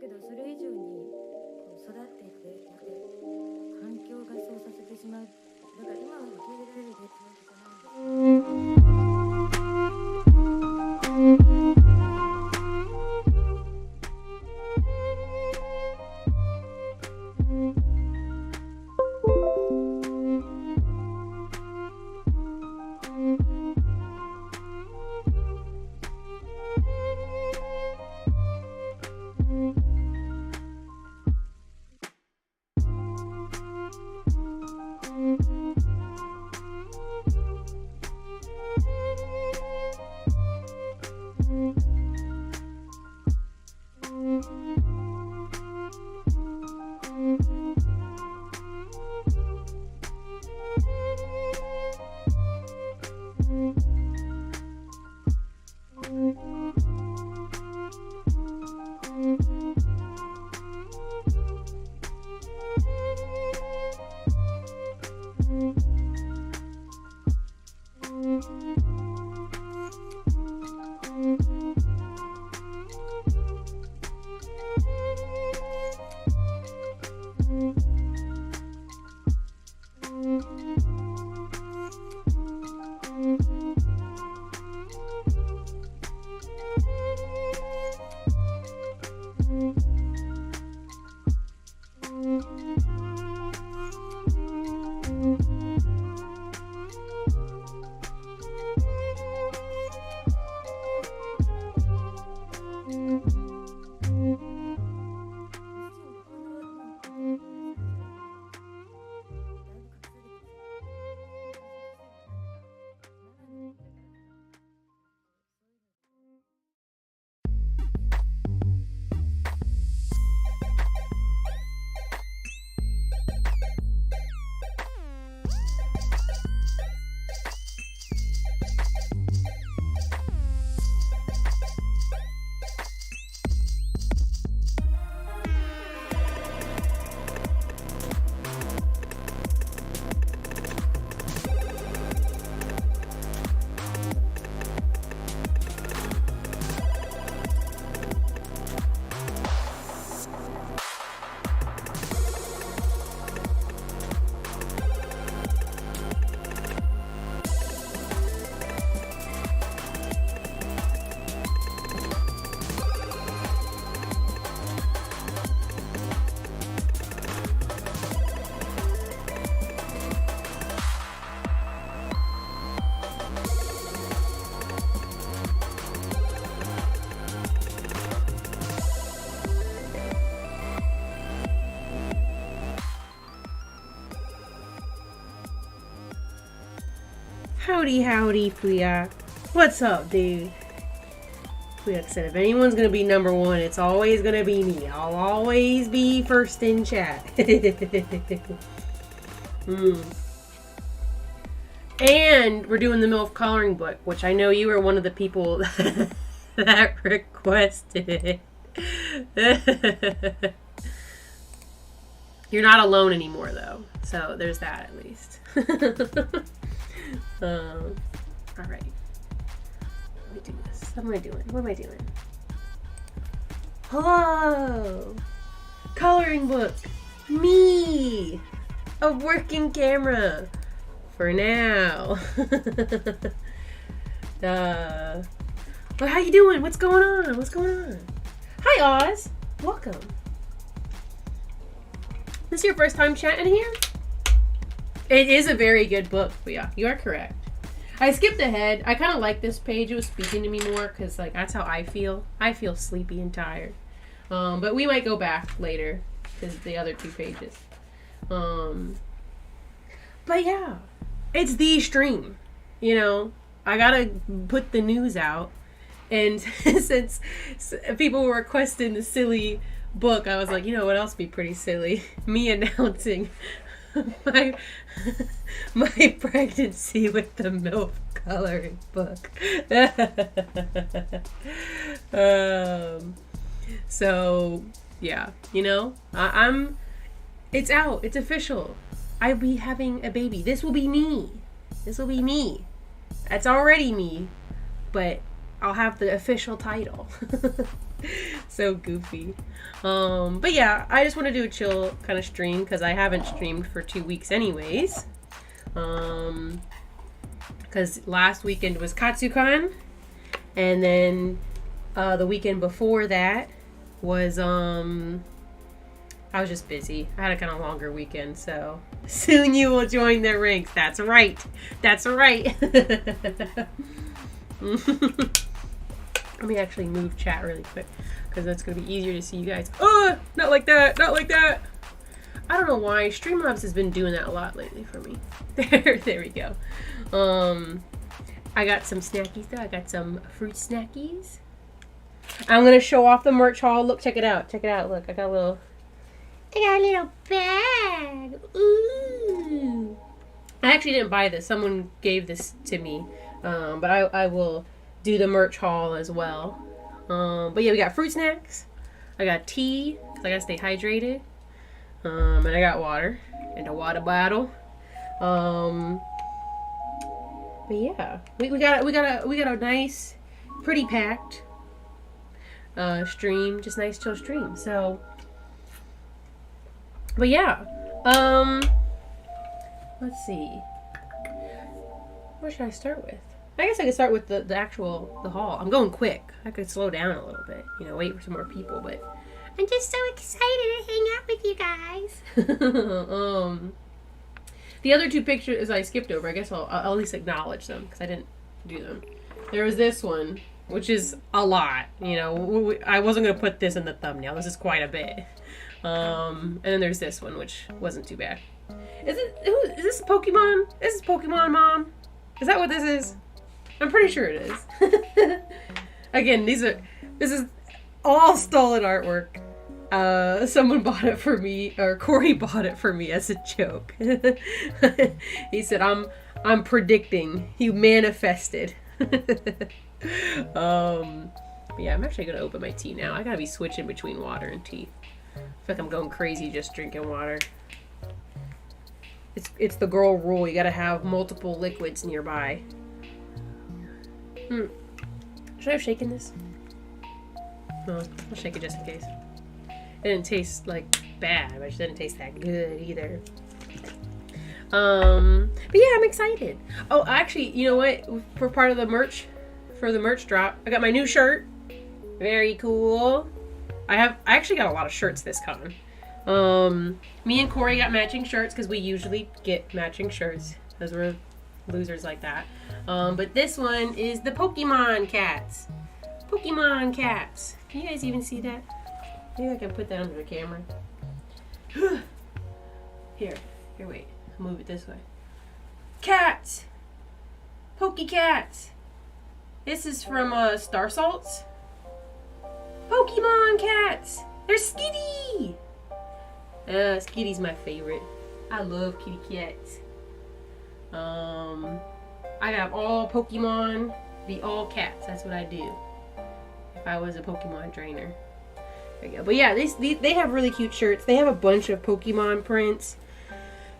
けどそれ以上にこう育っていって環境がそうさせてしまう。だから今は受け入れられる別のじゃないんです。Howdy, Fuyak. What's up, dude? Fuyak said, if anyone's gonna be number one, it's always gonna be me. I'll always be first in chat. And we're doing the MILF coloring book, which I know you were one of the people that requested it. You're not alone anymore, though. So there's that, at least. All right. Let me do this. What am I doing? Hello! Coloring book! Me! A working camera! For now. Well, how you doing? What's going on? Hi, Oz! Welcome. This is your first time chatting here? It is a very good book. But yeah, you are correct. I skipped ahead. I kind of like this page. It was speaking to me more because, like, that's how I feel. I feel sleepy and tired. But we might go back later to the other two pages. But yeah, it's the stream. You know, I gotta put the news out. And since people were requesting the silly book, I was like, you know what else would be pretty silly? Me announcing my pregnancy with the MILF coloring book. So yeah, you know, it's out, it's official. I'll be having a baby. This will be me. That's already me, but I'll have the official title. So goofy. But yeah, I just want to do a chill kind of stream because I haven't streamed for 2 weeks anyways. Because last weekend was Katsucon, and then the weekend before that was I was just busy. I had a kind of longer weekend, so soon you will join their ranks. That's right. That's right. Let me actually move chat really quick because that's going to be easier to see you guys. Oh, not like that. Not like that. I don't know why. Streamlabs has been doing that a lot lately for me. There we go. I got some snackies though. I got some fruit snackies. I'm going to show off the merch haul. Look, check it out. Check it out. Look, I got a little bag. Ooh. I actually didn't buy this. Someone gave this to me. But I will do the merch haul as well. But yeah, we got fruit snacks. I got tea, because I gotta stay hydrated. And I got water and a water bottle. But yeah, we got a nice, pretty packed stream, just nice chill stream. So, but yeah, let's see. What should I start with? I guess I could start with the haul. I'm going quick. I could slow down a little bit, wait for some more people, but I'm just so excited to hang out with you guys. The other two pictures I skipped over. I guess I'll at least acknowledge them because I didn't do them. There was this one, which is a lot. I wasn't going to put this in the thumbnail. This is quite a bit. And then there's this one, which wasn't too bad. Is this Pokemon? This is Pokemon, Mom? Is that what this is? I'm pretty sure it is. Again, this is all stolen artwork. Someone bought it for me, or Corey bought it for me as a joke. He said, I'm predicting. He manifested. Yeah, I'm actually gonna open my tea now. I gotta be switching between water and tea. I feel like I'm going crazy just drinking water. It's the girl rule. You gotta have multiple liquids nearby. Should I have shaken this? No, I'll shake it just in case. It didn't taste bad, but it didn't taste that good either. But yeah, I'm excited. Oh, actually, you know what? For part of the merch, for the merch drop, I got my new shirt. Very cool. I actually got a lot of shirts this con. Me and Corey got matching shirts because we usually get matching shirts because we're losers like that. But this one is the Pokemon cats. Pokemon cats. Can you guys even see that? Maybe I can put that under the camera. Here, wait. I'll move it this way. Cats! Poke-cats! This is from Star Salts. Pokemon cats! They're Skitty! Skitty's my favorite. I love kitty cats. I have all Pokemon, be all cats. That's what I do. If I was a Pokemon trainer. There you go. But yeah, they have really cute shirts. They have a bunch of Pokemon prints.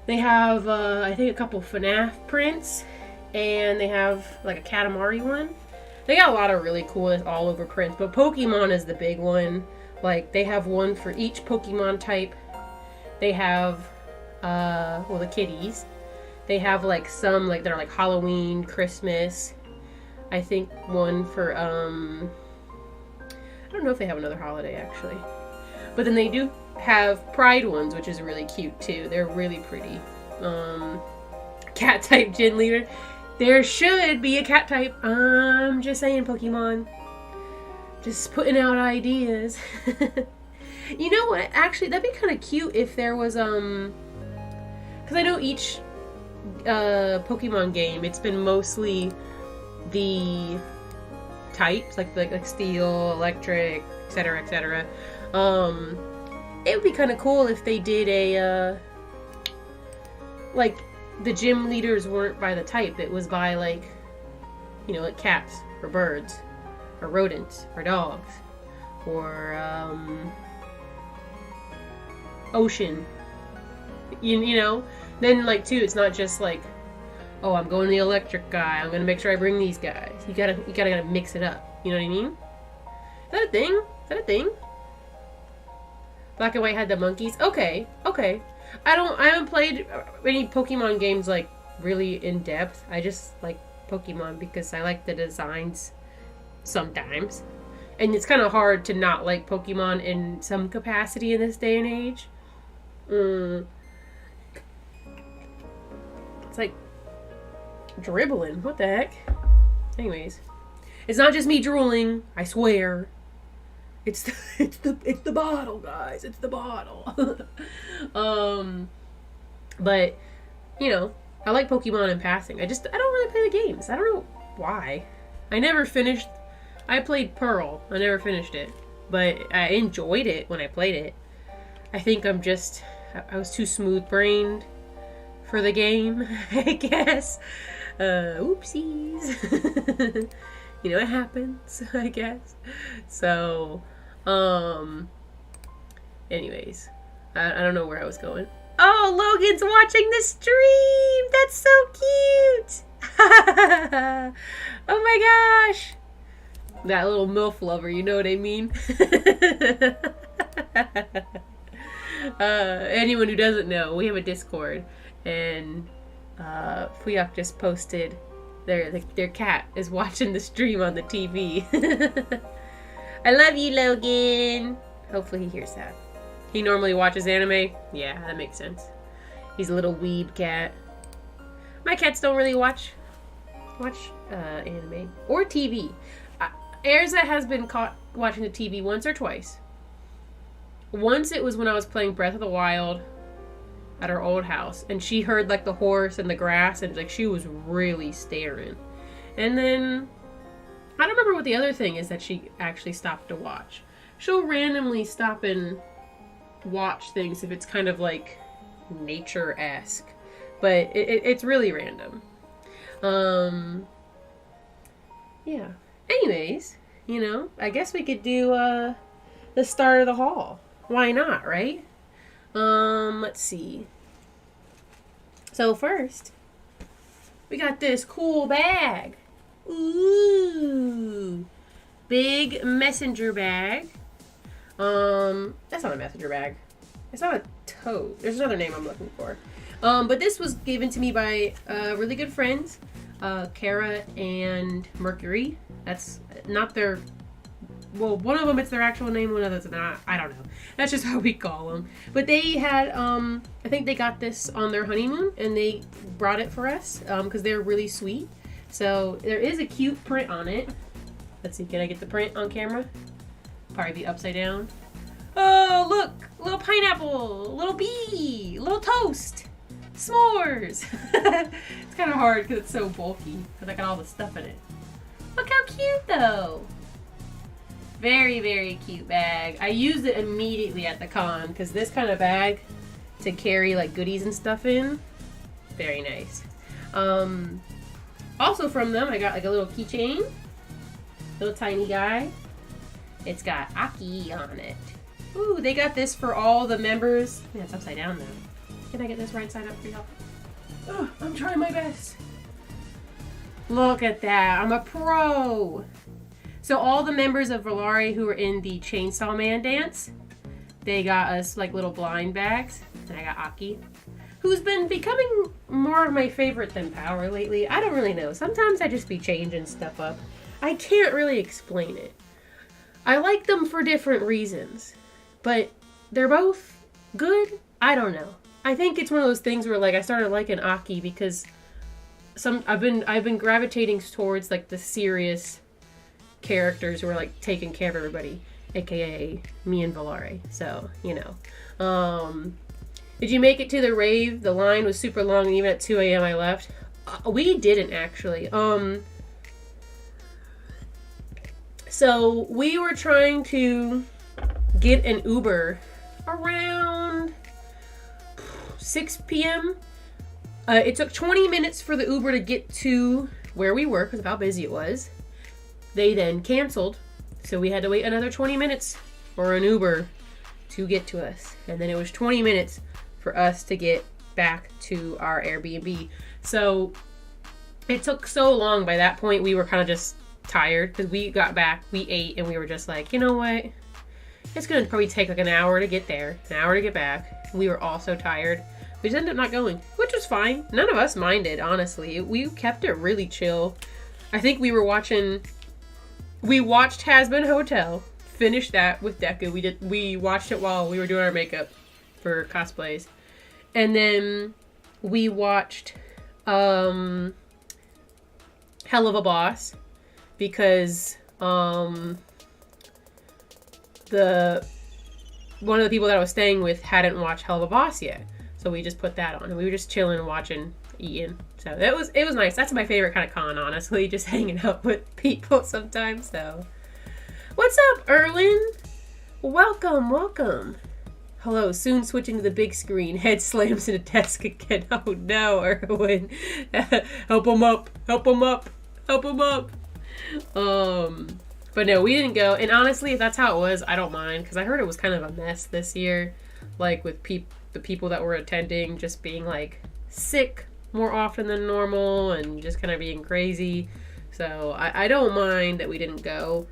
They have, I think, a couple FNAF prints. And they have, a Katamari one. They got a lot of really cool all over prints. But Pokemon is the big one. They have one for each Pokemon type. They have, the kitties. They have, some, that are, Halloween, Christmas. I think one for, I don't know if they have another holiday, actually. But then they do have Pride ones, which is really cute, too. They're really pretty. Cat-type gym leader. There should be a cat type. I'm just saying, Pokemon. Just putting out ideas. You know what? Actually, that'd be kind of cute if there was, because I know each Pokemon game, it's been mostly the types, like steel, electric, etc., etc. It would be kind of cool if they did a, the gym leaders weren't by the type. It was by, like cats, or birds, or rodents, or dogs, or, ocean. You know? Then, too, it's not just, oh, I'm going to the electric guy. I'm going to make sure I bring these guys. You gotta mix it up. You know what I mean? that a thing? Is that a thing? Black and White had the monkeys. Okay. I haven't played any Pokemon games like really in depth. I just like Pokemon because I like the designs sometimes. And it's kind of hard to not like Pokemon in some capacity in this day and age. It's like dribbling. What the heck? Anyways, it's not just me drooling. I swear. It's the bottle, guys. It's the bottle. But you know, I like Pokemon in passing. I don't really play the games. I don't know why. I never finished. I played Pearl. I never finished it, but I enjoyed it when I played it. I think I was too smooth-brained for the game, I guess. Oopsies. You know, it happens, I guess. So, anyways, I don't know where I was going. Oh, Logan's watching the stream! That's so cute! Oh my gosh! That little MILF lover, you know what I mean? Anyone who doesn't know, we have a Discord, and Fuyok just posted their cat is watching the stream on the TV. I love you, Logan. Hopefully he hears that. He normally watches anime. Yeah, that makes sense. He's a little weeb cat. My cats don't really watch anime or TV. Erza has been caught watching the TV once or twice. Once it was when I was playing Breath of the Wild at our old house, and she heard like the horse and the grass, and like she was really staring. And then I don't remember what the other thing is that she actually stopped to watch. She'll randomly stop and watch things if it's kind of like nature-esque, but it's really random. Yeah. Anyways, you know, I guess we could do the start of the haul. Why not, right? Let's see. So first, we got this cool bag. Ooh. Big messenger bag. That's not a messenger bag. It's not a tote. There's another name I'm looking for. But this was given to me by really good friends, Kara and Mercury. That's not their... Well, one of them, it's their actual name, one of them's not. I don't know. That's just how we call them. But they had, I think they got this on their honeymoon, and they brought it for us, because they're really sweet. So, there is a cute print on it. Let's see, can I get the print on camera? Probably be upside down. Oh, look! A little pineapple! A little bee! A little toast! S'mores! It's kind of hard because it's so bulky, because I got all the stuff in it. Look how cute, though! Very, very cute bag. I used it immediately at the con, because this kind of bag to carry like goodies and stuff in, very nice. Also from them, I got like a little keychain. Little tiny guy. It's got Aki on it. Ooh, they got this for all the members. Yeah, it's upside down though. Can I get this right side up for y'all? Oh, I'm trying my best. Look at that. I'm a pro. So all the members of Volare who were in the Chainsaw Man dance, they got us like little blind bags. And I got Aki, who's been becoming more of my favorite than Power lately. I don't really know. Sometimes I just be changing stuff up. I can't really explain it. I like them for different reasons, but they're both good. I don't know. I think it's one of those things where like I started liking Aki because I've been gravitating towards like the serious characters who are like taking care of everybody, aka me and Volare. So, you know. Did you make it to the rave? The line was super long and even at 2 a.m. I left. We didn't actually. So we were trying to get an Uber around 6 p.m. It took 20 minutes for the Uber to get to where we were because of how busy it was. They then canceled, so we had to wait another 20 minutes for an Uber to get to us. And then it was 20 minutes for us to get back to our Airbnb. So it took so long. By that point, we were kind of just tired because we got back, we ate, and we were just like, you know what? It's gonna probably take like an hour to get there, an hour to get back. We were all so tired. We just ended up not going, which was fine. None of us minded, honestly. We kept it really chill. I think we watched Hazbin Hotel, finished that with Deku. We watched it while we were doing our makeup for cosplays. And then we watched Hell of a Boss because one of the people that I was staying with hadn't watched Hell of a Boss yet. So we just put that on and we were just chilling and watching, eating. So it was nice. That's my favorite kind of con, honestly, just hanging out with people sometimes. So what's up, Erwin? Welcome. Hello, soon switching to the big screen. Head slams into desk again. Oh no, Erwin. Help him up. But no, we didn't go. And honestly, if that's how it was, I don't mind. Because I heard it was kind of a mess this year. Like with the people that were attending just being like sick more often than normal. And just kind of being crazy. So I don't mind that we didn't go.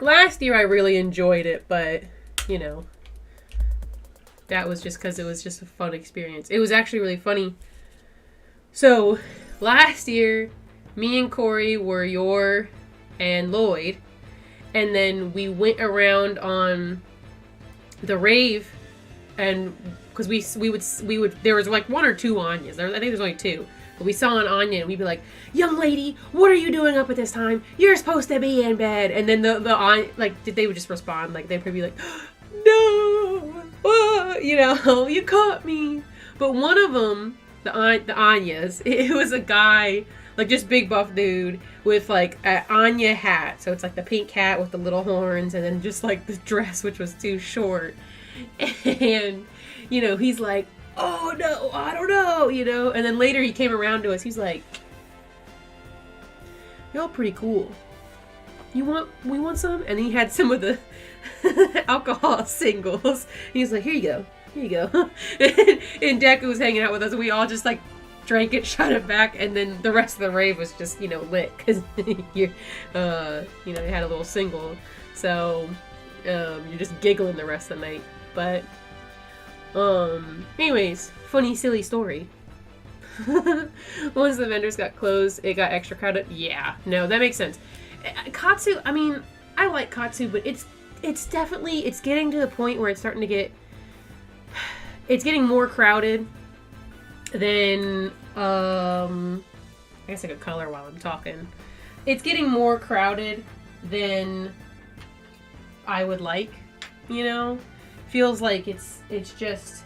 Last year I really enjoyed it. But, you know. That was just because it was just a fun experience. It was actually really funny. So, last year, me and Corey were Yor and Lloyd, and then we went around on the rave, and because we would there was like one or two Anyas. I think there's only two, but we saw an Anya, and we'd be like, "Young lady, what are you doing up at this time? You're supposed to be in bed." And then the like they would just respond like they'd probably be like, "No, you know, you caught me." But one of them, the Anyas, it was a guy, like just big buff dude with like an Anya hat. So it's like the pink hat with the little horns and then just like the dress, which was too short. And, you know, he's like, "Oh no, I don't know," you know. And then later he came around to us. He's like, "Y'all pretty cool. We want some?" And he had some of the alcohol singles. He's like, here you go. And Deku was hanging out with us. And we all just like drank it, shot it back, and then the rest of the rave was just, you know, lit because you know, they had a little single. So you're just giggling the rest of the night. But anyways, funny silly story. Once the vendors got closed, it got extra crowded. Yeah, no, that makes sense. Katsu, I mean, I like Katsu, but it's definitely, it's getting to the point where it's starting to get, it's getting more crowded than, I guess I could color while I'm talking. It's getting more crowded than I would like, you know? Feels like it's just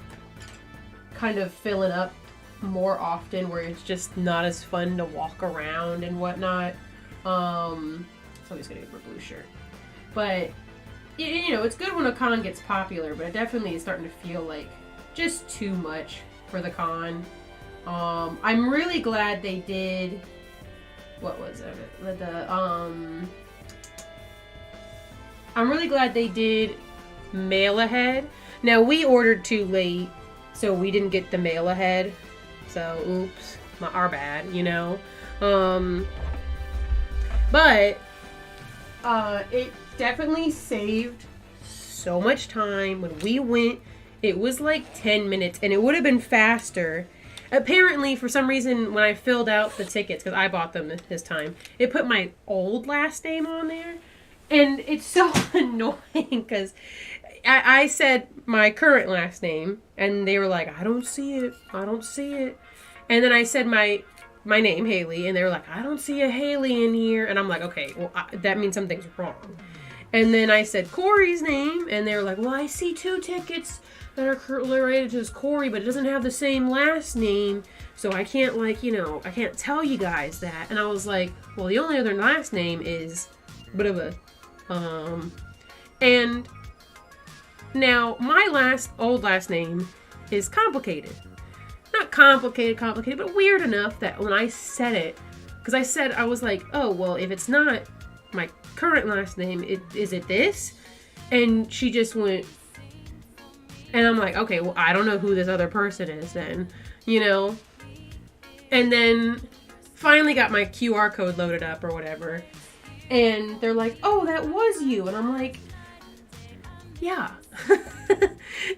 kind of filling up more often where it's just not as fun to walk around and whatnot. So I'm just gonna get my blue shirt. But, you know, it's good when a con gets popular, but it definitely is starting to feel like just too much for the con. I'm really glad they did, what was it? I'm really glad they did mail ahead. Now, we ordered too late, so we didn't get the mail ahead. So, oops, our bad, you know. But it definitely saved so much time. When we went, it was like 10 minutes, and it would have been faster. Apparently, for some reason, when I filled out the tickets, because I bought them this time, it put my old last name on there. And it's so annoying, because I said my current last name, and they were like, I don't see it. And then I said my name, Haley, and they were like, I don't see a Haley in here. And I'm like, okay, well, that means something's wrong. And then I said Corey's name, and they were like, well, I see 2 tickets that are related to this Corey, but it doesn't have the same last name, so I can't, like, you know, I can't tell you guys that. And I was like, well, the only other last name is blah. And now my old last name is complicated. Not complicated, but weird enough that when I said it, because I was like, oh, well, if it's not my current last name, is it this? And she just went, and I'm like, okay, well, I don't know who this other person is then, you know? And then finally got my QR code loaded up or whatever. And they're like, oh, that was you. And I'm like, yeah.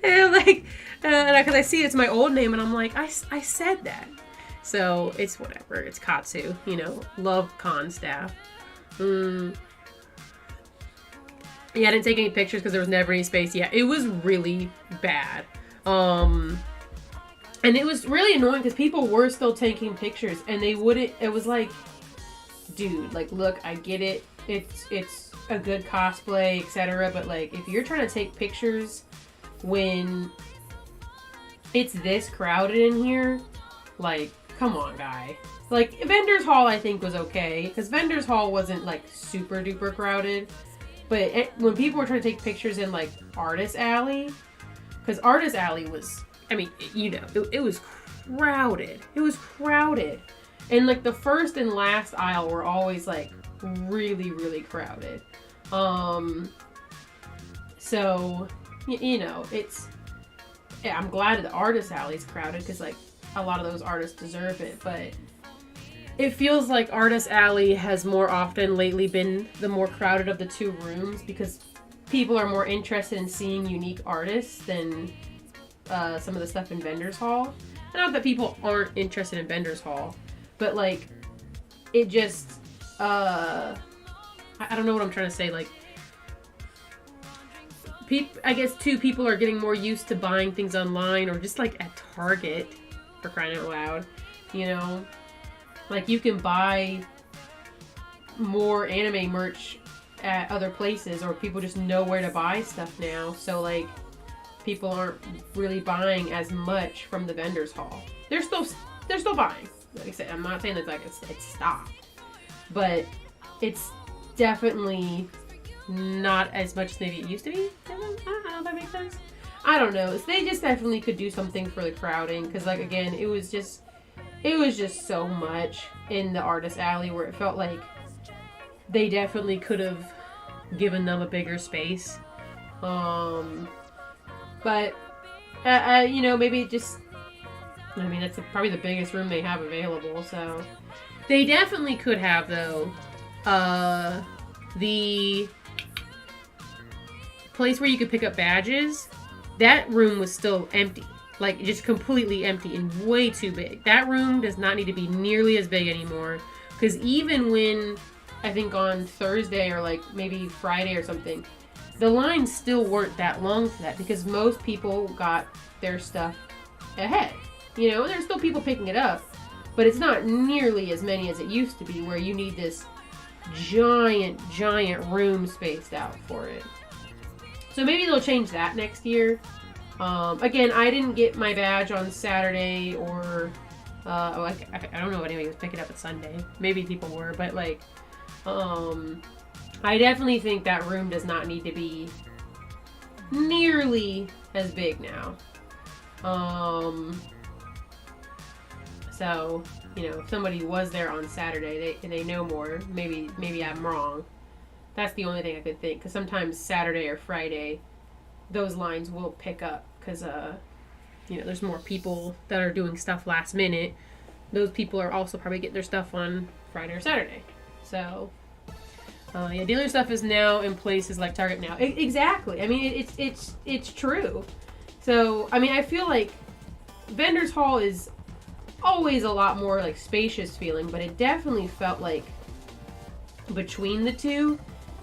And like, because I see it's my old name, and I'm like, I said that. So it's whatever. It's Katsu, love con staff. Yeah, I didn't take any pictures because there was never any space. Yeah, it was really bad. And it was really annoying because people were still taking pictures, and they wouldn't. It was like, dude, like, look, I get it. It's a good cosplay, etc. But like, if you're trying to take pictures when it's this crowded in here, like, come on, guy. Like, Vendors Hall, I think, was okay because Vendors Hall wasn't like super duper crowded. But when people were trying to take pictures in like Artist Alley, because Artist Alley was, I mean, it was crowded. It was crowded. And like the first and last aisle were always like really, really crowded. So, it's, yeah, I'm glad the Artist Alley's crowded because like a lot of those artists deserve it. But it feels like Artist Alley has more often lately been the more crowded of the two rooms because people are more interested in seeing unique artists than some of the stuff in Vendors Hall. Not that people aren't interested in Vendors Hall, but like, it just, I don't know what I'm trying to say. Like, I guess too, people are getting more used to buying things online or just like at Target, for crying out loud, Like, you can buy more anime merch at other places, or people just know where to buy stuff now. So, like, people aren't really buying as much from the Vendors Hall. They're still buying. Like I said, I'm not saying that like it's stopped, but it's definitely not as much as maybe it used to be. I don't know if that makes sense. I don't know. They just definitely could do something for the crowding, because like, again, it was just so much in the Artist Alley where it felt like they definitely could have given them a bigger space. But maybe it just, I mean, that's probably the biggest room they have available, so they definitely could have, though, the place where you could pick up badges. That room was still empty. Like, just completely empty and way too big. That room does not need to be nearly as big anymore. Because even when, I think on Thursday or like maybe Friday or something, the lines still weren't that long for that, because most people got their stuff ahead. There's still people picking it up, but it's not nearly as many as it used to be, where you need this giant room spaced out for it. So maybe they'll change that next year. Again, I didn't get my badge on Saturday, or I don't know if anybody was picking up at Sunday. Maybe people were, but like, I definitely think that room does not need to be nearly as big now. So, if somebody was there on Saturday, they know more. Maybe I'm wrong. That's the only thing I could think, because sometimes Saturday or Friday, those lines will pick up, because there's more people that are doing stuff last minute. Those people are also probably getting their stuff on Friday or Saturday. So, dealer stuff is now in places like Target now. Exactly. I mean, it's true. So, I mean, I feel like Vendors Hall is always a lot more like spacious feeling, but it definitely felt like between the two,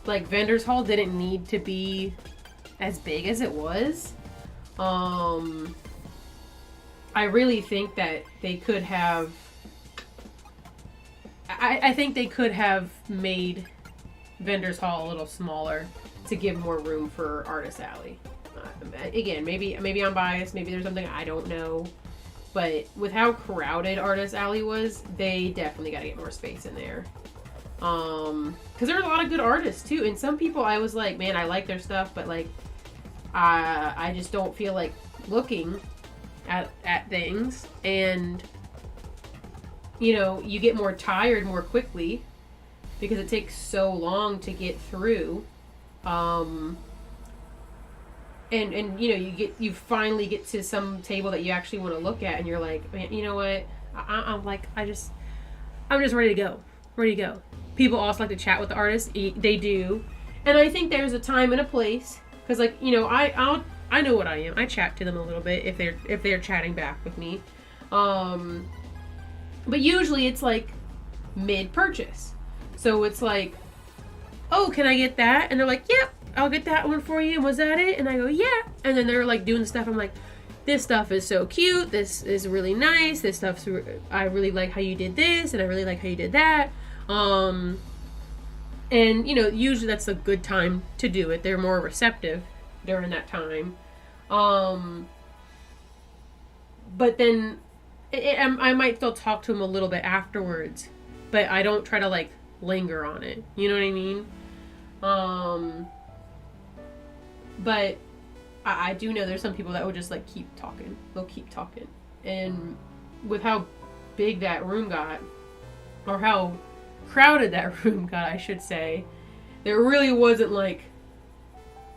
like, Vendors Hall didn't need to be as big as it was. I really think that they could have, I think they could have made Vendors Hall a little smaller to give more room for Artist Alley. Again, maybe I'm biased, maybe there's something I don't know, but with how crowded Artist Alley was, they definitely got to get more space in there. Because there were a lot of good artists too, and some people I was like, man, I like their stuff, but like, I just don't feel like looking at things, and you get more tired more quickly because it takes so long to get through. And you finally get to some table that you actually want to look at, and you're like, man, you know what? I'm like, I'm just ready to go. Ready to go. People also like to chat with the artists. They do. And I think there's a time and a place. Because, like, you know, I know what I am. I chat to them a little bit if they're chatting back with me. But usually it's like mid-purchase. So it's like, oh, can I get that? And they're like, yep, I'll get that one for you. And was that it? And I go, yeah. And then they're like doing stuff. I'm like, this stuff is so cute. This is really nice. This stuff's, I really like how you did this. And I really like how you did that. And, you know, usually that's a good time to do it. They're more receptive during that time. But then I might still talk to them a little bit afterwards. But I don't try to, like, linger on it. You know what I mean? But I do know there's some people that will just, like, keep talking. They'll keep talking. And with how big that room got, or how crowded that room got, I should say, there really wasn't, like,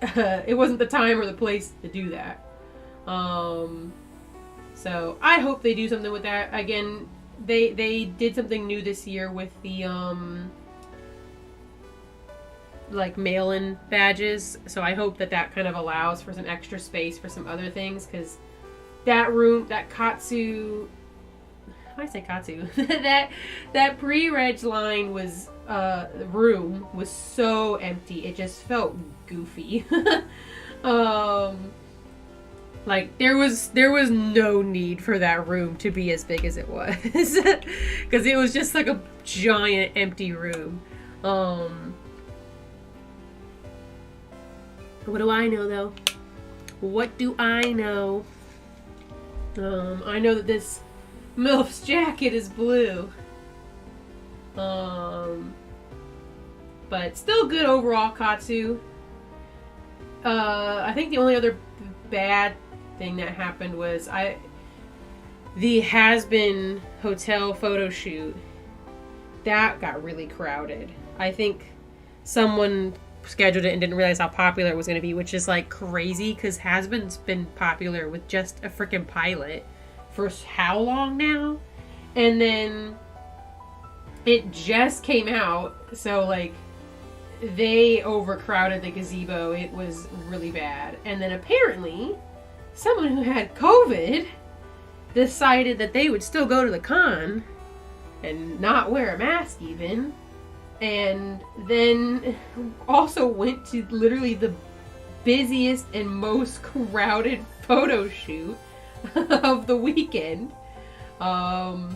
it wasn't the time or the place to do that. So I hope they do something with that. Again, they did something new this year with the, like, mail-in badges. So I hope that kind of allows for some extra space for some other things. Because that room, that Katsu... I say Katsu. that pre-reg line was... the room was so empty. It just felt goofy. Like, there was no need for that room to be as big as it was. Because it was just like a giant empty room. What do I know, though? What do I know? I know that this MILF's jacket is blue. But still good overall, Katsu. I think the only other bad thing that happened was the Has-Been hotel photo shoot. That got really crowded. I think someone scheduled it and didn't realize how popular it was going to be, which is like crazy because Has-Been's been popular with just a freaking pilot for how long now? And then it just came out, so like they overcrowded the gazebo. It was really bad. And then apparently someone who had COVID decided that they would still go to the con and not wear a mask even. And then also went to literally the busiest and most crowded photo shoot of the weekend. So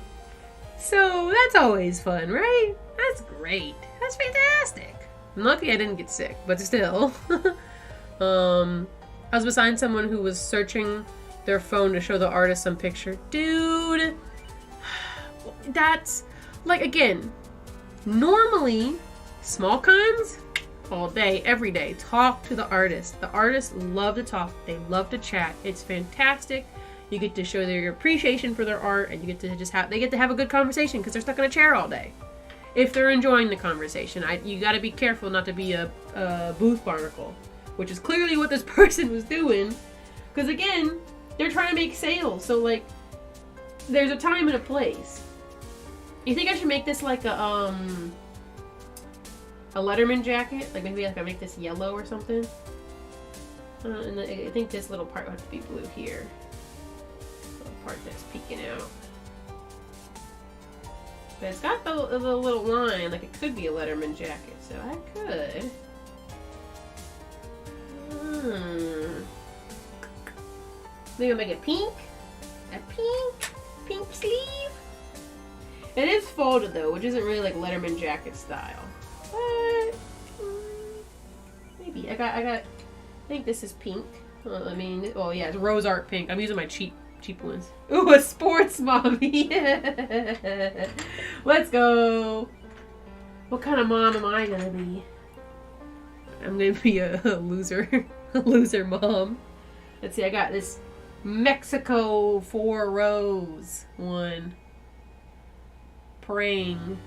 that's always fun, right? That's great. That's fantastic. I'm lucky I didn't get sick, but still. I was beside someone who was searching their phone to show the artist some picture. Dude, that's, like, again, normally, small cons, all day, every day, talk to the artist. The artists love to talk. They love to chat. It's fantastic. You get to show their appreciation for their art, and you get to just they get to have a good conversation because they're stuck in a chair all day. If they're enjoying the conversation, you got to be careful not to be a booth barnacle, which is clearly what this person was doing. Because again, they're trying to make sales, so like, there's a time and a place. You think I should make this like a Letterman jacket? Like maybe I can make this yellow or something. And I think this little part would have to be blue here. Little part that's peeking out. But it's got the little line, like it could be a Letterman jacket, so I could. Maybe I'll make it pink. A pink sleeve. It is folded though, which isn't really like Letterman jacket style. But maybe I think this is pink. I mean, well, yeah, it's Rose Art pink. I'm using my cheap ones. Ooh, a sports mommy. Let's go. What kind of mom am I gonna be? I'm gonna be a loser, a loser mom. Let's see. I got this Mexico 4 rows one. Praying.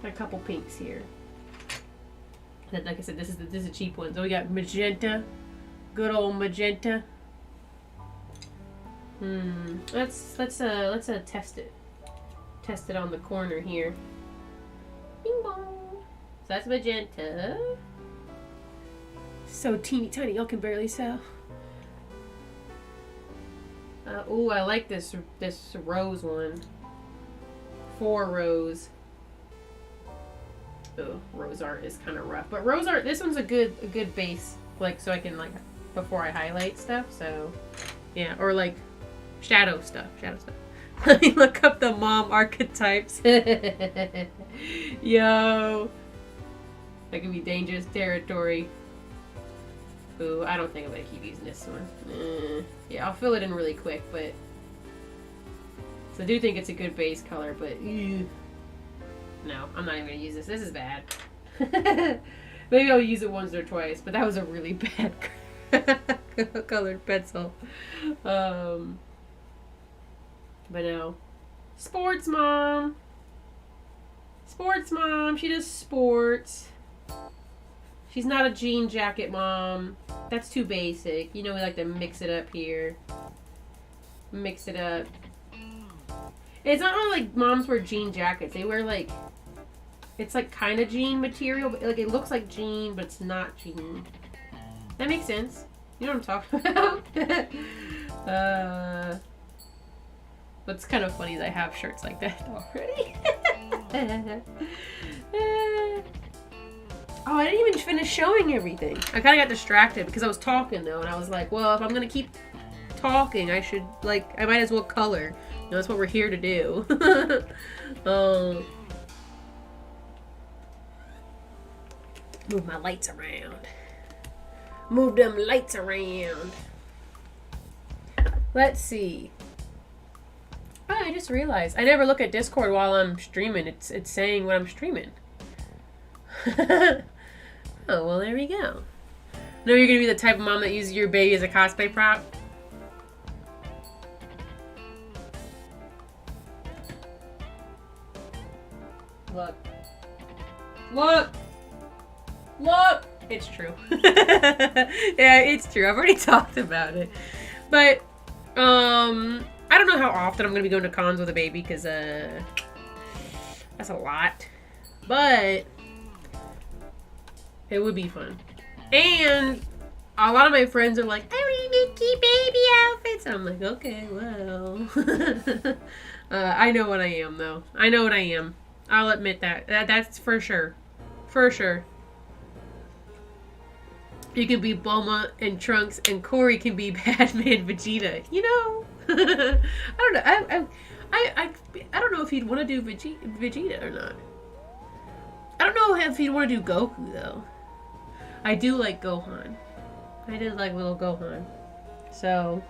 Got a couple pinks here. And like I said, this is a cheap one. So we got magenta, good old magenta. Let's test it. test it on the corner here. Bing bong. So that's magenta. So teeny tiny, y'all can barely tell. Oh, I like this rose one. 4 rose. Oh, rose art is kind of rough, but rose art. This one's a good base, like so I can like before I highlight stuff. So yeah, or like shadow stuff. Let me look up the mom archetypes. Yo, that could be dangerous territory. Ooh, I don't think I'm gonna keep using this one. Yeah, I'll fill it in really quick, but so I do think it's a good base color, but no, I'm not even gonna use this. This is bad. Maybe I'll use it once or twice, but that was a really bad colored pencil. But no, sports mom. She does sports. She's not a jean jacket mom. That's too basic. You know, we like to mix it up here. Mix it up. It's not really like moms wear jean jackets. They wear like, it's like kind of jean material, but like it looks like jean, but it's not jean. That makes sense. You know what I'm talking about? But it's kind of funny that I have shirts like that already. Oh, I didn't even finish showing everything. I kind of got distracted because I was talking though, and I was like, well, if I'm gonna keep talking, I should I might as well color. You know, that's what we're here to do. Move my lights around. Move them lights around. Let's see. Oh, I just realized I never look at Discord while I'm streaming. It's saying when I'm streaming. Oh, well, there we go. No, you're gonna be the type of mom that uses your baby as a cosplay prop. Look. It's true. Yeah, it's true. I've already talked about it. But, I don't know how often I'm gonna be going to cons with a baby, because, that's a lot. But it would be fun. And a lot of my friends are like, I want Mickey baby outfits. And I'm like, okay, well. I know what I am, though. I know what I am. I'll admit that. That's for sure. For sure. You can be Bulma and Trunks, and Corey can be Batman Vegeta. You know? I don't know. I don't know if he'd want to do Vegeta or not. I don't know if he'd want to do Goku, though. I do like Gohan. I did like little Gohan. So,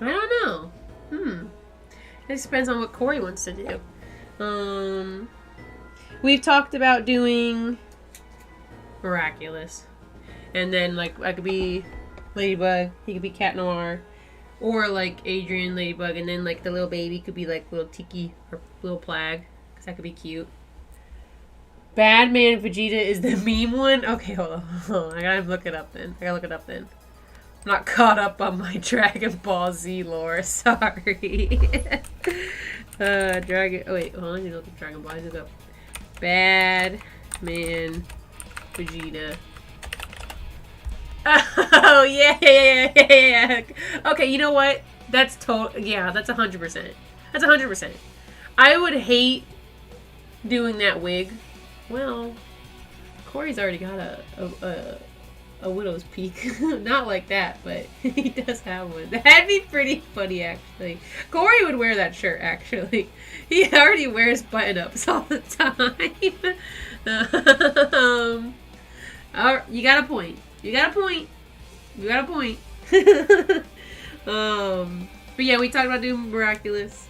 I don't know. It just depends on what Corey wants to do. We've talked about doing Miraculous. And then, like, I could be Ladybug. He could be Cat Noir. Or, like, Adrian Ladybug. And then, like, the little baby could be, like, little Tiki or little Plag. Because that could be cute. Batman Vegeta is the meme one? Okay, hold on. I gotta look it up then. I'm not caught up on my Dragon Ball Z lore. Sorry. Oh, wait, hold on. I need to look at Dragon Ball. I need to look up Batman Vegeta. Oh, yeah. Okay, you know what? That's yeah, that's 100%. That's 100%. I would hate doing that wig. Well, Corey's already got a widow's peak. Not like that, but he does have one. That'd be pretty funny, actually. Corey would wear that shirt, actually. He already wears button-ups all the time. You got a point. But yeah, we talked about doing Miraculous.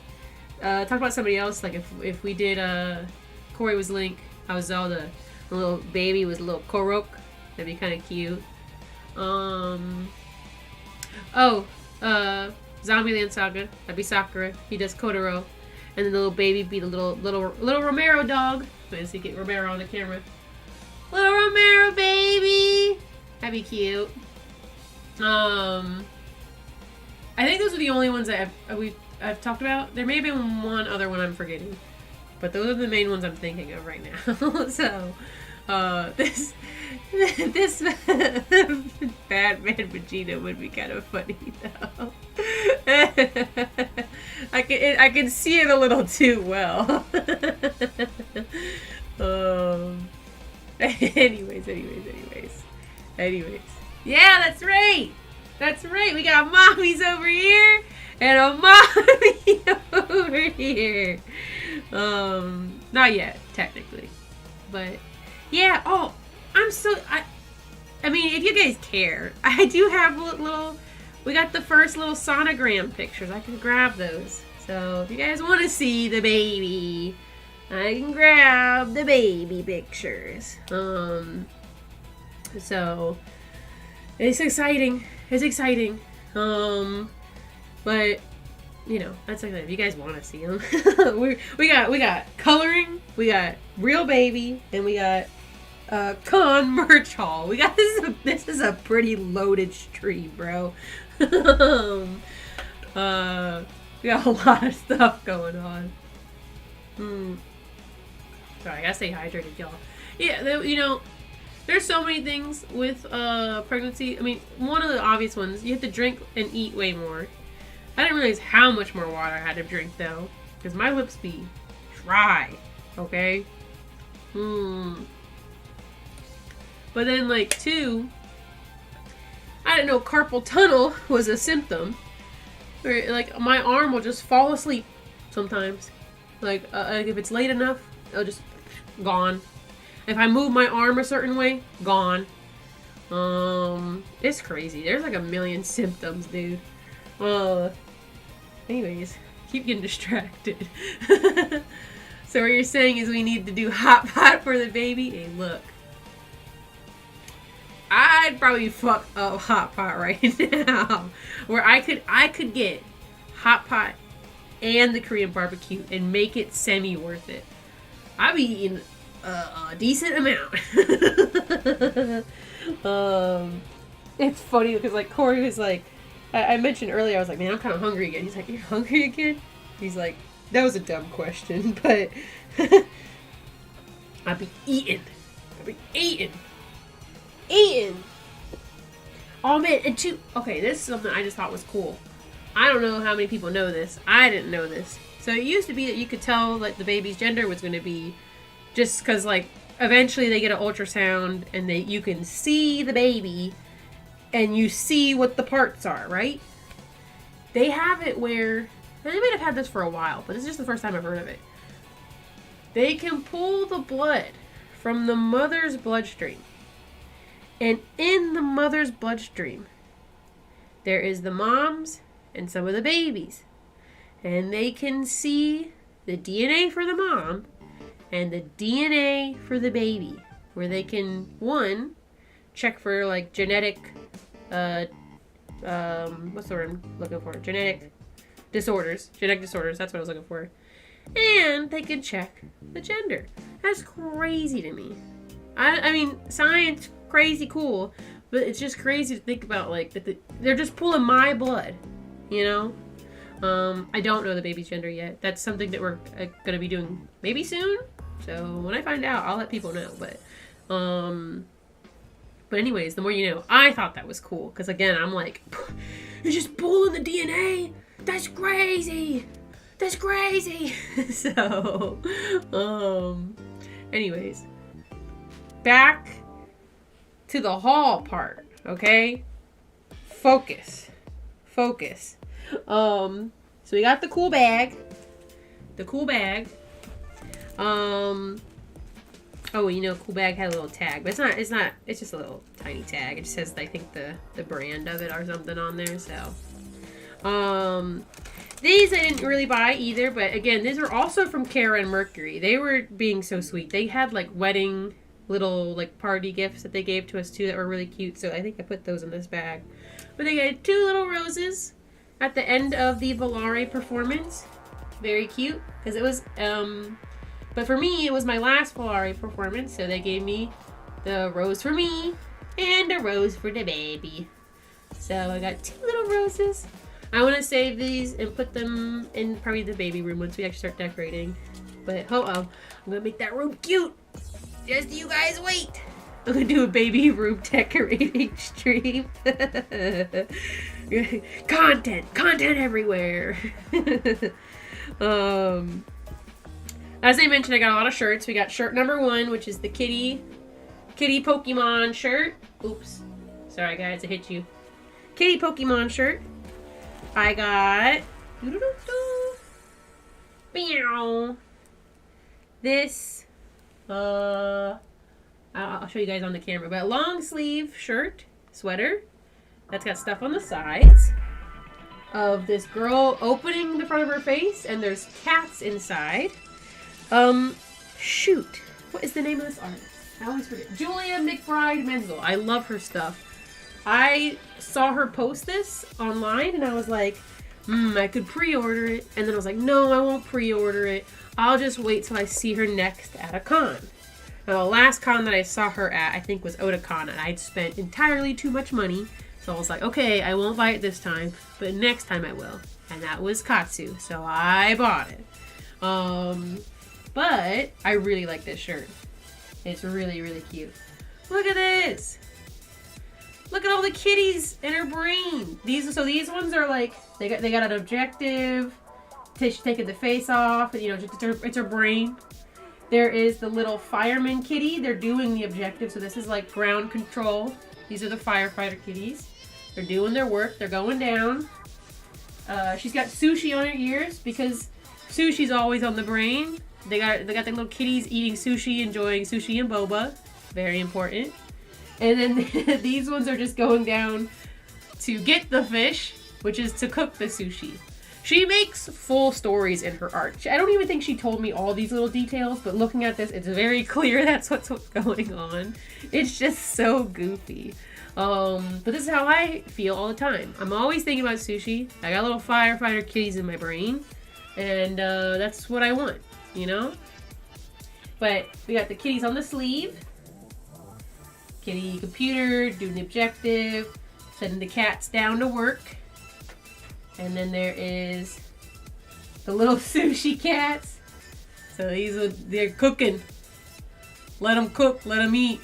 Talked about somebody else, like if we did Corey was Link, I was Zelda, the little baby was little Korok. That'd be kind of cute. Zombieland Saga. That'd be Sakura. He does Kotaro, and then the little baby be the little Romero dog. Let's see, get Romero on the camera. Little Romero baby. That'd be cute. I think those are the only ones that I've talked about. There may have been one other one I'm forgetting. but those are the main ones I'm thinking of right now. So, this Batman Vegeta would be kind of funny though. I can see it a little too well. Anyways. Yeah, that's right. That's right. We got mommies over here and a mommy over here. Not yet, technically, but yeah. Oh, I mean, if you guys care, I do have little. We got the first little sonogram pictures. I can grab those. So if you guys want to see the baby, I can grab the baby pictures. So it's exciting. It's exciting. But you know, that's like that. If you guys want to see them, we got coloring, we got real baby, and we got con merch haul. We got this is a pretty loaded stream, bro. We got a lot of stuff going on. Sorry, I gotta stay hydrated, y'all. Yeah, you know, there's so many things with pregnancy. I mean, one of the obvious ones, you have to drink and eat way more. I didn't realize how much more water I had to drink though, because my lips be dry. Okay. But then, like, 2, I didn't know carpal tunnel was a symptom. Where, like, my arm will just fall asleep sometimes. Like if it's late enough, it'll just gone. If I move my arm a certain way, gone. It's crazy. There's like a million symptoms, dude. Anyways, keep getting distracted. So what you're saying is we need to do hot pot for the baby? Hey, look. I'd probably fuck up hot pot right now. Where I could get hot pot and the Korean barbecue and make it semi worth it. I'd be eating a decent amount. It's funny because like Corey was like, I mentioned earlier, I was like, man, I'm kind of hungry again. He's like, you're hungry again? He's like, that was a dumb question, but I'd be eating. Oh man, and okay, this is something I just thought was cool. I don't know how many people know this. I didn't know this. So it used to be that you could tell like the baby's gender was going to be just because like eventually they get an ultrasound and you can see the baby and you see what the parts are, right? They have it where, and they might have had this for a while, but this is just the first time I've heard of it. They can pull the blood from the mother's bloodstream. And in the mother's bloodstream, there is the mom's and some of the babies. And they can see the DNA for the mom and the DNA for the baby. Where they can, one, check for like genetic, what's the word I'm looking for? Genetic disorders, that's what I was looking for. And they can check the gender. That's crazy to me. I mean, science, crazy cool, but it's just crazy to think about, like, that they're just pulling my blood, you know? I don't know the baby's gender yet. That's something that we're going to be doing maybe soon. So when I find out, I'll let people know. But anyways, the more you know. I thought that was cool. Because again, I'm like, you're just pulling the DNA? That's crazy. That's crazy. So, anyways. Back to the haul part. Okay? Focus. So we got the cool bag. Oh, you know, cool bag had a little tag, but it's just a little tiny tag. It just says, I think, the brand of it or something on there, so. These I didn't really buy either, but again, these are also from Kara and Mercury. They were being so sweet. They had, like, wedding little, like, party gifts that they gave to us, too, that were really cute, so I think I put those in this bag. But they had 2 little roses at the end of the Volare performance. Very cute, because it was, but for me, it was my last Volare performance, so they gave me the rose for me and a rose for the baby. So I got 2 little roses. I want to save these and put them in probably the baby room once we actually start decorating. But I'm gonna make that room cute. Just you guys wait. I'm gonna do a baby room decorating stream. Content everywhere. As I mentioned, I got a lot of shirts. We got shirt number 1, which is the kitty Pokemon shirt. Oops. Sorry guys, I hit you. Kitty Pokemon shirt. I got this I'll show you guys on the camera, but long sleeve shirt, sweater that's got stuff on the sides of this girl opening the front of her face, and there's cats inside. Shoot, what is the name of this artist? I always forget. Julia McBride Menzel. I love her stuff. I saw her post this online and I was like, I could pre-order it. And then I was like, no, I won't pre-order it. I'll just wait till I see her next at a con. Now, the last con that I saw her at, I think, was Otakon, and I'd spent entirely too much money. So I was like, okay, I won't buy it this time, but next time I will. And that was Katsu, so I bought it. But I really like this shirt. It's really, really cute. Look at this. Look at all the kitties in her brain. These ones are like, they got an objective. She's taking the face off, and it's her brain. There is the little fireman kitty. They're doing the objective, so this is like ground control. These are the firefighter kitties. They're doing their work. They're going down. She's got sushi on her ears because sushi's always on the brain. They got the little kitties eating sushi, enjoying sushi and boba. Very important. And then these ones are just going down to get the fish, which is to cook the sushi. She makes full stories in her art. I don't even think she told me all these little details, but looking at this, it's very clear that's what's going on. It's just so goofy. But this is how I feel all the time. I'm always thinking about sushi. I got little firefighter kitties in my brain, and that's what I want, you know? But we got the kitties on the sleeve. Kitty computer, doing the objective, sending the cats down to work. And then there is the little sushi cats. So they're cooking. Let them cook, let them eat.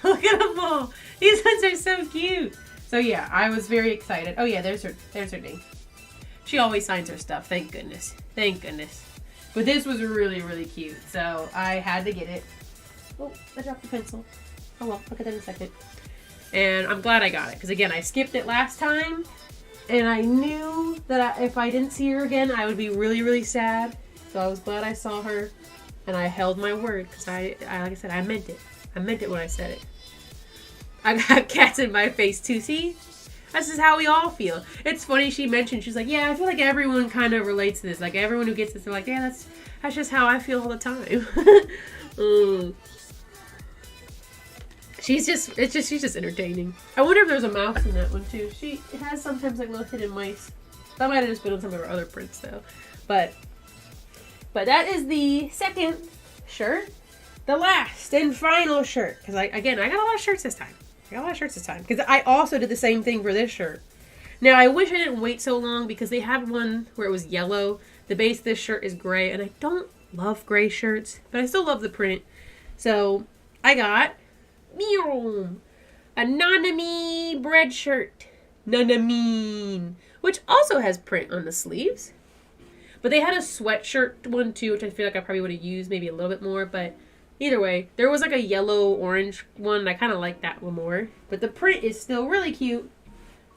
Look at them all. These ones are so cute. So yeah, I was very excited. Oh yeah, there's her name. She always signs her stuff, thank goodness. Thank goodness. But this was really, really cute. So I had to get it. Oh, I dropped the pencil. Oh well, look at that in a second. And I'm glad I got it, because again, I skipped it last time. And I knew that if I didn't see her again, I would be really, really sad. So I was glad I saw her, and I held my word, because I like I said, I meant it. I meant it when I said it. I got cats in my face too, see? This is how we all feel. It's funny, she mentioned, she's like, yeah, I feel like everyone kind of relates to this. Like, everyone who gets this, they're like, yeah, that's just how I feel all the time. She's just entertaining. I wonder if there's a mouse in that one too. She has sometimes like little hidden mice. That might have just been on some of her other prints though. But that is the second shirt. The last and final shirt. Because I got a lot of shirts this time. Because I also did the same thing for this shirt. Now I wish I didn't wait so long, because they had one where it was yellow. The base of this shirt is gray, and I don't love gray shirts, but I still love the print. So I got a Nanami bread shirt. Nanamine. Which also has print on the sleeves. But they had a sweatshirt one too, which I feel like I probably would have used maybe a little bit more. But either way, there was like a yellow-orange one. And I kind of like that one more. But the print is still really cute.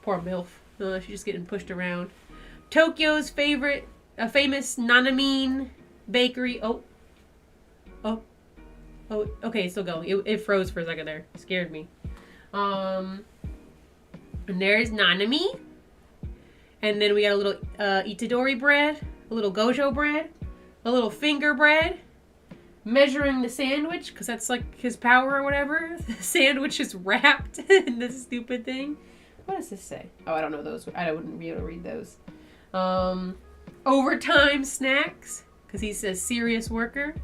Poor MILF. She's just getting pushed around. Tokyo's famous Nanamine bakery. Oh, okay, it's still going. It froze for a second there. It scared me. And there's Nanami. And then we got a little Itadori bread, a little Gojo bread, a little finger bread, measuring the sandwich, because that's like his power or whatever. The sandwich is wrapped in this stupid thing. What does this say? Oh, I don't know those. I wouldn't be able to read those. Overtime snacks, because he says serious worker.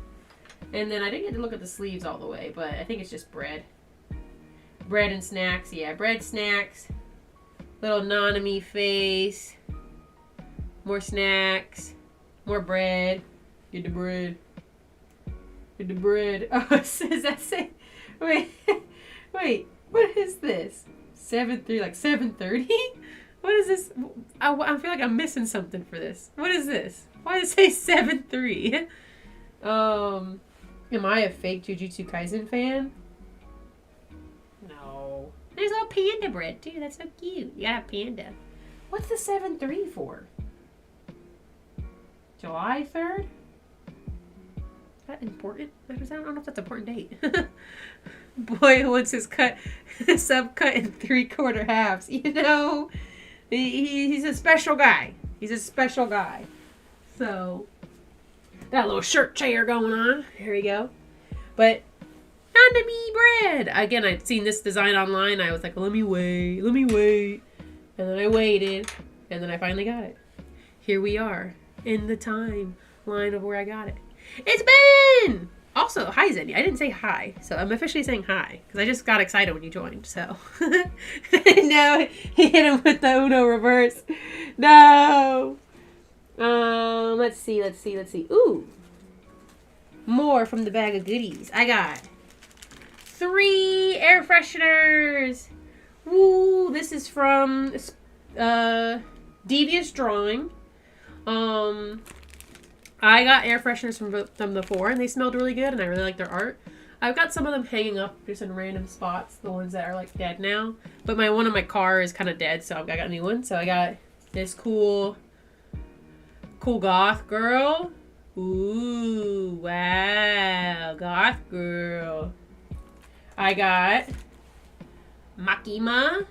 And then I didn't get to look at the sleeves all the way, but I think it's just bread. Bread and snacks. Yeah, bread, snacks. Little Nanami face. More snacks. More bread. Get the bread. the bread. Oh, does that say? Wait, wait. What is this? 7:3, like 7:30? What is this? I feel like I'm missing something for this. What is this? Why does it say 7:3? Am I a fake Jujutsu Kaisen fan? No. There's a little panda bread too. That's so cute. You got a panda. What's the 7:3 for? July 3rd? Is that important? I don't know if that's an important date. Boy who wants his sub cut in 3/4 halves. You know, he's a special guy. He's a special guy. So, got a little shirt chair going on. Here we go. But, Nanami bread! Again, I'd seen this design online. I was like, let me wait. And then I waited. And then I finally got it. Here we are. In the timeline of where I got it. It's Ben! Also, hi Zenny. I didn't say hi. So I'm officially saying hi. Because I just got excited when you joined. So. No, he hit him with the Uno reverse. No! Let's see. Ooh. More from the bag of goodies. I got 3 air fresheners. Woo! This is from Devious Drawing. I got air fresheners from them before, and they smelled really good, and I really like their art. I've got some of them hanging up just in random spots, the ones that are like dead now. But one in my car is kind of dead, so I got a new one. So I got this cool goth girl. Ooh, wow, goth girl. I got Makima.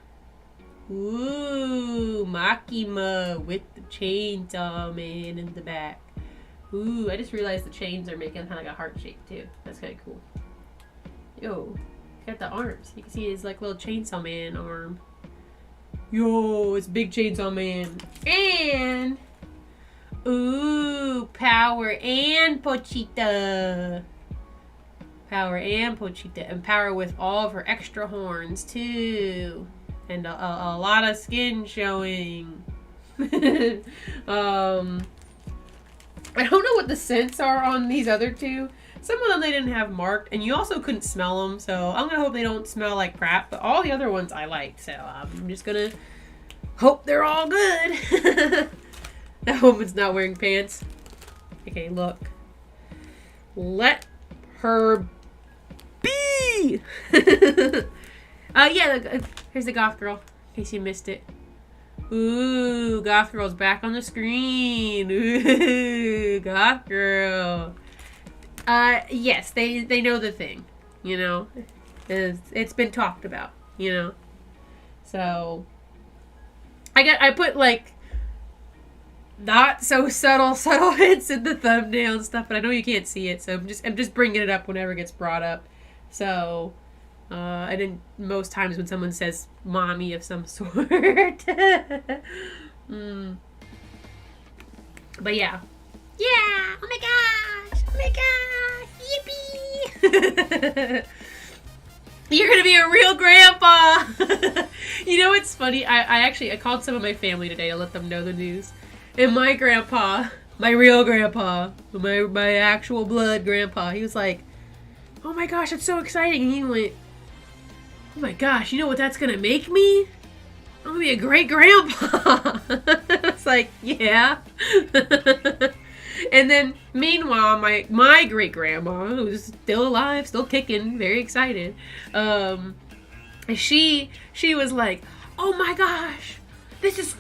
Ooh, Makima with the chainsaw man in the back. Ooh, I just realized the chains are making kind of like a heart shape too. That's kind of cool. Yo, got the arms. You can see his like little chainsaw man arm. Yo, it's big chainsaw man. And ooh, Power and Pochita. And Power with all of her extra horns too. And a lot of skin showing. I don't know what the scents are on these other two. Some of them they didn't have marked, and you also couldn't smell them, so I'm gonna hope they don't smell like crap. But all the other ones I like, so I'm just gonna hope they're all good. That woman's not wearing pants. Okay, look. Let her be! Yeah, here's the goth girl, in case you missed it. Ooh, goth girl's back on the screen. Ooh, goth girl. Yes, they know the thing, you know. It's been talked about, you know. So, I put like not so subtle hints in the thumbnail and stuff, but I know you can't see it, so I'm just bringing it up whenever it gets brought up. So, and then most times when someone says mommy of some sort. But yeah. Yeah! Oh my gosh! Yippee! You're gonna be a real grandpa! You know what's funny? I called some of my family today to let them know the news. And my grandpa, my real grandpa, my actual blood grandpa, he was like, oh my gosh, that's so exciting. And he went, oh my gosh, you know what that's gonna make me? I'm gonna be a great grandpa. It's like, yeah. And then meanwhile, my great grandma, who's still alive, still kicking, very excited, she was like, oh my gosh,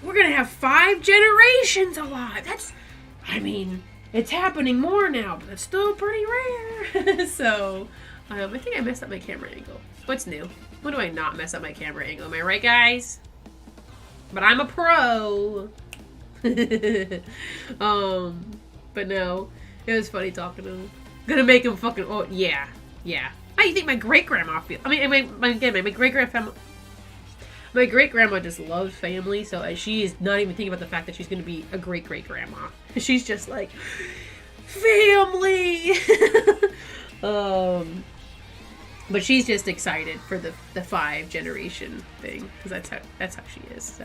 we're gonna have 5 generations alive. It's happening more now, but it's still pretty rare. So, I think I messed up my camera angle. What's new? When do I not mess up my camera angle? Am I right, guys? But I'm a pro. But no, it was funny talking to him. Gonna make him fucking, oh, yeah. How do you think my great-grandma feels? I mean, my great-grandma just loves family, so she is not even thinking about the fact that she's gonna be a great-great-grandma. She's just like, family! But she's just excited for the 5 generation thing, because that's how she is.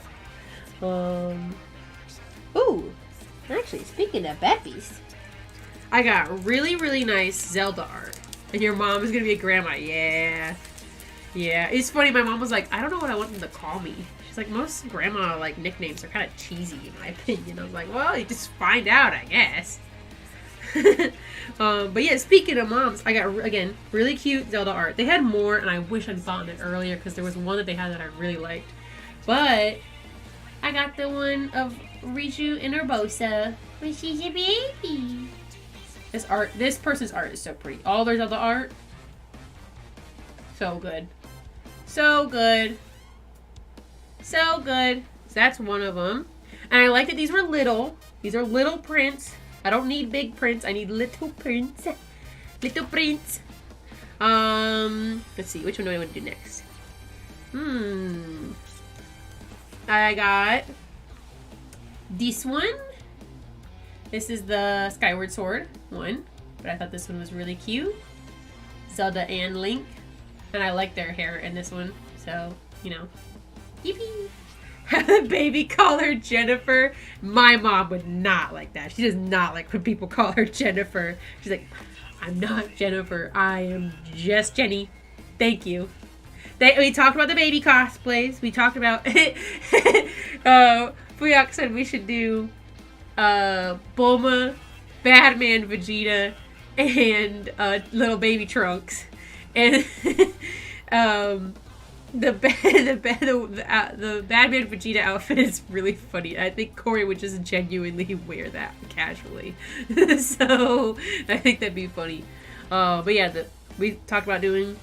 So. Ooh, actually, speaking of Beppies, I got really, really nice Zelda art. And your mom is gonna be a grandma. Yeah. Yeah. It's funny, my mom was like, I don't know what I want them to call me. She's like, most grandma, like, nicknames are kind of cheesy, in my opinion. I was like, well, you just find out, I guess. But yeah, speaking of moms, I got, again, really cute Zelda art. They had more, and I wish I'd gotten it earlier, because there was one that they had that I really liked. But I got the one of Riju and Urbosa when she's a baby. This person's art is so pretty. All their Zelda art, so good. So good. So good. So that's one of them. And I like that these were little. These are little prints. I don't need big prints. I need little prints. Little prints. Let's see. Which one do I want to do next? I got this one. This is the Skyward Sword one. But I thought this one was really cute. Zelda and Link. And I like their hair in this one. So, you know. Yippee! Have the baby call her Jennifer. My mom would not like that. She does not like when people call her Jennifer. She's like, I'm not Jennifer. I am just Jenny. Thank you. We talked about the baby cosplays. We talked about Fuyak said we should do Bulma, Batman, Vegeta, and little baby Trunks. And the Batman Vegeta outfit is really funny. I think Corey would just genuinely wear that casually. So I think that'd be funny. But yeah, we talked about doing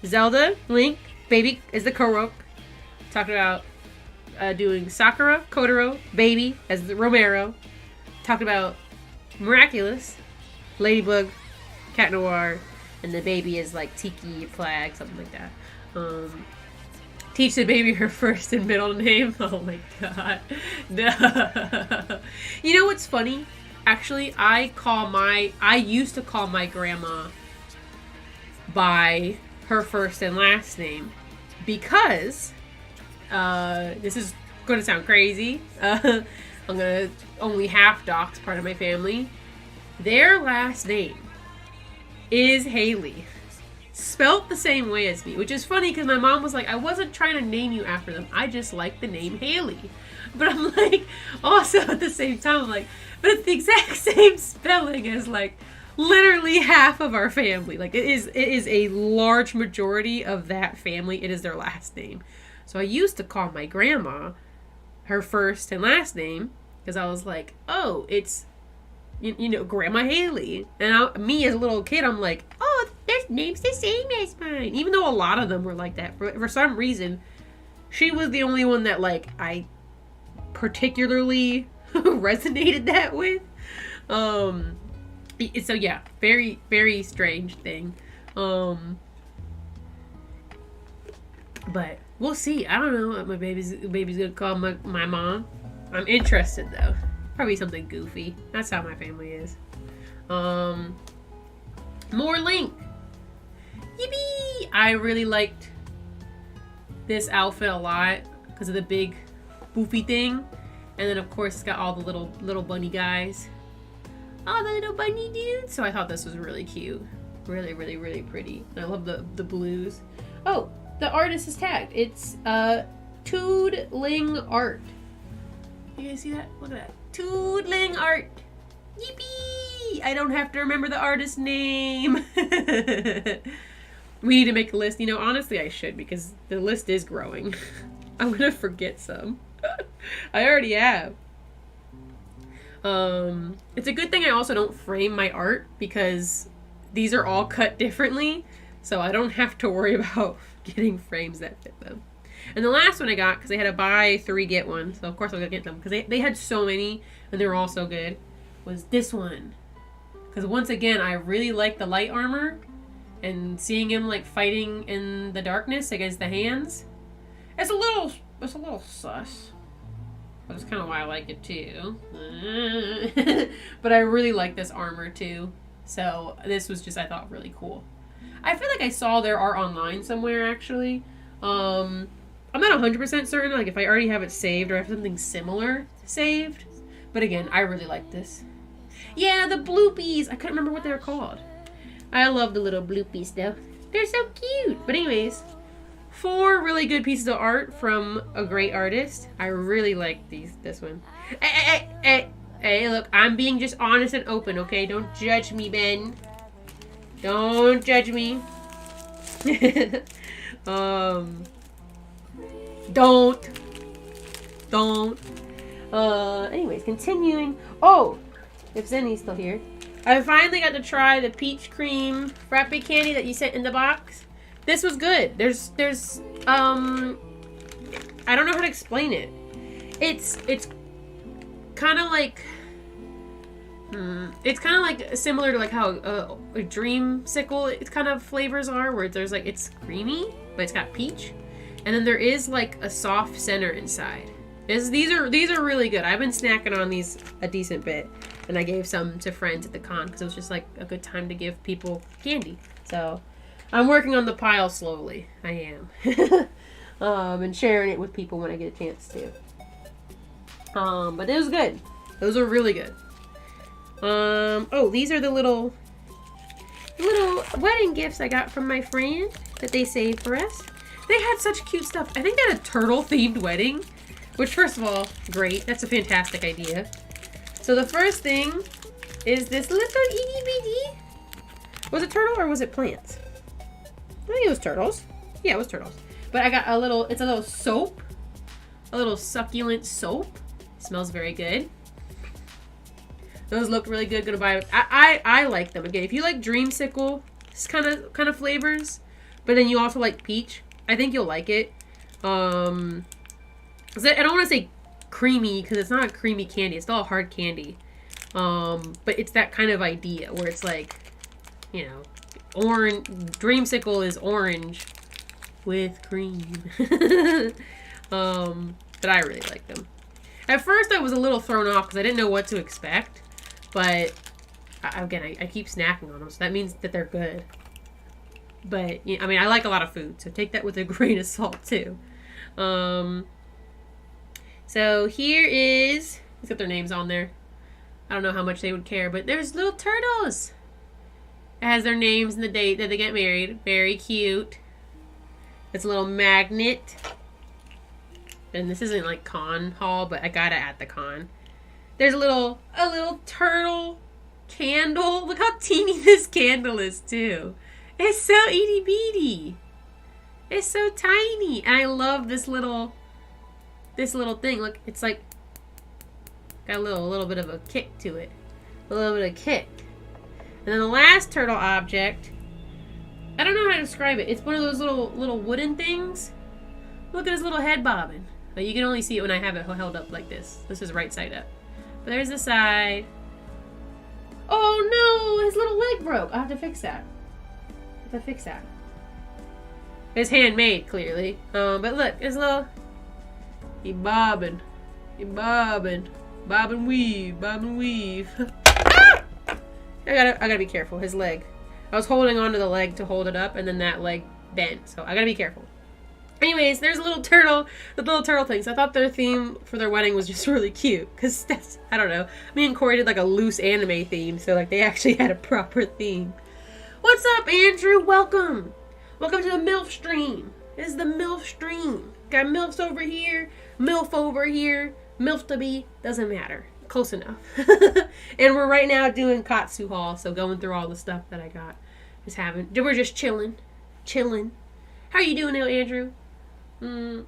Zelda, Link, baby as the Korok. Talked about doing Sakura, Kotaro, baby as the Romero. Talked about Miraculous, Ladybug, Cat Noir, and the baby is like Tiki Flag, something like that. Teach the baby her first and middle name. Oh my god. No. You know what's funny? Actually, I used to call my grandma by her first and last name because this is going to sound crazy. I'm going to only half dox part of my family. Their last name is Haley. Spelt the same way as me, which is funny because my mom was like, I wasn't trying to name you after them. I just like the name Haley. But I'm like, also at the same time, I'm like, but it's the exact same spelling as like literally half of our family. Like it is a large majority of that family. It is their last name. So I used to call my grandma her first and last name because I was like, oh, it's, you know, Grandma Haley. And me as a little kid, I'm like, oh, their name's the same as mine. Even though a lot of them were like that. For some reason, she was the only one that, like, I particularly resonated that with. So, yeah. Very, very strange thing. But we'll see. I don't know what my baby's gonna call my mom. I'm interested, though. Probably something goofy. That's how my family is. More Link. Yippee! I really liked this outfit a lot because of the big boofy thing. And then of course it's got all the little bunny guys. All the little bunny dudes. So I thought this was really cute. Really, really, really pretty. And I love the blues. Oh, the artist is tagged. It's Toodling Art. You guys see that? Look at that. Toodling Art. Yippee! I don't have to remember the artist's name. We need to make a list. You know, honestly, I should because the list is growing. I'm going to forget some. I already have. It's a good thing I also don't frame my art because these are all cut differently. So I don't have to worry about getting frames that fit them. And the last one I got, because they had to buy 3 get one, so of course I'm going to get them, because they had so many, and they were all so good, was this one. Because once again, I really like the light armor, and seeing him, like, fighting in the darkness against the hands, it's a little sus. But it's kind of why I like it, too. But I really like this armor, too. So, this was just, I thought, really cool. I feel like I saw their art online somewhere, actually. I'm not 100% certain, like, if I already have it saved or have something similar saved. But again, I really like this. Yeah, the bloopies. I couldn't remember what they were called. I love the little bloopies though. They're so cute. But anyways, 4 really good pieces of art from a great artist. I really like this one. Hey, look, I'm being just honest and open, okay? Don't judge me, Ben. Don't judge me. Don't. Anyways, continuing. Oh, if Zenny's still here. I finally got to try the peach cream frappe candy that you sent in the box. This was good. There's I don't know how to explain it. It's kind of like it's kind of like similar to like how a dreamsicle it's kind of flavors are, where there's like it's creamy but it's got peach, and then there is like a soft center inside. These are really good. I've been snacking on these a decent bit, and I gave some to friends at the con because it was just like a good time to give people candy. So I'm working on the pile slowly. I am. And sharing it with people when I get a chance to. But it was good. Those are really good. Oh, these are the little wedding gifts I got from my friend that they saved for us. They had such cute stuff. I think they had a turtle-themed wedding, which, first of all, great. That's a fantastic idea. So the first thing is this little itty-bitty. Was it turtle or was it plants? I think it was turtles. Yeah, it was turtles. But I got it's a little soap. A little succulent soap. Smells very good. Those look really good. Gonna buy. I like them. Again, if you like dreamsicle, it's kind of flavors, but then you also like peach, I think you'll like it. I don't want to say creamy because it's not a creamy candy. It's still a hard candy. But it's that kind of idea where it's like, you know, orange. Dreamsicle is orange with cream. But I really like them. At first, I was a little thrown off because I didn't know what to expect. But, again, I keep snacking on them, so that means that they're good. But, I mean, I like a lot of food, so take that with a grain of salt, too. So, here is... Let's get their names on there. I don't know how much they would care, but there's little turtles. It has their names and the date that they get married. Very cute. It's a little magnet. And this isn't like con haul, but I got it at the con. There's a little turtle candle. Look how teeny this candle is too. It's so itty bitty. It's so tiny. And I love this little thing. Look, it's like got a little bit of a kick to it. A little bit of kick. And then the last turtle object, I don't know how to describe it. It's one of those little wooden things. Look at his little head bobbing. But you can only see it when I have it held up like this. This is right side up. But there's the side. Oh no! His little leg broke. I'll have to fix that. It's handmade, clearly. But look, his little... He bobbing. Bob and weave. Ah! I gotta be careful. His leg. I was holding onto the leg to hold it up, and then that leg bent. So I gotta be careful. Anyways, there's a little turtle, the little turtle things. I thought their theme for their wedding was just really cute. Because that's, I don't know. Me and Corey did like a loose anime theme. So like they actually had a proper theme. What's up, Andrew? Welcome. Welcome to the MILF stream. This is the MILF stream. Got MILFs over here. MILF over here. MILF to be. Doesn't matter. Close enough. And we're right now doing Katsu haul. So going through all the stuff that I got. We're just chilling. How are you doing now, Andrew? I'm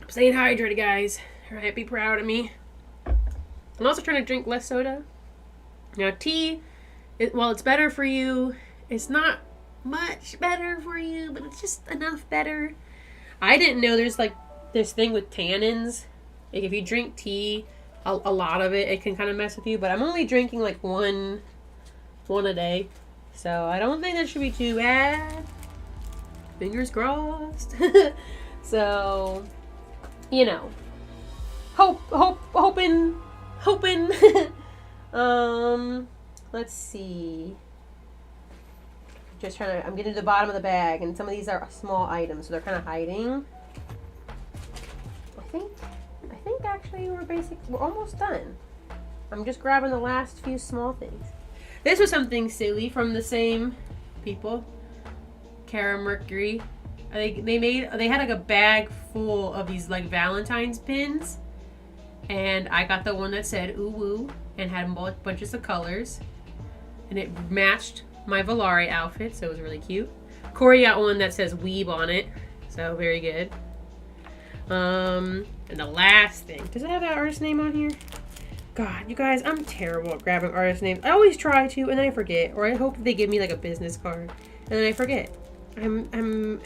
staying hydrated, guys. Alright, be proud of me. I'm also trying to drink less soda. Now, tea, while it's better for you, it's not much better for you, but it's just enough better. I didn't know there's like this thing with tannins. Like if you drink tea, a lot of it can kind of mess with you, but I'm only drinking like one a day. So I don't think that should be too bad. Fingers crossed. So, you know, hoping. Let's see. I'm getting to the bottom of the bag, and some of these are small items, so they're kind of hiding. I think actually we're almost done. I'm just grabbing the last few small things. This was something silly from the same people. Kara Mercury. They had like a bag full of these like Valentine's pins. And I got the one that said ooh woo and had bunches of colors. And it matched my Volare outfit, so it was really cute. Corey got one that says weeb on it, so very good. And the last thing, does it have that artist name on here? God, you guys, I'm terrible at grabbing artist names. I always try to, and then I forget, or I hope they give me like a business card, and then I forget. I'm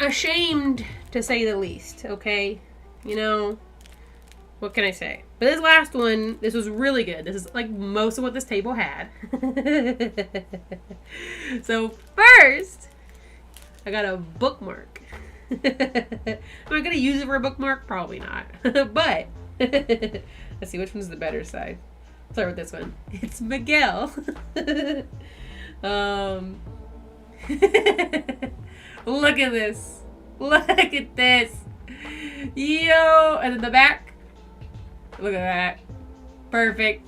ashamed to say the least. Okay, you know, what can I say? But this last one, this was really good. This is like most of what this table had. So first, I got a bookmark. Am I going to use it for a bookmark? Probably not. But, let's see, which one's the better side? Let's start with this one. It's Miguel. Look at this. Look at this. Yo! And in the back, look at that. Perfect.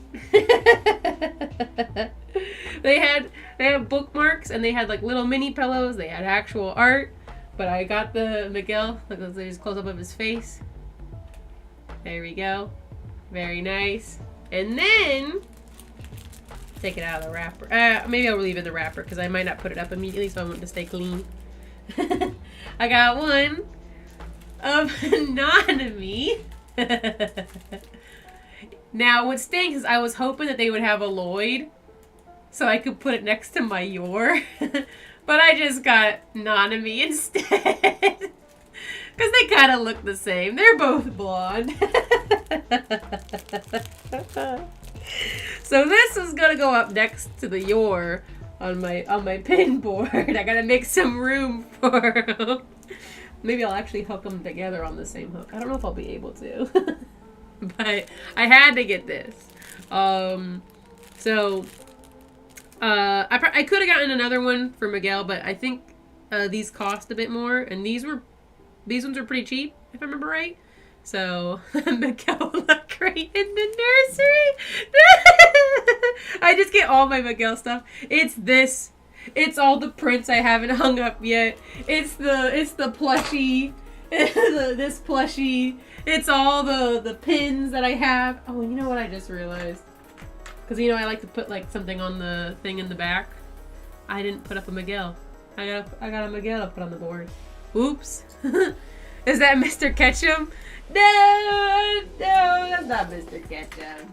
They had bookmarks, and they had like little mini pillows. They had actual art. But I got the Miguel. Look, there's close up of his face. There we go. Very nice. And then take it out of the wrapper. Maybe I'll leave it in the wrapper because I might not put it up immediately, so I want it to stay clean. I got one of Nanami. Now, what stinks is I was hoping that they would have a Lloyd so I could put it next to my Yor. But I just got Nanami instead. Because they kind of look the same. They're both blonde. So this is going to go up next to the Yor on my pin board. I got to make some room for them. Maybe I'll actually hook them together on the same hook. I don't know if I'll be able to. But I had to get this. I could have gotten another one for Miguel, but I think these cost a bit more, and these ones were pretty cheap, if I remember right. So Miguel looked great in the nursery. I just get all my Miguel stuff. It's this. It's all the prints I haven't hung up yet. It's the plushie. This plushie. It's all the pins that I have. Oh, and you know what I just realized? Because, you know, I like to put, like, something on the thing in the back. I didn't put up a Miguel. I got a Miguel to put on the board. Oops. Is that Mr. Ketchum? No, that's not Mr. Ketchum.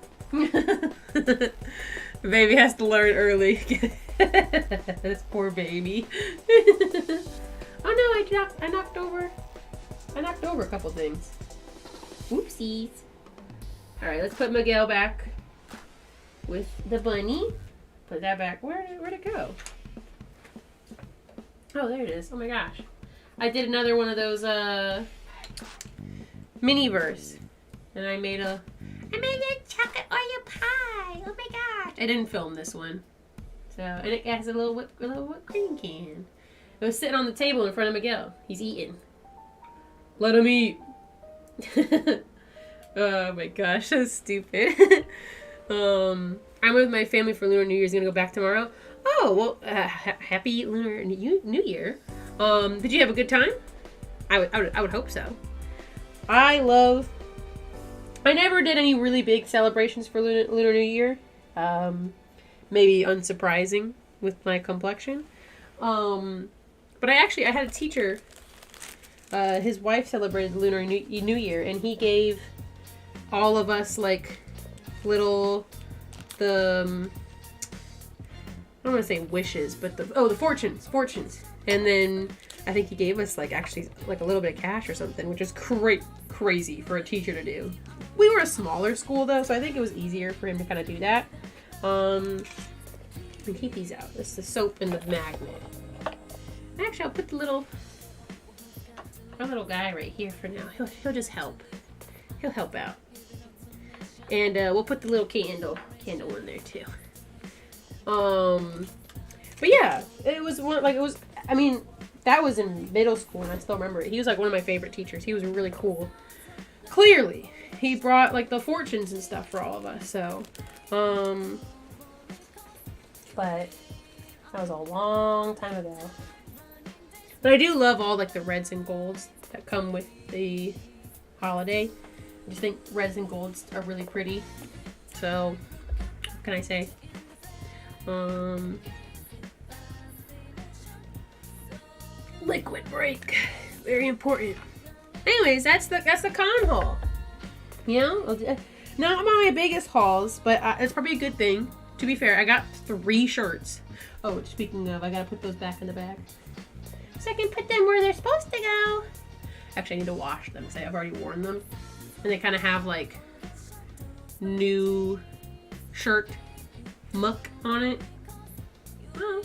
Baby has to learn early. This poor baby. Oh, no, I knocked over a couple things. Oopsies. All right, let's put Miguel back with the bunny. Put that back. Where'd it go? Oh, there it is. Oh my gosh. I did another one of those mini-verse. And I made a chocolate Oreo pie. Oh my gosh. I didn't film this one. So, and it has a little whipped cream can. It was sitting on the table in front of Miguel. He's eating. Let him eat. Oh my gosh, so stupid. I'm with my family for Lunar New Year's. Gonna go back tomorrow. Oh, well, happy Lunar New Year. Did you have a good time? I would hope so. I never did any really big celebrations for Lunar New Year. Maybe unsurprising with my complexion. But I had a teacher. His wife celebrated Lunar New Year, and he gave all of us like little I don't want to say wishes, but the fortunes. And then I think he gave us like actually like a little bit of cash or something, which is crazy for a teacher to do. We were a smaller school though, so I think it was easier for him to kind of do that. And keep these out. This is the soap and the magnet. Actually, I'll put our little guy right here for now. He'll just help. He'll help out. And we'll put the little candle in there too. But yeah, it was that was in middle school and I still remember it. He was like one of my favorite teachers. He was really cool. Clearly, he brought like the fortunes and stuff for all of us. So, but that was a long time ago. But I do love all like the reds and golds that come with the holiday. I just think reds and golds are really pretty. So, what can I say? Liquid break, very important. Anyways, that's the con haul. You know, not my biggest hauls, but it's probably a good thing. To be fair, I got 3 shirts. Oh, speaking of, I gotta put those back in the bag so I can put them where they're supposed to go. Actually, I need to wash them because I've already worn them, and they kind of have like new shirt muck on it. Oh,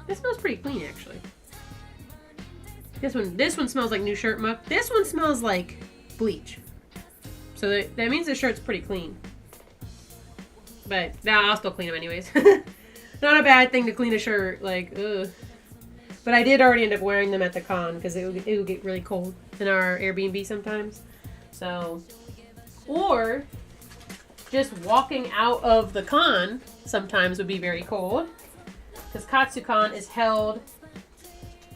this smells pretty clean actually. This one smells like new shirt muck. This one smells like bleach. So that means the shirt's pretty clean. But nah, I'll still clean them anyways. Not a bad thing to clean a shirt, like, ugh. But I did already end up wearing them at the con because it would get really cold in our Airbnb sometimes. So, or just walking out of the con sometimes would be very cold. Because Katsucon is held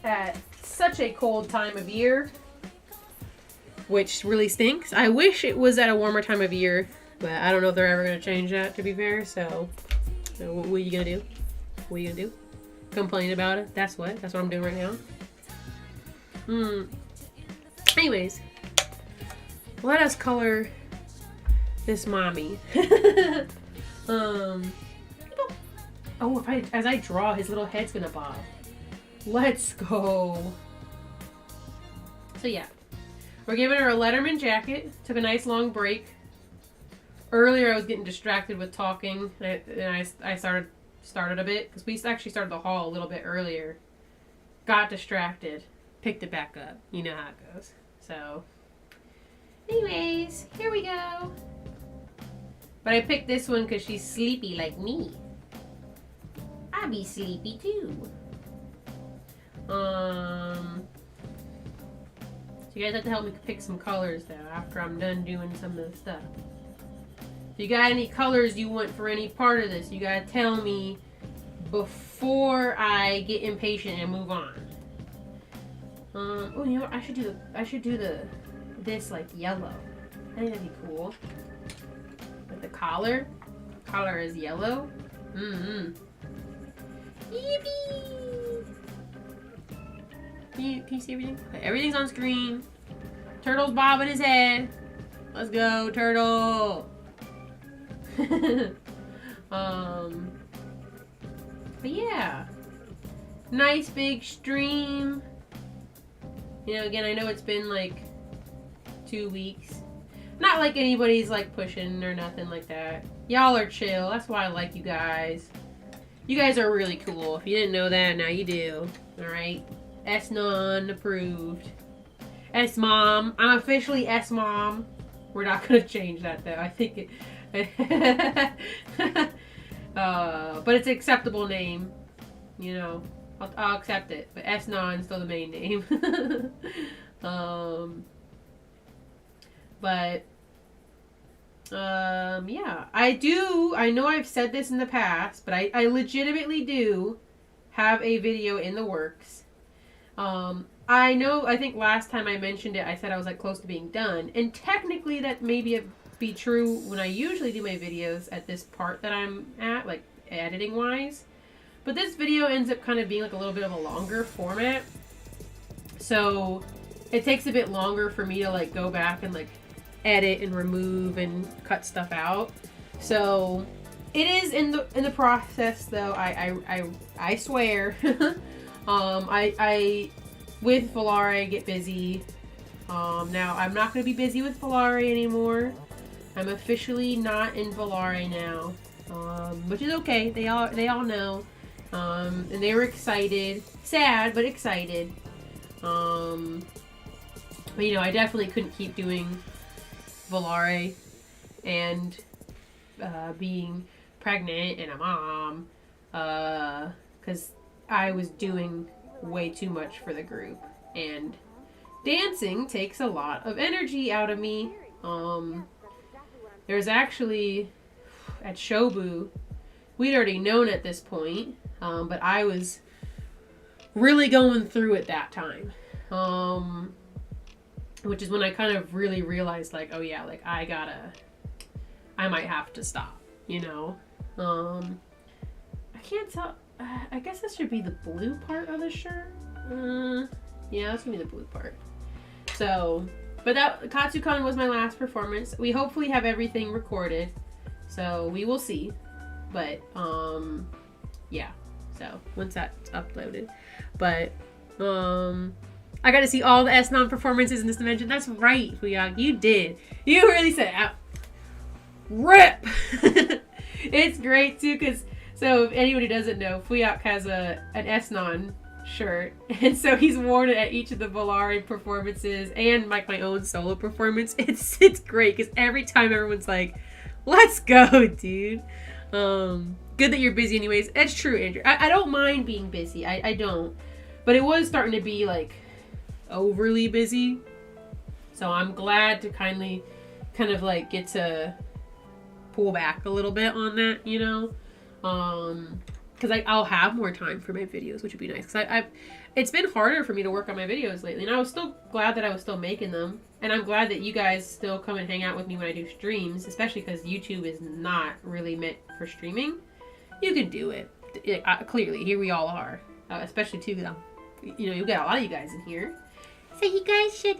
at such a cold time of year, which really stinks. I wish it was at a warmer time of year, but I don't know if they're ever going to change that, to be fair. So what are you going to do? What are you going to do? Complain about it? That's what I'm doing right now. Anyways, let us color this mommy. Oh, as I draw, his little head's going to bob. Let's go. So yeah, we're giving her a Letterman jacket. Took a nice long break. Earlier I was getting distracted with talking, and I started a bit because we actually started the haul a little bit earlier. Got distracted, picked it back up. You know how it goes. So, anyways, here we go. But I picked this one because she's sleepy like me. I be sleepy too. So you guys have to help me pick some colors though after I'm done doing some of the stuff. If you got any colors you want for any part of this, you gotta tell me before I get impatient and move on. Oh, you know what? I should do this like yellow. I think that'd be cool. With the collar. Collar is yellow. Yippee! Can you see everything? Okay, everything's on screen. Turtle's bobbing his head. Let's go, turtle. But yeah, nice big stream. You know, again, I know it's been like 2 weeks. Not like anybody's like pushing or nothing like that. Y'all are chill. That's why I like you guys. You guys are really cool. If you didn't know that, now you do. Alright? S-Non approved. S-Mom. I'm officially S-Mom. We're not going to change that though. I think it... but it's an acceptable name. You know. I'll accept it. But S-Non is still the main name. Yeah. I know I've said this in the past, but I legitimately do have a video in the works. I think last time I mentioned it, I said I was like close to being done. And technically that may be true when I usually do my videos at this part that I'm at, like editing wise. But this video ends up kind of being like a little bit of a longer format. So it takes a bit longer for me to like go back and like edit and remove and cut stuff out. So it is in the process though. I swear. I with Volare get busy. Now I'm not going to be busy with Volare anymore. I'm officially not in Volare now, which is okay. They all know, and they were excited, sad but excited. But you know, I definitely couldn't keep doing Volare and being pregnant and a mom, because I was doing way too much for the group, and dancing takes a lot of energy out of me. there's actually at Shobu, we'd already known at this point, but I was really going through it that time, which is when I kind of really realized, like, oh yeah, like I might have to stop, you know. I can't tell. I guess this should be the blue part of the shirt. Yeah, that's gonna be the blue part. So, but that Katsucon was my last performance. We hopefully have everything recorded, so we will see. But yeah. So once that's uploaded, but I got to see all the S-Non performances in this dimension. That's right, Fuyang. You did. You really said, rip. It's great too, because so if anybody doesn't know, Fuyak has an S-Non shirt, and so he's worn it at each of the Volare performances and like my own solo performance. It's great because every time everyone's like, "Let's go, dude." Good that you're busy, anyways. It's true, Andrew. I don't mind being busy. I don't, but it was starting to be like overly busy. So I'm glad to kind of like get to pull back a little bit on that, you know. Because I'll have more time for my videos, which would be nice. Because it's been harder for me to work on my videos lately, and I was still glad that I was still making them, and I'm glad that you guys still come and hang out with me when I do streams, especially because YouTube is not really meant for streaming. You can do it, clearly. Here we all are, especially too. You know, you got a lot of you guys in here, so you guys should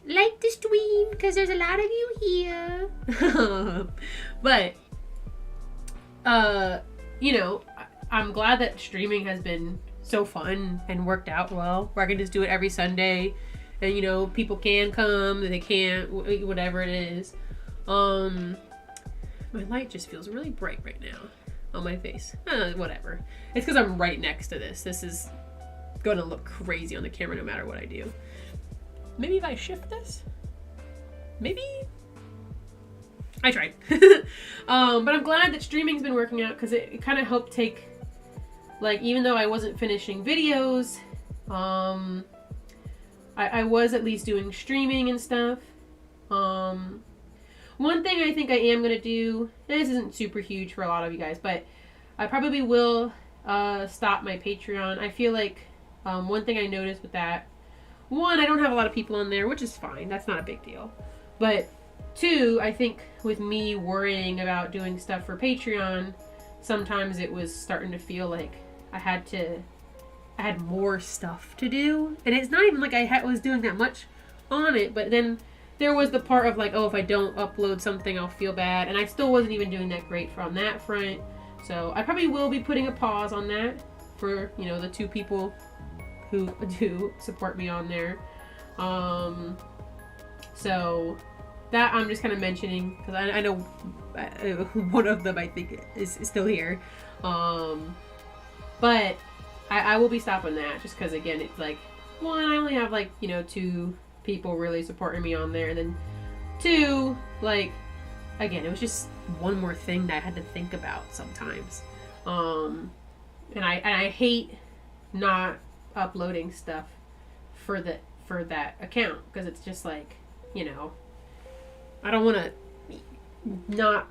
like the stream because there's a lot of you here. But you know, I'm glad that streaming has been so fun and worked out well, where I can just do it every Sunday, and you know, people can come, they can't, whatever it is. My light just feels really bright right now on my face. Whatever. It's because I'm right next to this. This is gonna look crazy on the camera no matter what I do. Maybe if I shift this? Maybe? I tried. But I'm glad that streaming's been working out because it kind of helped take, like, even though I wasn't finishing videos, I was at least doing streaming and stuff. One thing I think I am going to do, and this isn't super huge for a lot of you guys, but I probably will stop my Patreon. I feel like one thing I noticed with that, one, I don't have a lot of people on there, which is fine. That's not a big deal. But two, I think with me worrying about doing stuff for Patreon, sometimes it was starting to feel like I had more stuff to do. And it's not even like I was doing that much on it, but then there was the part of like, oh, if I don't upload something, I'll feel bad. And I still wasn't even doing that great from that front. So I probably will be putting a pause on that for, you know, the two people who do support me on there. So that I'm just kind of mentioning because I know one of them I think is still here. But I will be stopping that just because, again, it's like, one, I only have like, you know, 2 people really supporting me on there, and then 2, like, again, it was just one more thing that I had to think about sometimes. And I hate not uploading stuff for that account because it's just like, you know, I don't want to not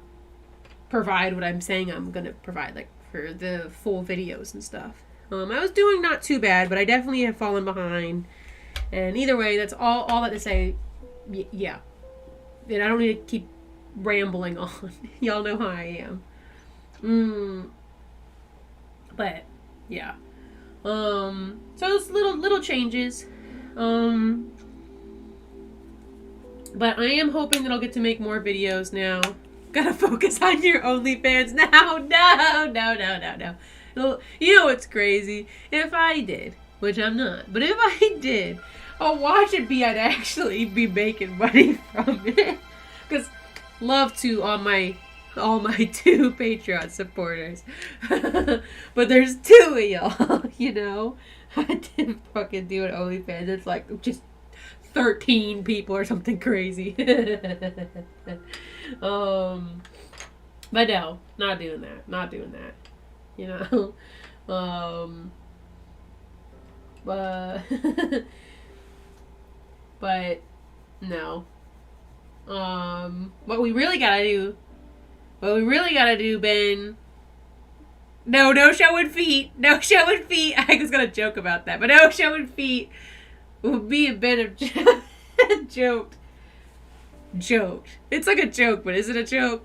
provide what I'm saying I'm going to provide, like, for the full videos and stuff. I was doing not too bad, but I definitely have fallen behind. And either way, that's all that to say, yeah. And I don't need to keep rambling on. Y'all know how I am. But, yeah. So those little changes. But I am hoping that I'll get to make more videos now. Gotta focus on your OnlyFans now. No. You know what's crazy? If I did, which I'm not, but if I did, watch it be, I'd actually be making money from it. Because love to all my 2 Patreon supporters. But there's 2 of y'all, you know? I didn't fucking do an OnlyFans. It's like just 13 people or something crazy. But no, not doing that. You know? But no. What we really gotta do, Ben. No showing feet. No showing feet. I was gonna joke about that, but no showing feet. Me and Ben have joked. It's like a joke, but is it a joke?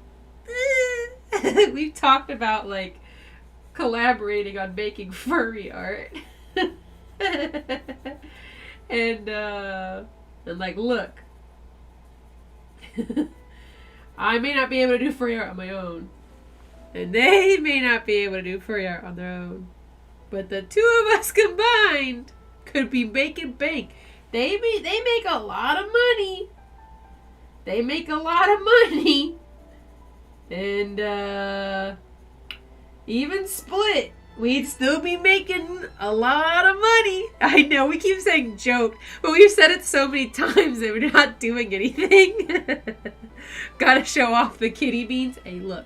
We've talked about like collaborating on making furry art. and like, look. I may not be able to do furry art on my own. And they may not be able to do furry art on their own. But the two of us combined could be making bank. They make a lot of money. They make a lot of money. And even split, we'd still be making a lot of money. I know we keep saying joke, but we've said it so many times that we're not doing anything. Gotta show off the kitty beans. Hey, look.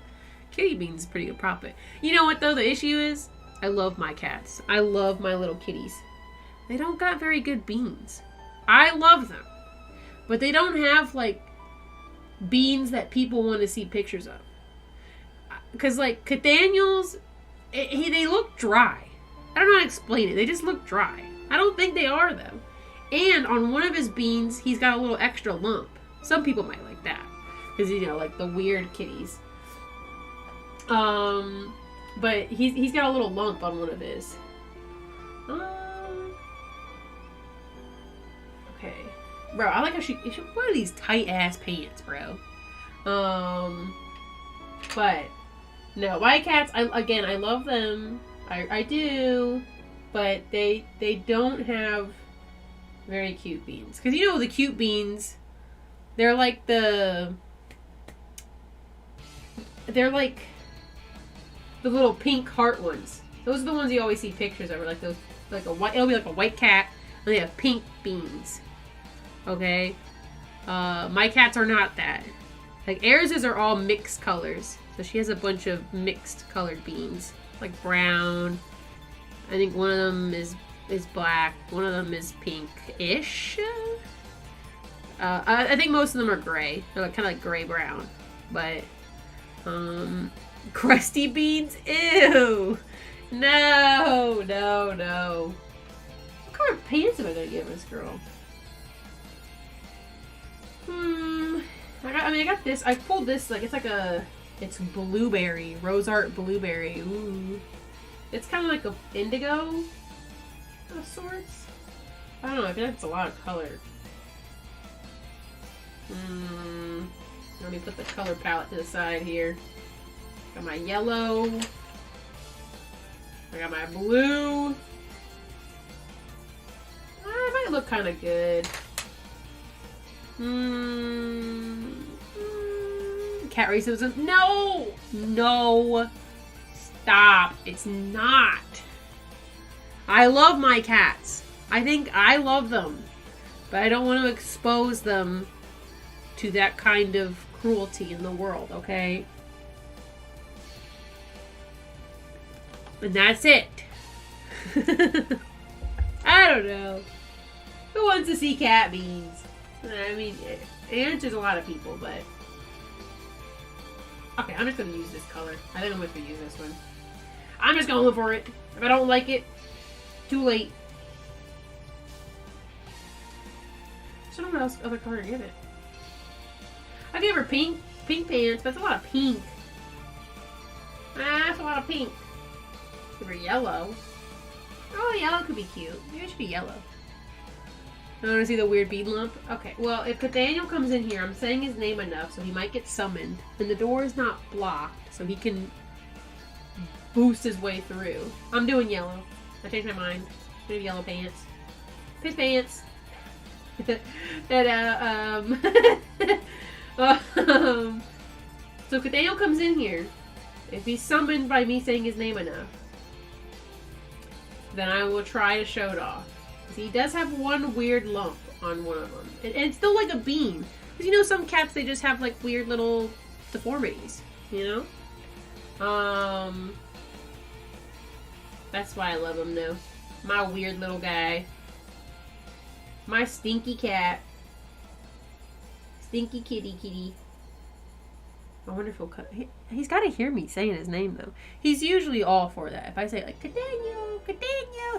Kitty beans is pretty good profit. You know what, though? The issue is, I love my cats. I love my little kitties. They don't got very good beans. I love them. But they don't have, like, beans that people want to see pictures of. Because, like, Cathaniels, they look dry. I don't know how to explain it. They just look dry. I don't think they are, though. And on one of his beans, he's got a little extra lump. Some people might like that. Because, you know, like the weird kitties. But he's got a little lump on one of his. Okay. Bro, I like how she wear these tight ass pants, bro. But no, white cats, I love them. I do, but they don't have very cute beans. Cause you know the cute beans, they're like the little pink heart ones. Those are the ones you always see pictures of. Like those, like a white. It'll be like a white cat, and they have pink beans. Okay, my cats are not that. Like Air's are all mixed colors, so she has a bunch of mixed colored beans, like brown. I think one of them is black. One of them is pink-ish. I think most of them are gray. They're like, kind of like gray brown, but crusty beans? Ew! No! What kind of pants am I gonna give this girl? I got this. I pulled this, like, it's blueberry. Rose Art blueberry. Ooh. It's kind of like a indigo of sorts. I don't know, I feel like it's a lot of color. Let me put the color palette to the side here. Got my yellow. I got my blue. It might look kind of good. Cat racism. No! Stop. It's not. I love my cats. I think I love them. But I don't want to expose them to that kind of cruelty in the world, okay? And that's it. I don't know. Who wants to see cat beans? I mean, it answers a lot of people, but... Okay, I'm just going to use this color. I think I'm going to use this one. I'm just going to look for it. If I don't like it, too late. I don't know what else other color to give it. I gave her pink pants, but that's a lot of pink. That's a lot of pink. Give her yellow. Oh, yellow could be cute. Maybe it should be yellow. I want to see the weird bead lump. Okay, well, if Nathaniel comes in here, I'm saying his name enough, so he might get summoned. And the door is not blocked, so he can boost his way through. I'm doing yellow. I changed my mind. I'm doing yellow pants. His pants. So if Nathaniel comes in here, if he's summoned by me saying his name enough, then I will try to show it off. He does have one weird lump on one of them. And it's still like a bean. Because you know some cats, they just have like weird little deformities. You know? That's why I love him though. My weird little guy. My stinky cat. Stinky kitty. I wonder if he'll cut. He's got to hear me saying his name, though. He's usually all for that. If I say, like, Cadaniel,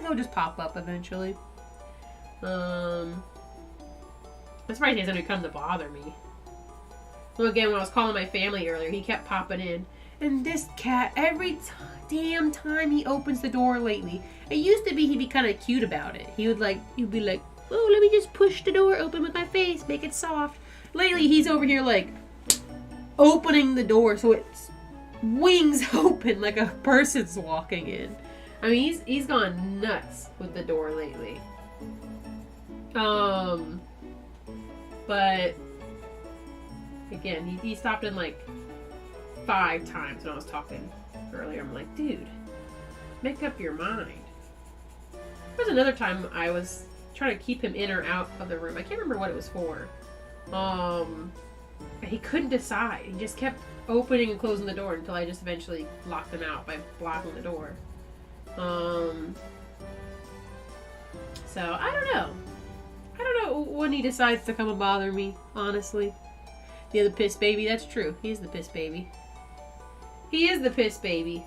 he'll just pop up eventually. I'm surprised he hasn't come to bother me. Well, again, when I was calling my family earlier, he kept popping in. And this cat, every damn time he opens the door lately, it used to be he'd be kind of cute about it. He'd be like, oh, let me just push the door open with my face, make it soft. Lately, he's over here, like, opening the door so it's wings open like a person's walking in. I mean, he's gone nuts with the door lately. But again, he stopped in like 5 times when I was talking earlier. I'm like, dude, make up your mind. There was another time I was trying to keep him in or out of the room. I can't remember what it was for. He couldn't decide. He just kept opening and closing the door until I just eventually locked him out by blocking the door. So I don't know when he decides to come and bother me, honestly. The other piss baby, that's true. He's the piss baby. He is the piss baby.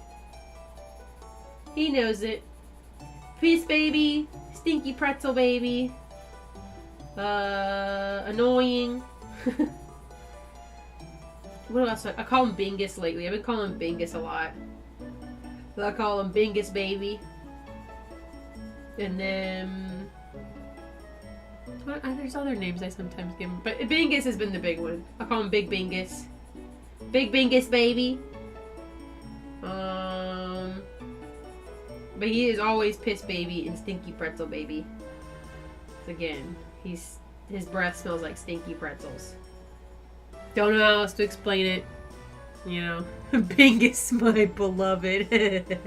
He knows it. Piss baby, stinky pretzel baby, annoying. What else? I call him Bingus lately. I've been calling him Bingus a lot. So I call him Bingus baby. And then there's other names I sometimes give him, but Bingus has been the big one. I call him Big Bingus. Big Bingus baby. But he is always piss baby and stinky pretzel baby. Again, his breath smells like stinky pretzels. Don't know how else to explain it. You know, Bingus, my beloved.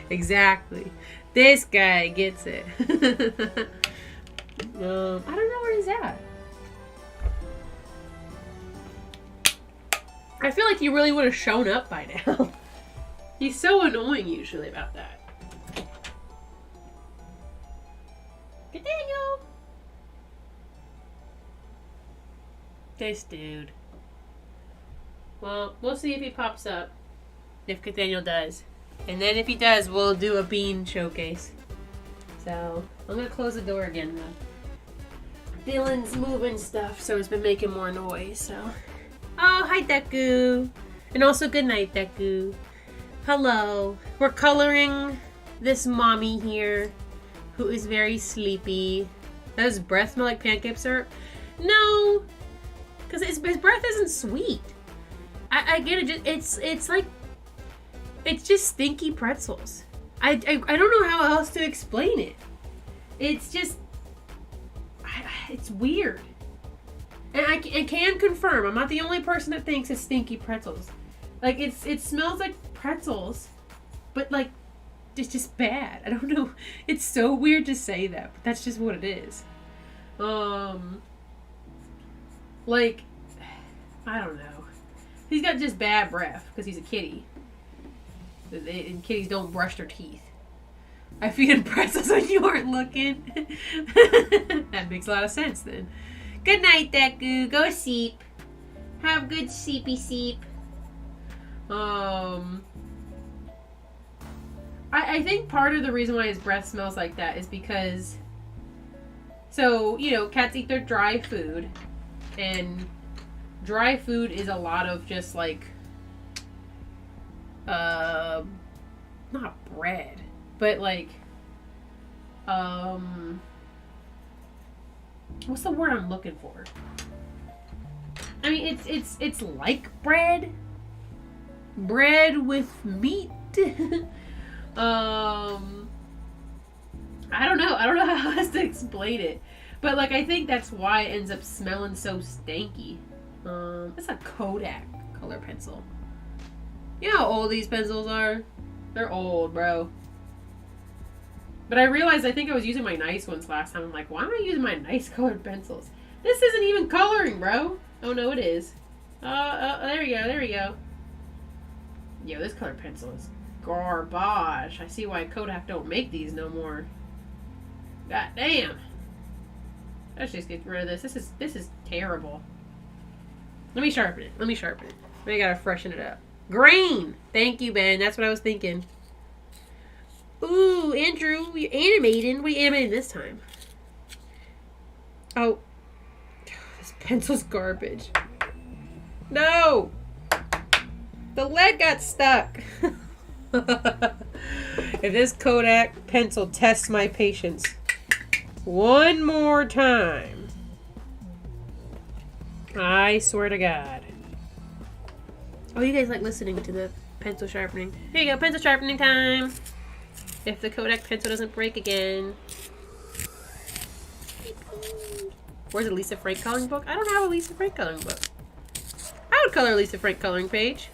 Exactly. This guy gets it. I don't know where he's at. I feel like he really would have shown up by now. He's so annoying usually about that. Good Daniel. This dude. Well, we'll see if he pops up. If Cathaniel does. And then if he does, we'll do a bean showcase. So, I'm going to close the door again though. Dylan's moving stuff, so it's been making more noise, so. Oh, hi Deku. And also good night, Deku. Hello. We're coloring this mommy here, who is very sleepy. Does his breath smell like pancake syrup? No, because his breath isn't sweet. I get it. It's like, it's just stinky pretzels. I don't know how else to explain it. It's just, it's weird. And I can confirm, I'm not the only person that thinks it's stinky pretzels. Like, it smells like pretzels, but like, it's just bad. I don't know. It's so weird to say that, but that's just what it is. Like, I don't know. He's got just bad breath because he's a kitty. And kitties don't brush their teeth. I feed him pretzels when you aren't looking. That makes a lot of sense then. Good night, Deku. Go sleep. Have good sleepy sleep. I think part of the reason why his breath smells like that is because, so, you know, cats eat their dry food, and dry food is a lot of just like, not bread, but like, what's the word I'm looking for? I mean, it's like bread with meat. I don't know how else to explain it, but like, I think that's why it ends up smelling so stanky. It's a Kodak color pencil. You know how old these pencils are? They're old, bro. But I realized, I think I was using my nice ones last time. I'm like, why am I using my nice colored pencils? This isn't even coloring, bro. Oh no, it is. There we go. Yo, this colored pencil is garbage. I see why Kodak don't make these no more. God damn. Let's just get rid of this. This is terrible. Let me sharpen it. We gotta freshen it up. Green! Thank you, Ben. That's what I was thinking. Ooh, Andrew, you're animating. What are you animating this time? Oh. This pencil's garbage. No! The lead got stuck. If this Kodak pencil tests my patience one more time, I swear to God. Oh, you guys like listening to the pencil sharpening. Here you go, pencil sharpening time. If the Kodak pencil doesn't break again. Where's a Lisa Frank coloring book? I don't have a Lisa Frank coloring book. I would color a Lisa Frank coloring page.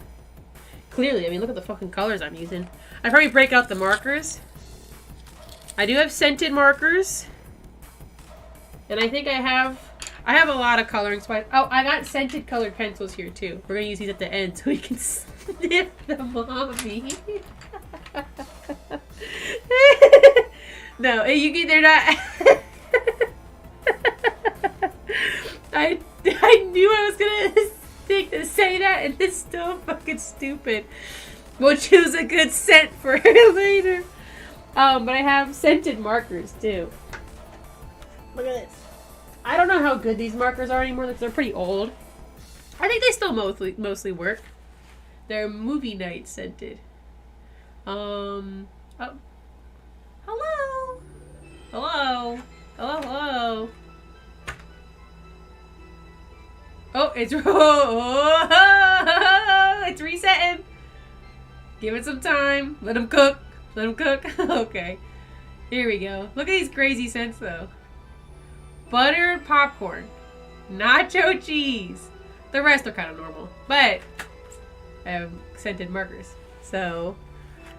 Clearly, I mean, look at the fucking colors I'm using. I probably break out the markers. I do have scented markers. And I think I have a lot of coloring supplies. Oh, I got scented colored pencils here too. We're gonna use these at the end so we can sniff the mommy. No, they're not. I knew I was gonna say that, and it's still fucking stupid. We'll choose a good scent for later. But I have scented markers too. Look at this. I don't know how good these markers are anymore. They're pretty old. I think they still mostly work. They're movie night scented. Oh. Hello. Hello. Hello. Hello. Oh, it's resetting. Give it some time. Let them cook. Let them cook. Okay. Here we go. Look at these crazy scents though. Buttered popcorn. Nacho cheese. The rest are kind of normal. But I have scented markers. So,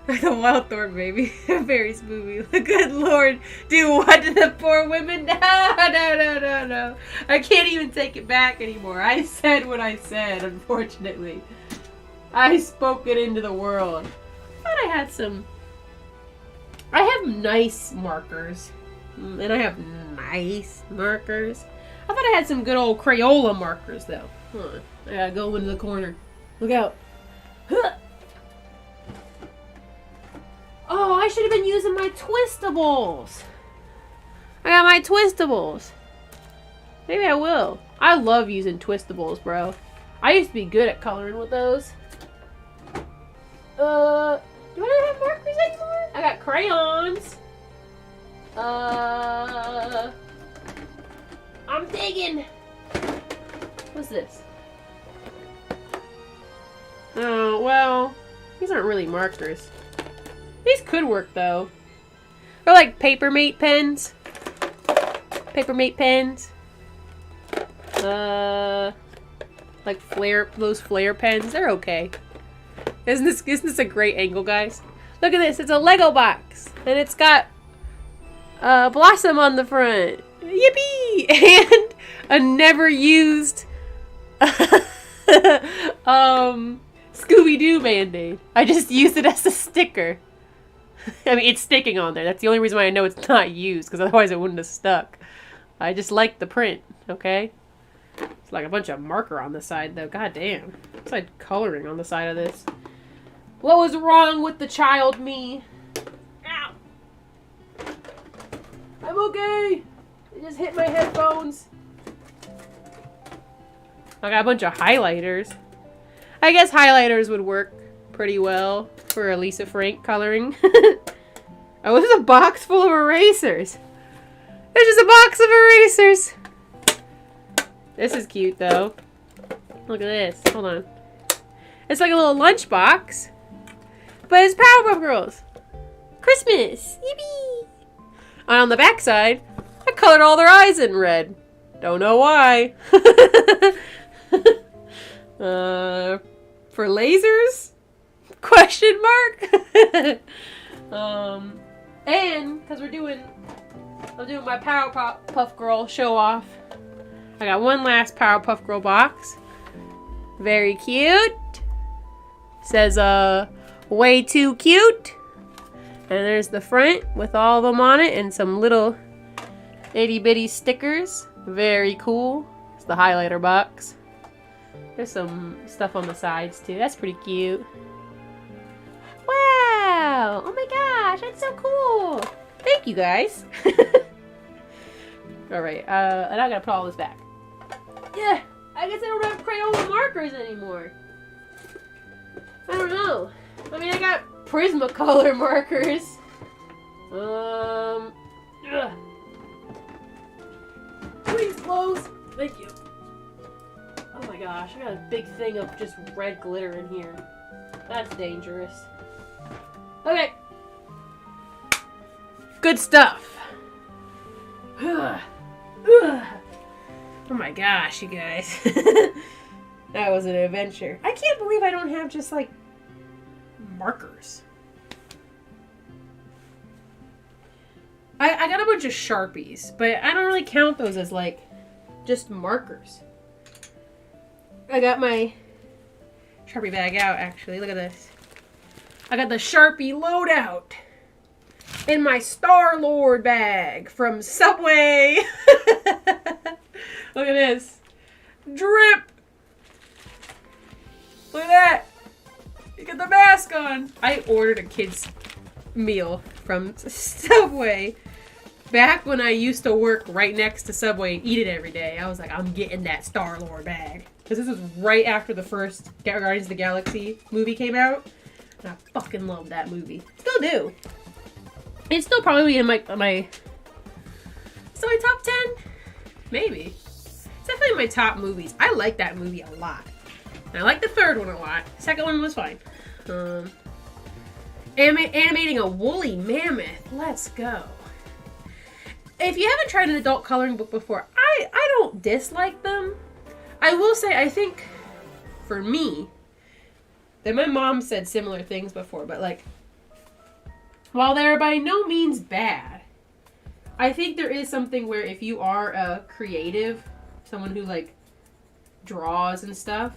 the wild thorn baby. Very smoothie. Good Lord. Do what to the poor women? No. I can't even take it back anymore. I said what I said, unfortunately. I spoke it into the world. I thought I had some... I have nice markers. And I have nice markers. I thought I had some good old Crayola markers, though. Huh. I gotta go into the corner. Look out. Huh. Oh, I should have been using my Twistables. I got my Twistables. Maybe I will. I love using Twistables, bro. I used to be good at coloring with those. Do I not have markers anymore? I got crayons. I'm digging. What's this? Oh, well, these aren't really markers. These could work, though. Or like Papermate pens. Papermate pens. Like those flare pens. They're okay. Isn't this a great angle, guys? Look at this. It's a Lego box. And it's got Blossom on the front. Yippee! And a never used Scooby-Doo Band-Aid. I just used it as a sticker. I mean, it's sticking on there. That's the only reason why I know it's not used, because otherwise it wouldn't have stuck. I just like the print, okay? It's like a bunch of marker on the side, though. God damn. It's like coloring on the side of this. What was wrong with the child me? Ow! I'm okay! It just hit my headphones. I got a bunch of highlighters. I guess highlighters would work pretty well for a Lisa Frank coloring. Oh, this is a box full of erasers. There's just a box of erasers. This is cute, though. Look at this. Hold on. It's like a little lunchbox. But it's Powerpuff Girls. Christmas. Yippee! And on the back side, I colored all their eyes in red. Don't know why. For lasers? Question mark? And because I'm doing my Powerpuff Girl show off. I got one last Powerpuff Girl box. Very cute. Says way too cute. And there's the front with all of them on it and some little itty bitty stickers. Very cool. It's the highlighter box. There's some stuff on the sides too. That's pretty cute. Wow! Oh my gosh, that's so cool! Thank you guys! Alright, and I gotta put all this back. Yeah! I guess I don't have Crayola markers anymore. I don't know. I mean, I got Prismacolor markers. Ugh. Please close. Thank you. Oh my gosh, I got a big thing of just red glitter in here. That's dangerous. Okay. Good stuff. Oh my gosh, you guys. That was an adventure. I can't believe I don't have just like markers. I got a bunch of Sharpies, but I don't really count those as like just markers. I got my Sharpie bag out actually. Look at this. I got the Sharpie loadout in my Star-Lord bag from Subway. Look at this. Drip. Look at that. You get the mask on. I ordered a kid's meal from Subway back when I used to work right next to Subway and eat it every day. I was like, I'm getting that Star-Lord bag. Because this was right after the first Guardians of the Galaxy movie came out. And I fucking loved that movie. Still do. It's still probably in my top 10? Maybe. It's definitely in my top movies. I like that movie a lot. And I like the third one a lot. The second one was fine. Animating a woolly mammoth. Let's go. If you haven't tried an adult coloring book before, I don't dislike them. I will say, I think, for me, that my mom said similar things before, but like, while they're by no means bad, I think there is something where if you are a creative, someone who like draws and stuff,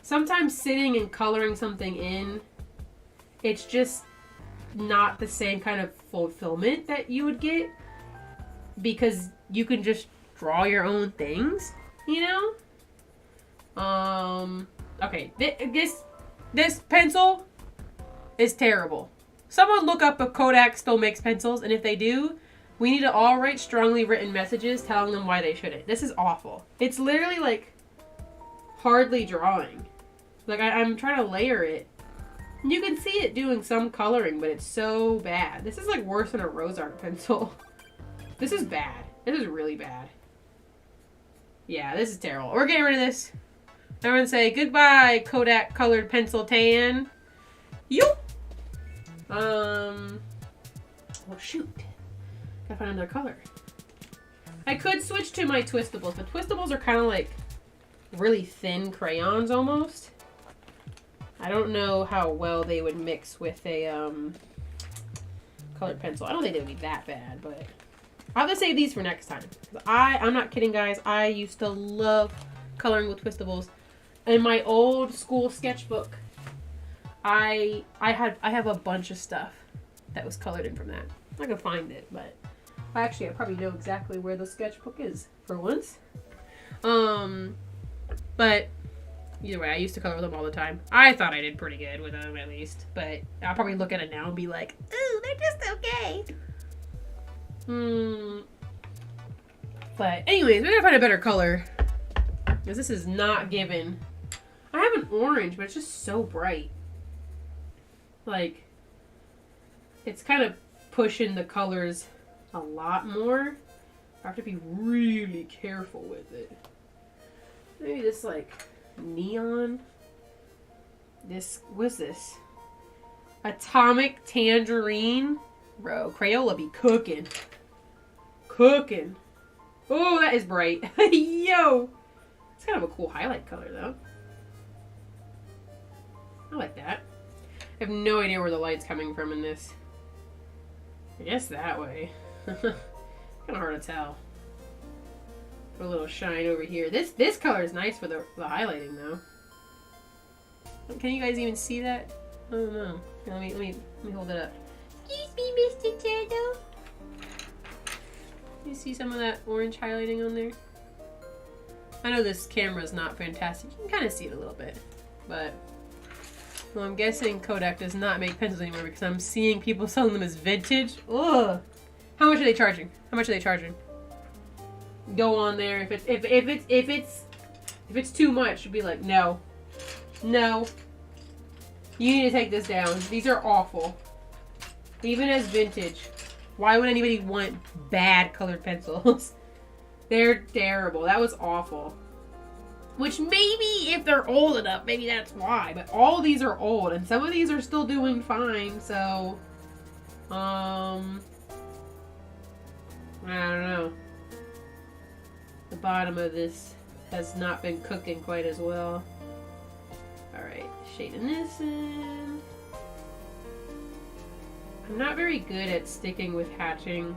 sometimes sitting and coloring something in, it's just not the same kind of fulfillment that you would get because you can just draw your own things, you know? Okay, this pencil is terrible. Someone look up if Kodak still makes pencils, and if they do, we need to all write strongly written messages telling them why they shouldn't. This is awful. It's literally like hardly drawing. Like I'm trying to layer it. You can see it doing some coloring, but it's so bad. This is like worse than a Rose Art pencil. This is bad. This is really bad. Yeah, this is terrible. We're getting rid of this. I'm gonna say goodbye, Kodak colored pencil tan. Yoop! Oh shoot. Gotta find another color. I could switch to my Twistables, but Twistables are kind of like really thin crayons almost. I don't know how well they would mix with a colored pencil. I don't think they would be that bad, but I'll have to save these for next time. I'm not kidding, guys. I used to love coloring with Twistables. In my old school sketchbook, I have a bunch of stuff that was colored in from that. I'm not gonna find it, but I probably know exactly where the sketchbook is for once. But either way, I used to color with them all the time. I thought I did pretty good with them at least, but I'll probably look at it now and be like, ooh, they're just okay. But anyways, we're gonna find a better color because this is not given. I have an orange, but it's just so bright. Like, it's kind of pushing the colors a lot more. I have to be really careful with it. Maybe this like neon. What's this? Atomic Tangerine. Bro, Crayola be cooking. Cooking. Oh, that is bright. Yo! It's kind of a cool highlight color, though. I like that. I have no idea where the light's coming from in this. I guess that way. Kind of hard to tell. Put a little shine over here. This color is nice for the highlighting, though. Can you guys even see that? I don't know. Let me hold it up. Excuse me, Mr. Turtle. You see some of that orange highlighting on there? I know this camera is not fantastic. You can kind of see it a little bit, but well, I'm guessing Kodak does not make pencils anymore because I'm seeing people selling them as vintage. Ugh. How much are they charging? How much are they charging? Go on there. If it's too much, be like, no, no. You need to take this down. These are awful. Even as vintage. Why would anybody want bad colored pencils? They're terrible. That was awful. Which maybe if they're old enough, maybe that's why. But all these are old, and some of these are still doing fine. So, I don't know. The bottom of this has not been cooking quite as well. Alright, shading this in. I'm not very good at sticking with hatching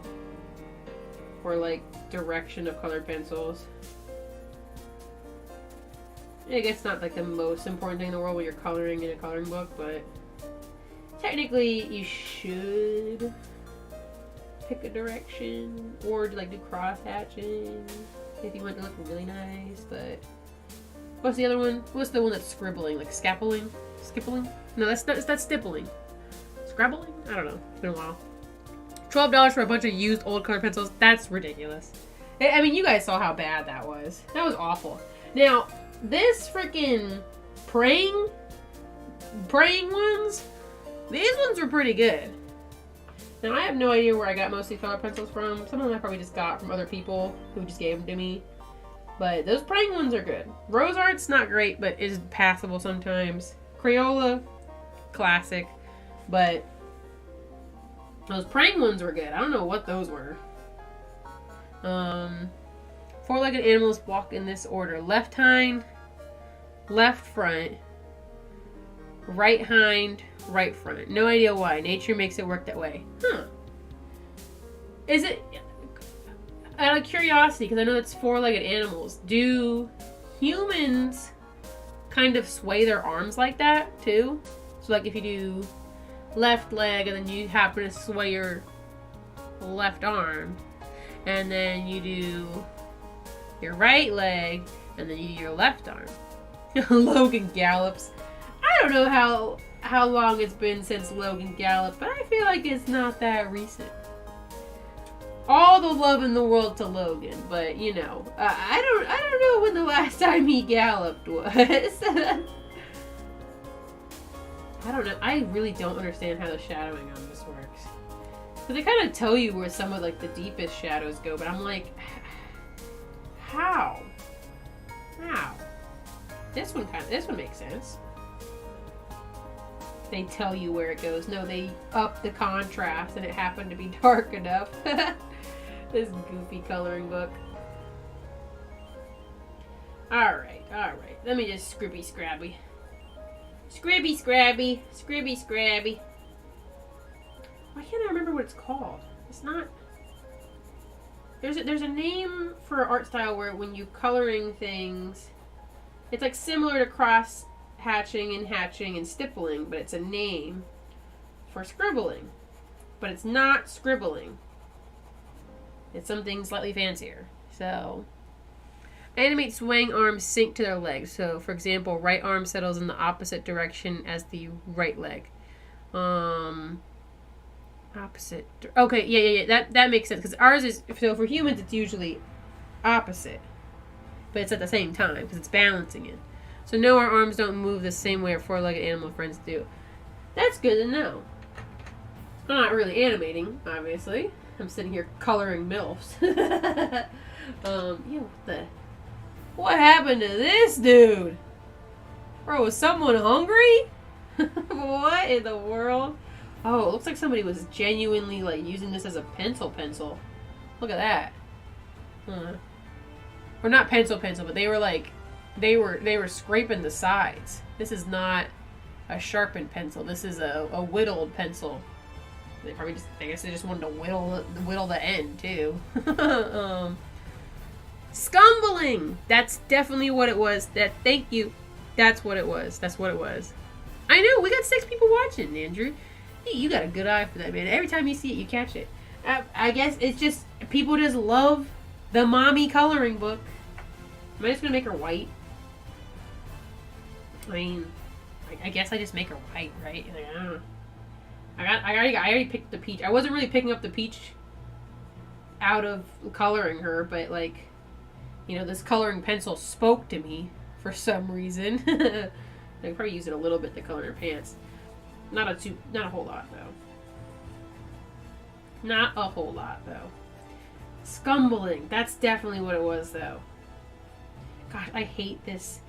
or like direction of colored pencils. I guess it's not like the most important thing in the world when you're coloring in a coloring book, but technically you should pick a direction or like do cross hatching if you want it to look really nice. But what's the other one? What's the one that's scribbling? Like scappling? Skippling? No, that's stippling. Scrabbling? I don't know. It's been a while. $12 for a bunch of used old colored pencils. That's ridiculous. I mean, you guys saw how bad that was. That was awful. Now, this freaking praying ones, these ones were pretty good. Now, I have no idea where I got most of these colored pencils from. Some of them I probably just got from other people who just gave them to me. But those praying ones are good. Rose Art's not great, but is passable sometimes. Crayola, classic. But those praying ones were good. I don't know what those were. Four-legged animals walk in this order. Left hind, left front, right hind, right front. No idea why. Nature makes it work that way. Huh. Is it... Out of curiosity, because I know it's four-legged animals, do humans kind of sway their arms like that, too? So, like, if you do left leg and then you happen to sway your left arm, and then you do your right leg and then you do your left arm. Logan gallops. I don't know how long it's been since Logan galloped, but I feel like it's not that recent. All the love in the world to Logan, but you know, I don't know when the last time he galloped was. I don't know. I really don't understand how the shadowing on this works. But they kind of tell you where some of like the deepest shadows go, but I'm like, how? How? This one makes sense. They tell you where it goes. No, they up the contrast and it happened to be dark enough. This goofy coloring book. Alright. Let me just scribby scrabby. Scribby scrabby. Scribby scrabby. Why can't I remember what it's called? It's not... There's a name for art style where when you coloring things, it's like similar to cross hatching and stippling, but it's a name for scribbling. But it's not scribbling. It's something slightly fancier. So, animate swaying arms sync to their legs. So, for example, right arm settles in the opposite direction as the right leg. Opposite. Okay, yeah. That makes sense because ours is, so for humans it's usually opposite, but it's at the same time because it's balancing it. So no, our arms don't move the same way our four-legged animal friends do. That's good to know. I'm not really animating, obviously. I'm sitting here coloring MILFs. What happened to this dude? Bro, was someone hungry? What in the world? Oh, it looks like somebody was genuinely like using this as a pencil. Look at that. Or not pencil, but they were like, they were scraping the sides. This is not a sharpened pencil. This is a whittled pencil. They probably just, I guess they just wanted to whittle the end too. Scumbling. That's definitely what it was. Thank you. That's what it was. I know, we got 6 people watching, Andrew. You got a good eye for that, man. Every time you see it, you catch it. I guess it's just, people just love the mommy coloring book. Am I just gonna make her white? I mean, I guess I just make her white, right? Like, I don't know. I already picked the peach. I wasn't really picking up the peach out of coloring her, but like, you know, this coloring pencil spoke to me for some reason. I could probably use it a little bit to color her pants. Not a whole lot though. Not a whole lot though. Scumbling. That's definitely what it was though. God, I hate this.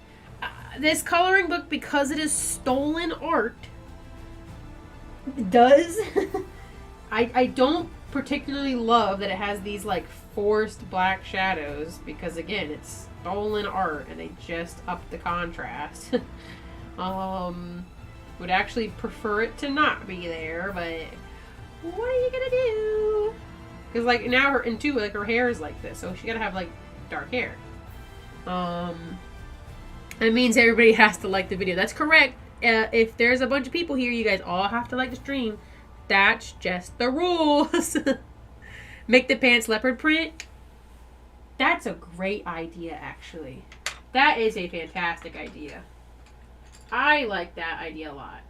This coloring book, because it is stolen art, does. I don't particularly love that it has these like forced black shadows, because again, it's stolen art and they just upped the contrast. Would actually prefer it to not be there, but what are you gonna do? Because like now her hair is like this, so she gotta have like dark hair. It means everybody has to like the video. That's correct. If there's a bunch of people here, you guys all have to like the stream. That's just the rules. Make the pants leopard print. That's a great idea, actually. That is a fantastic idea. I like that idea a lot.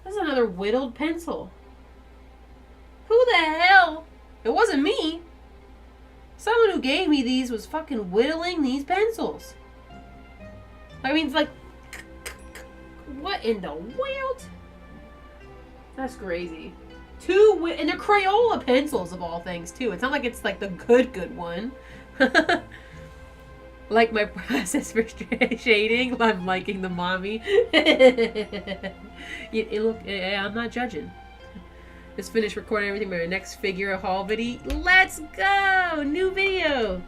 That's another whittled pencil. Who the hell? It wasn't me. Someone who gave me these was fucking whittling these pencils. I mean, it's like, what in the world? That's crazy. And they're Crayola pencils of all things too. It's not like it's like the good one. Like my process for shading. I'm liking the mommy. I'm not judging. Just finished recording everything for my next figure haul video. Let's go! New video!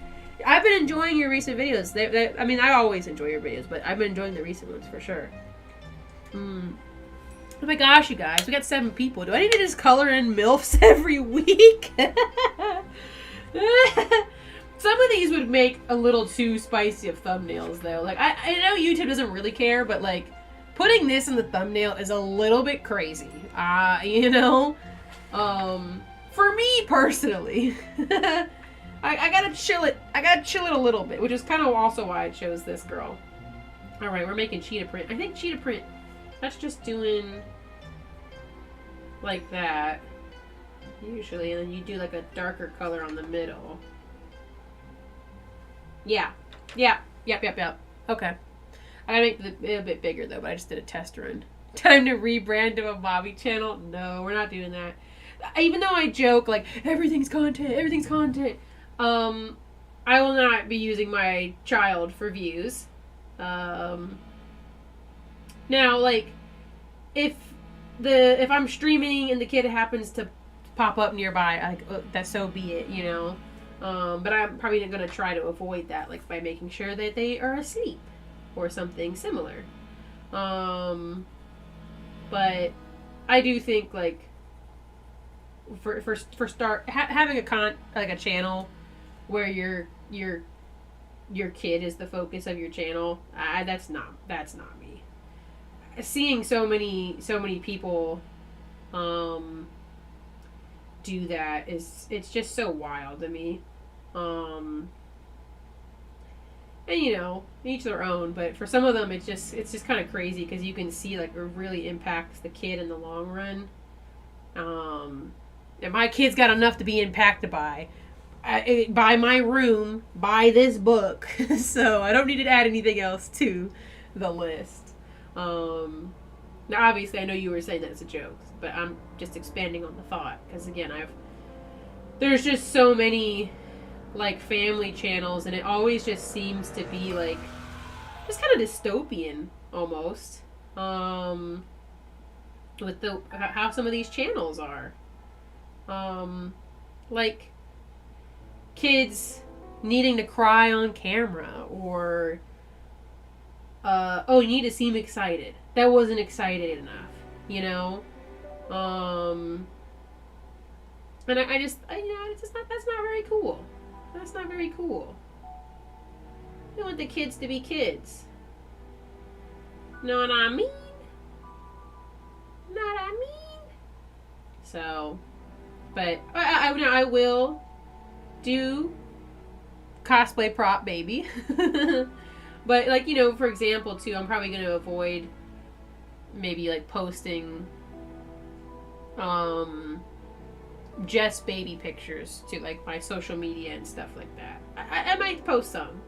I've been enjoying your recent videos. I mean, I always enjoy your videos, but I've been enjoying the recent ones for sure. Oh my gosh, you guys. We got 7 people. Do I need to just color in MILFs every week? Some of these would make a little too spicy of thumbnails, though. Like, I know YouTube doesn't really care, but, like, putting this in the thumbnail is a little bit crazy. You know? For me, personally. I gotta chill it. I gotta chill it a little bit, which is kind of also why I chose this girl. Alright, we're making cheetah print. I think cheetah print, that's just doing like that, usually, and then you do like a darker color on the middle. Yeah. Yep. Okay. I gotta make it a bit bigger, though, but I just did a test run. Time to rebrand to a Bobby channel? No, we're not doing that. Even though I joke, like, everything's content. I will not be using my child for views. Now, like, if I'm streaming and the kid happens to pop up nearby, that so be it, you know. But I'm probably going to try to avoid that, like, by making sure that they are asleep or something similar. But I do think, like, for having a channel where your kid is the focus of your channel, that's not me. Seeing so many people do that it's just so wild to me. And you know, each their own, but for some of them it's just kind of crazy, because you can see like it really impacts the kid in the long run. And my kid's got enough to be impacted by my room, by this book. So I don't need to add anything else to the list. Now obviously I know you were saying that as a joke, but I'm just expanding on the thought, because again, there's just so many like family channels, and it always just seems to be like just kind of dystopian almost, with how some of these channels are, like kids needing to cry on camera, or you need to seem excited. That wasn't excited enough, you know. And I just, you know, that's not very cool. That's not very cool. You want the kids to be kids. Know what I mean? Know what I mean? So, but I will do cosplay prop baby. But like, you know, for example too, I'm probably going to avoid maybe like posting just baby pictures to like my social media and stuff like that. I might post some,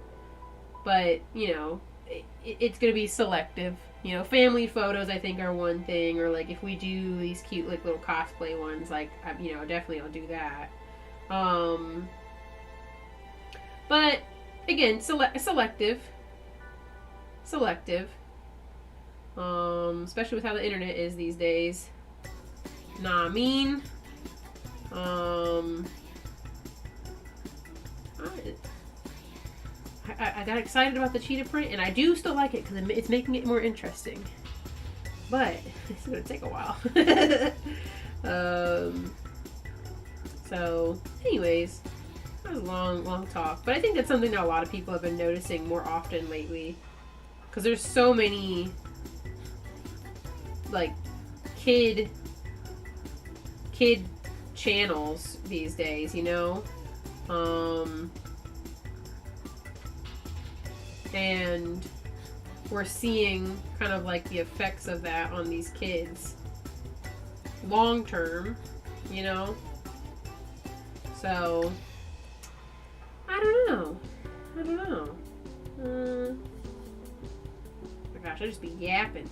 but you know, it's going to be selective. You know, family photos I think are one thing, or like if we do these cute like little cosplay ones, like you know, definitely I'll do that. But again, selective, especially with how the internet is these days. Nah, I mean, I got excited about the cheetah print, and I do still like it because it's making it more interesting. But it's gonna take a while. So, anyways, that was a long talk. But I think that's something that a lot of people have been noticing more often lately, because there's so many like kid channels these days, you know. And we're seeing kind of like the effects of that on these kids long term, you know. So I don't know. Oh my gosh, I just be yapping.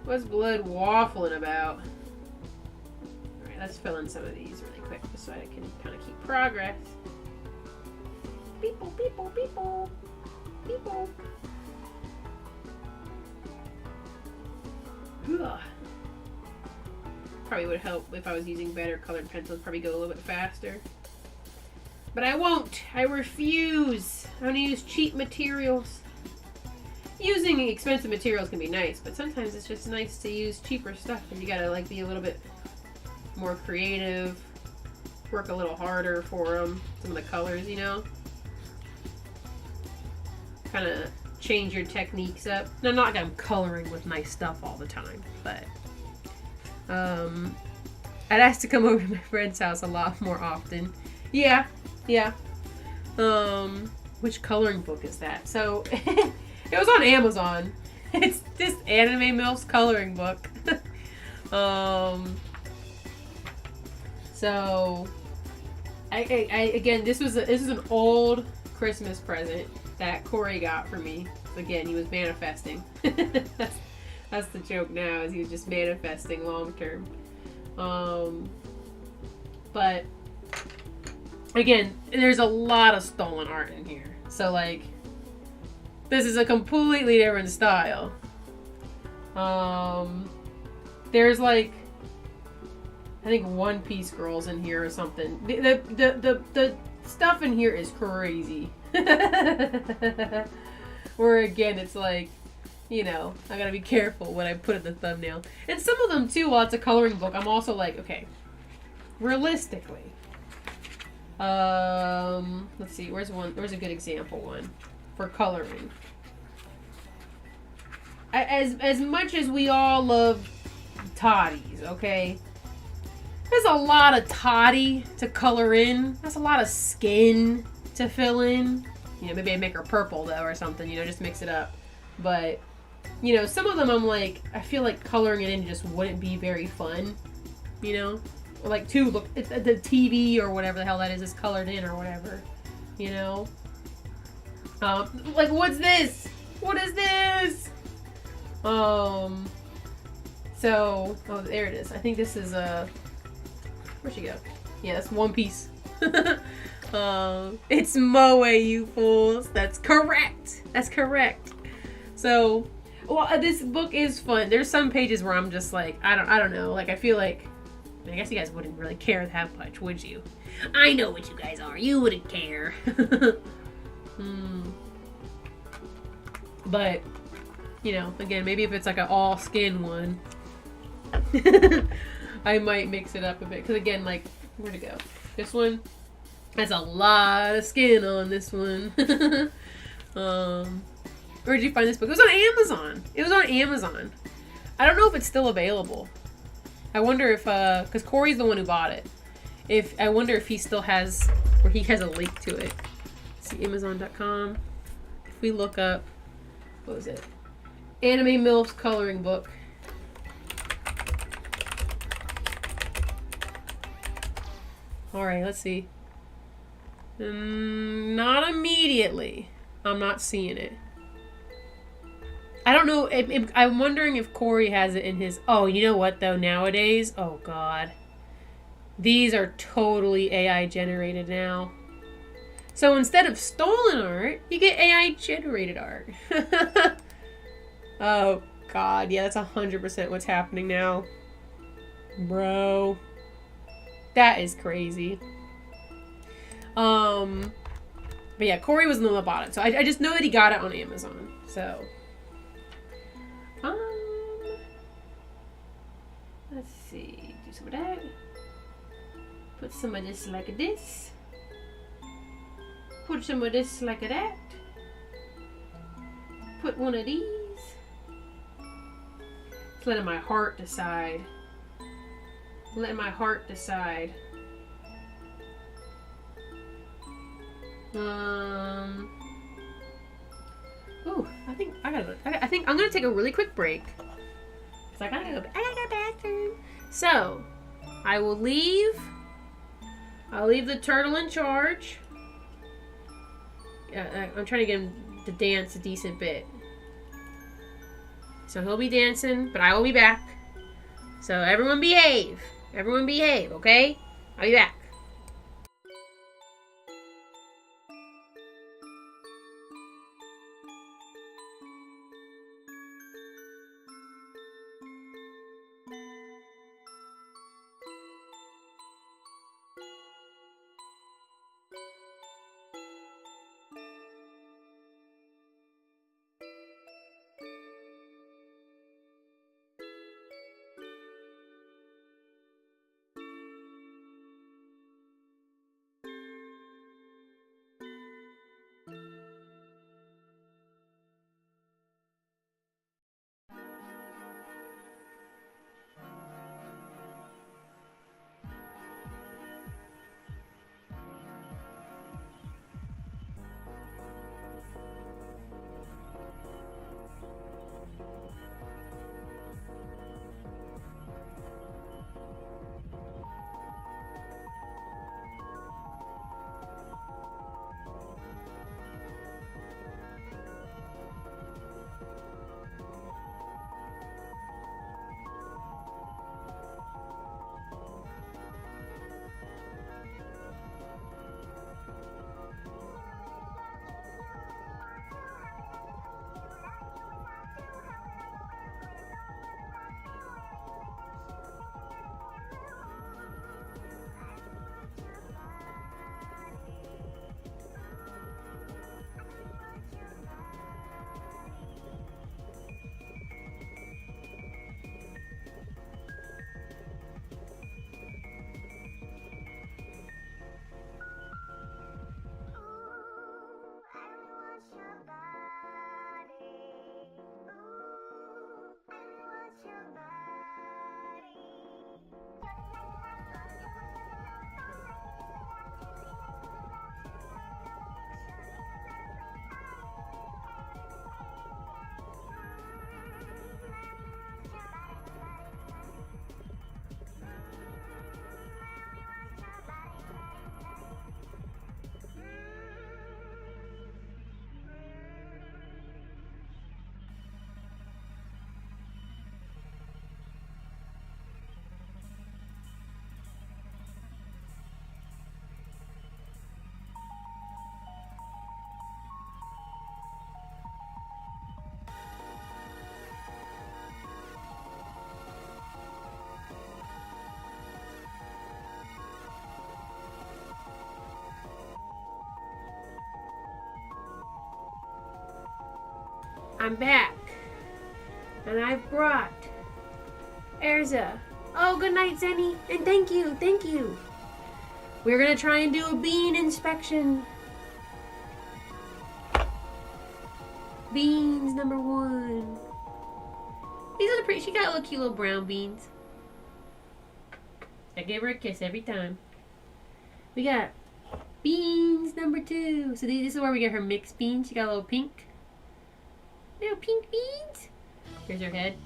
What's Blood waffling about? Alright, let's fill in some of these really quick just so I can kind of keep progress. People. Ugh. Probably would help if I was using better colored pencils, probably go a little bit faster. But I won't. I refuse. I'm gonna use cheap materials. Using expensive materials can be nice, but sometimes it's just nice to use cheaper stuff, and you gotta like be a little bit more creative, work a little harder for them. Some of the colors, you know, kind of change your techniques up. Now, not like I'm coloring with nice stuff all the time, but I'd ask to come over to my friend's house a lot more often. Yeah. Which coloring book is that? So it was on Amazon. It's this Anime Milf's coloring book. So I again, this is an old Christmas present that Corey got for me. Again, he was manifesting. That's the joke now, is he was just manifesting long term. But again, there's a lot of stolen art in here. So like, this is a completely different style. There's like, I think One Piece girls in here or something. The stuff in here is crazy. Where again, it's like, you know, I gotta be careful when I put in the thumbnail. And some of them too, while it's a coloring book, I'm also like, okay, realistically. Let's see, where's a good example one for coloring? As much as we all love toddies, okay? There's a lot of toddy to color in. There's a lot of skin to fill in. You know, maybe I make her purple though or something, you know, just mix it up. But, you know, some of them I'm like, I feel like coloring it in just wouldn't be very fun, you know? Or like, too, look, it's the TV or whatever the hell that is colored in or whatever, you know? Like, what's this? What is this? So, oh, there it is. I think this is, where'd she go? Yeah, that's One Piece. It's Moe, you fools. That's correct. So, well, this book is fun. There's some pages where I'm just like, I don't know. Like, I feel like, I guess you guys wouldn't really care that much, would you? I know what you guys are. You wouldn't care. But, you know, again, maybe if it's like an all skin one, I might mix it up a bit. Because again, like, where'd it go? This one has a lot of skin on this one. Where'd you find this book? It was on Amazon. I don't know if it's still available. I wonder if, because Corey's the one who bought it. If I wonder if he still has, or he has a link to it. Let's see, Amazon.com. If we look up, what was it? Anime MILFs coloring book. All right, let's see. Not immediately. I'm not seeing it. I don't know. I'm wondering if Corey has it in his... Oh, you know what, though? Nowadays... Oh, God. These are totally AI generated now. So instead of stolen art, you get AI generated art. Oh, God. Yeah, that's 100% what's happening now. Bro. That is crazy. But yeah, Corey was the one that bought it. So I just know that he got it on Amazon. So... let's see, do some of that. Put some of this like this. Put some of this like that. Put one of these. Just letting my heart decide. Letting my heart decide. Ooh, I think I'm gonna take a really quick break. I gotta go bathroom. So, I'll leave the turtle in charge. I'm trying to get him to dance a decent bit. So he'll be dancing, but I will be back. So everyone behave. Everyone behave, okay? I'll be back. I'm back. And I've brought Erza. Oh, good night, Zenny. And thank you, thank you. We're gonna try and do a bean inspection. Beans number 1. These are the she got little cute little brown beans. I give her a kiss every time. We got beans number 2. So this is where we get her mixed beans. She got a little pink. Little pink beans. Here's her head.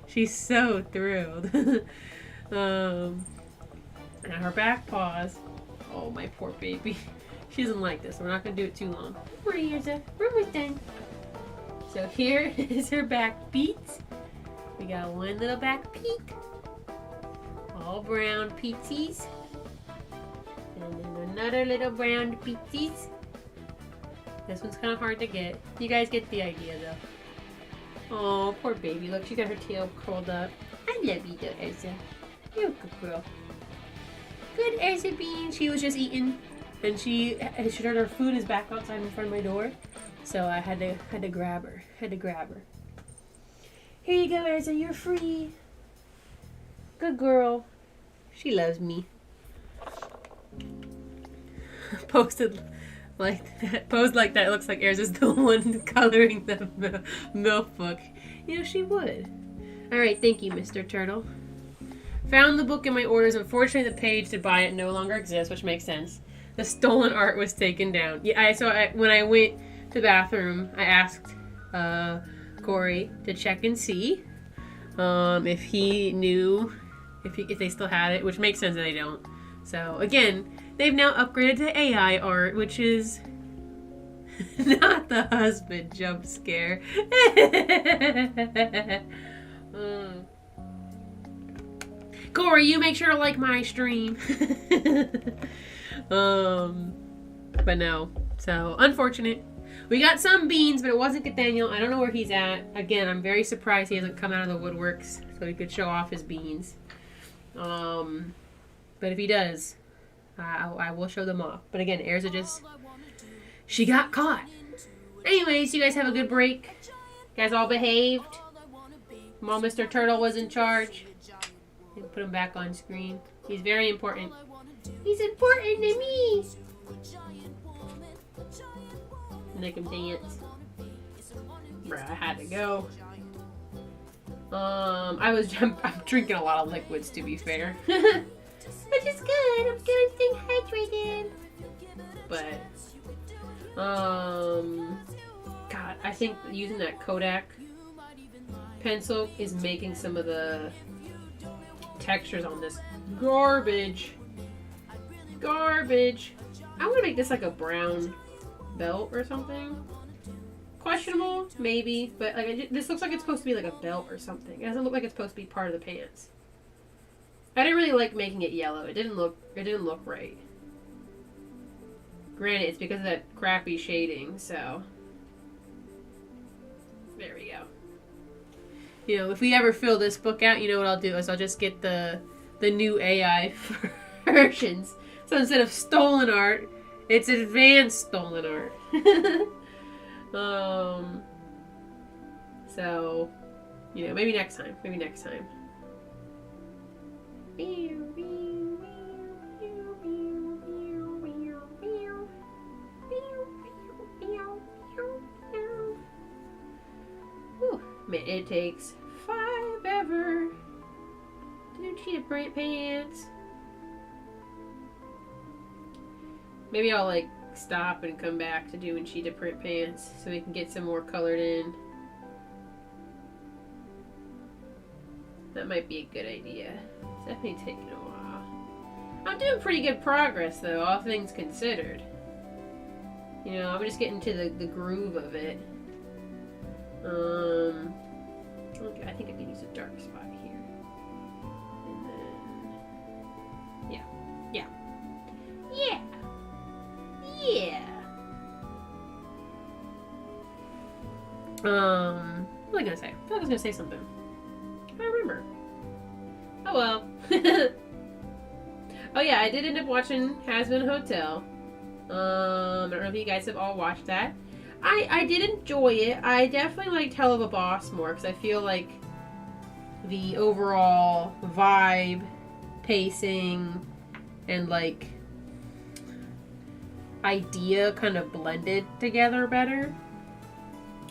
She's so thrilled. And her back paws. Oh, my poor baby. She doesn't like this. We're not going to do it too long. We're almost done. So here is her back feet. We got one little back peek. All brown peetsies. And then another little brown peetsies. This one's kind of hard to get. You guys get the idea though. Oh, poor baby. Look, she got her tail curled up. I love you though, Elsa. You're a good girl. Good Elsa Bean. She was just eating. And she heard her food is back outside in front of my door. So I had to grab her. Here you go, Elsa. You're free. Good girl. She loves me. Posed like that. It looks like Erza's the one coloring the MILF book. You know, she would. Alright, thank you, Mr. Turtle. Found the book in my orders. Unfortunately, the page to buy it no longer exists, which makes sense. The stolen art was taken down. Yeah, when I went to the bathroom, I asked Corey to check and see if he knew if they still had it, which makes sense that they don't. So again, they've now upgraded to AI art, which is not the husband jump scare. Corey, you make sure to like my stream. But no. So, unfortunate. We got some beans, but it wasn't Nathaniel. I don't know where he's at. Again, I'm very surprised he hasn't come out of the woodworks so he could show off his beans. But if he does, I will show them off. But again, Erza she got caught. Anyways, you guys have a good break. You guys all behaved. While Mr. Turtle was in charge. And put him back on screen. He's very important. He's important to me. Make him dance. Bruh, I had to go. I'm drinking a lot of liquids, to be fair. Which is good. I'm staying hydrated. But, God, I think using that Kodak pencil is making some of the textures on this garbage. I want to make this like a brown belt or something. Questionable, maybe, but like this looks like it's supposed to be like a belt or something. It doesn't look like it's supposed to be part of the pants. I didn't really like making it yellow. It didn't look right. Granted, it's because of that crappy shading, so there we go. You know, if we ever fill this book out, you know what I'll do is I'll just get the new AI versions. So instead of stolen art, it's advanced stolen art. So, you know, maybe next time. Whew. Man, it takes forever to do cheetah print pants. Maybe I'll like stop and come back to doing cheetah print pants so we can get some more colored in. That might be a good idea. It's definitely taking a while. I'm doing pretty good progress though, all things considered. You know, I'm just getting to the groove of it. Okay, I think I can use a dark spot here. And then, yeah. What was I gonna say? I thought I was gonna say something. I don't remember. Oh well. Oh yeah, I did end up watching Hazbin Hotel. I don't know if you guys have all watched that. I did enjoy it. I definitely liked Hell of a Boss more because I feel like the overall vibe, pacing, and like idea kind of blended together better.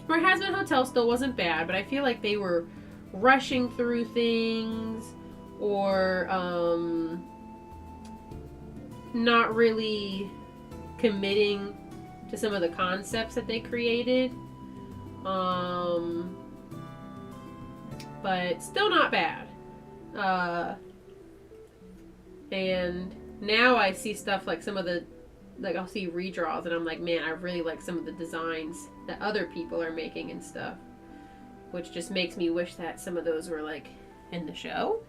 Where Hazbin Hotel still wasn't bad, but I feel like they were rushing through things or not really committing to some of the concepts that they created. But still not bad. And now I see stuff like some of the, like I'll see redraws and I'm like, man, I really like some of the designs that other people are making and stuff. Which just makes me wish that some of those were like in the show.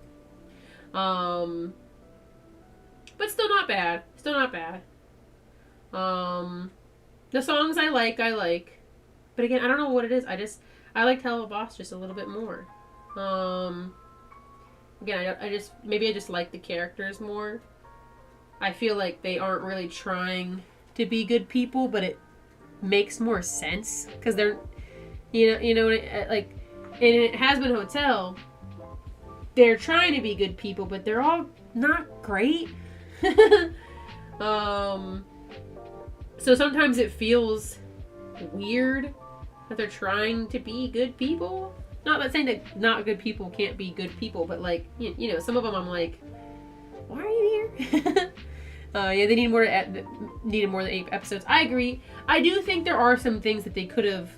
But still not bad. Still not bad. The songs I like. But again, I don't know what it is. I liked Hell of a Boss just a little bit more. Again, I just like the characters more. I feel like they aren't really trying to be good people, but it makes more sense because they're, like, in Hazbin Hotel, they're trying to be good people, but they're all not great. So sometimes it feels weird that they're trying to be good people. Not that saying that not good people can't be good people, but like, some of them I'm like, why are you here? Yeah, they needed more than 8 episodes. I agree. I do think there are some things that they could have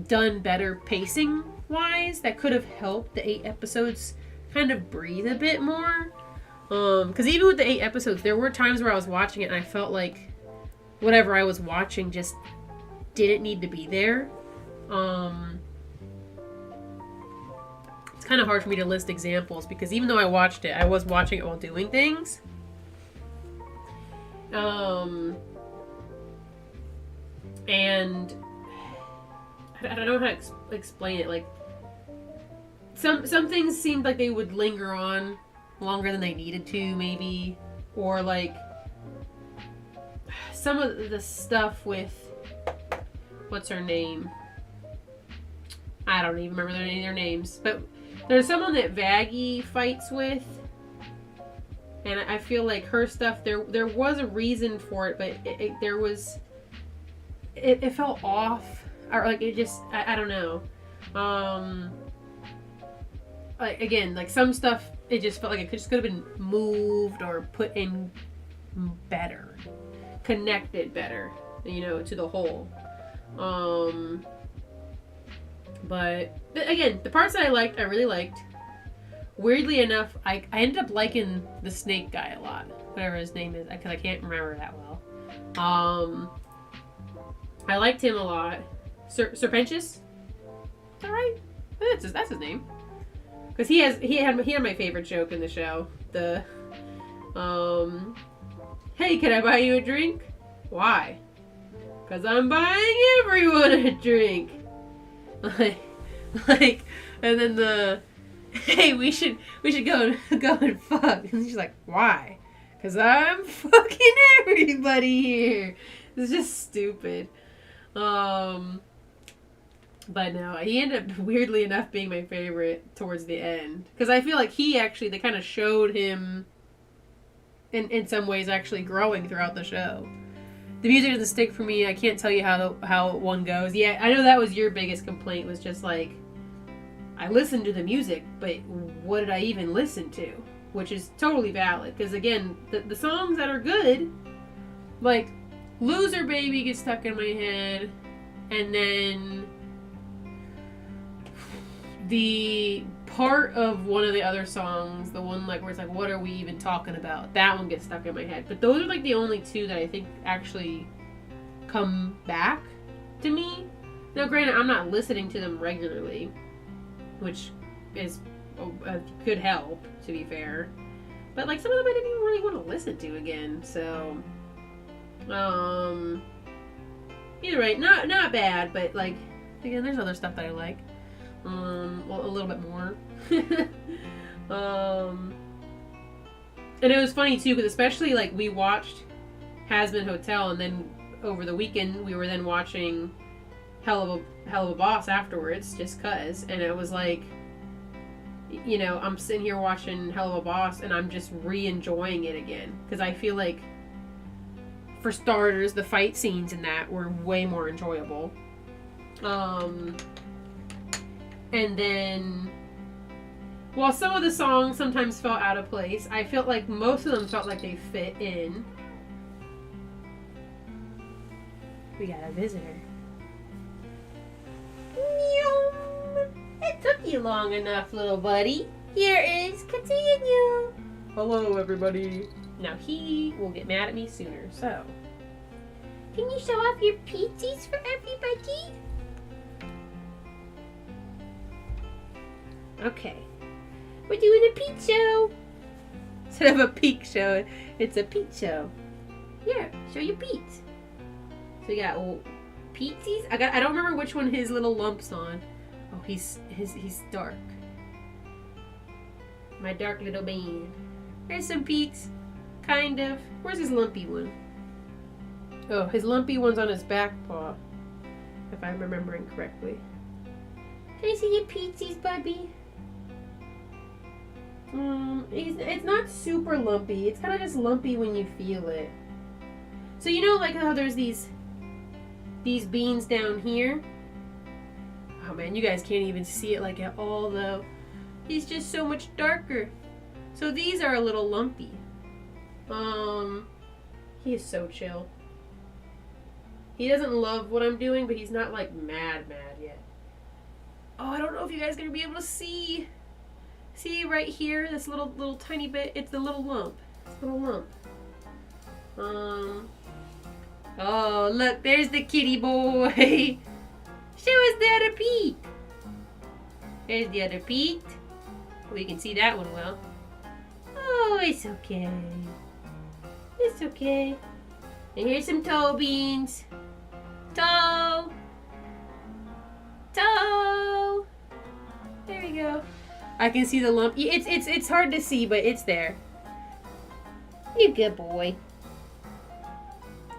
done better pacing wise that could have helped the 8 episodes kind of breathe a bit more. Because even with the 8 episodes, there were times where I was watching it and I felt like whatever I was watching just didn't need to be there. It's kind of hard for me to list examples because even though I watched it, I was watching it while doing things. And I don't know how to explain it. Like some things seemed like they would linger on longer than they needed to, maybe, or like some of the stuff with what's her name? I don't even remember their names, but there's someone that Vaggie fights with. And I feel like her stuff, there was a reason for it, but it felt off. Or like it just, I don't know. Like again, like some stuff, it just felt like it could have been moved or put in better. Connected better, to the whole. But again, the parts that I liked, I really liked. Weirdly enough, I ended up liking the snake guy a lot. Whatever his name is, because I can't remember that well. I liked him a lot. Serpentius? Is that right? That's his name. Because he had my favorite joke in the show. The hey, can I buy you a drink? Why? Because I'm buying everyone a drink. Like, and then the hey, we should go and fuck. And she's like, why? Because I'm fucking everybody here. It's just stupid. But no, he ended up, weirdly enough, being my favorite towards the end. Because I feel like they kind of showed him, in some ways, actually growing throughout the show. The music doesn't stick for me. I can't tell you how one goes. Yeah, I know that was your biggest complaint, was just like, I listened to the music, but what did I even listen to? Which is totally valid. Because again, the songs that are good, like, Loser Baby gets stuck in my head, and then the part of one of the other songs, the one like where it's like, what are we even talking about? That one gets stuck in my head. But those are like the only two that I think actually come back to me. Now, granted, I'm not listening to them regularly, which could help, to be fair. But like some of them I didn't even really want to listen to again. So, either way, not bad, but like again, there's other stuff that I like. Well, a little bit more. And it was funny too, because especially like we watched Hazbin Hotel, and then over the weekend we were then watching Hell of a Boss afterwards, just cause. And it was like, I'm sitting here watching Hell of a Boss, and I'm just re-enjoying it again, because I feel like, for starters, the fight scenes in that were way more enjoyable. And then while some of the songs sometimes felt out of place, I felt like most of them felt like they fit in. We got a visitor. Meow. It took you long enough, little buddy. Here is Continue. Hello, everybody. Now he will get mad at me sooner, so. Can you show off your pizzas for everybody? Okay. We're doing a peep show. Instead of a peek show, it's a peep show. Here, show your peeps. So we got Peetsies. I don't remember which one his little lump's on. Oh, he's dark. My dark little man. There's some peaks. Kind of. Where's his lumpy one? Oh, his lumpy one's on his back paw. If I'm remembering correctly. Can I see your Peetsies, Bubby? It's not super lumpy. It's kind of just lumpy when you feel it. So you know like how there's these beans down here? Oh man, you guys can't even see it like at all though. He's just so much darker. So these are a little lumpy. He is so chill. He doesn't love what I'm doing, but he's not like mad yet. Oh, I don't know if you guys are gonna be able to see. See right here, this little tiny bit. It's the little lump. It's a little lump. Oh, look, there's the kitty boy. Show us the other peep. There's the other peep. We can see that one well. Oh, it's okay. It's okay. And here's some toe beans. Toe. Toe. There we go. I can see the lump. It's hard to see, but it's there. You good boy.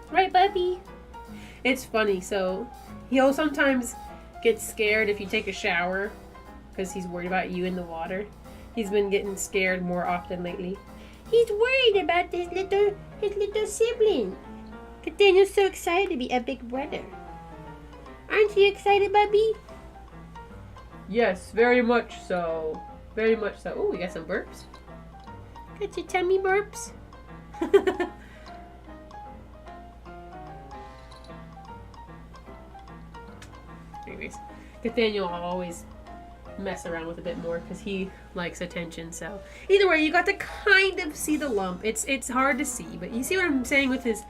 Right, Bubby? It's funny, so he'll sometimes get scared if you take a shower because he's worried about you in the water. He's been getting scared more often lately. He's worried about his little sibling. Daniel's so excited to be a big brother. Aren't you excited, Bubby? Yes, very much so. Very much so. Oh, we got some burps. Got your tummy burps? Anyways, Nathaniel I'll always mess around with a bit more because he likes attention. So either way, you got to kind of see the lump. It's hard to see, but you see what I'm saying with his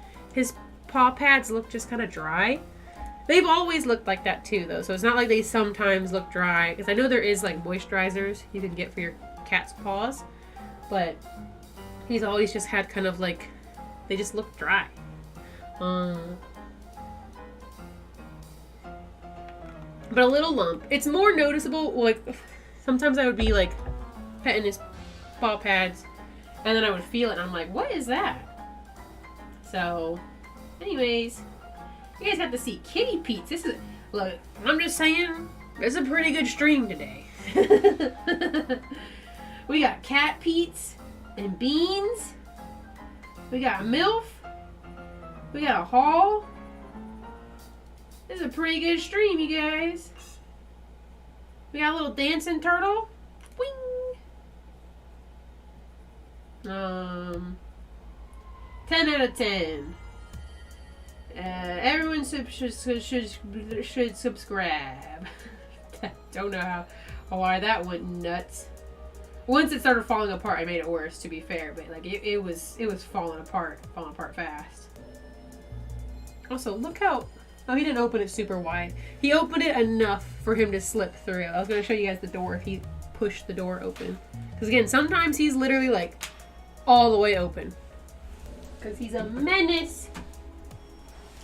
paw pads look just kind of dry. They've always looked like that too, though. So it's not like they sometimes look dry. Because I know there is like moisturizers you can get for your cat's paws, but he's always just had kind of like they just look dry. But a little lump. It's more noticeable. Like sometimes I would be like petting his paw pads, and then I would feel it, and I'm like, "What is that?" So, anyways, you guys have to see Kitty Pete's. This is look. I'm just saying, it's a pretty good stream today. We got Cat Pete's and Beans. We got MILF. We got a haul. This is a pretty good stream, you guys. We got a little dancing turtle. Wing. 10 out of 10. Everyone should subscribe. Don't know why that went nuts. Once it started falling apart, I made it worse, to be fair. But like it was falling apart fast. Also, look how. Oh, he didn't open it super wide. He opened it enough for him to slip through. I was going to show you guys the door if he pushed the door open. Because again, sometimes he's literally like all the way open. Because he's a menace.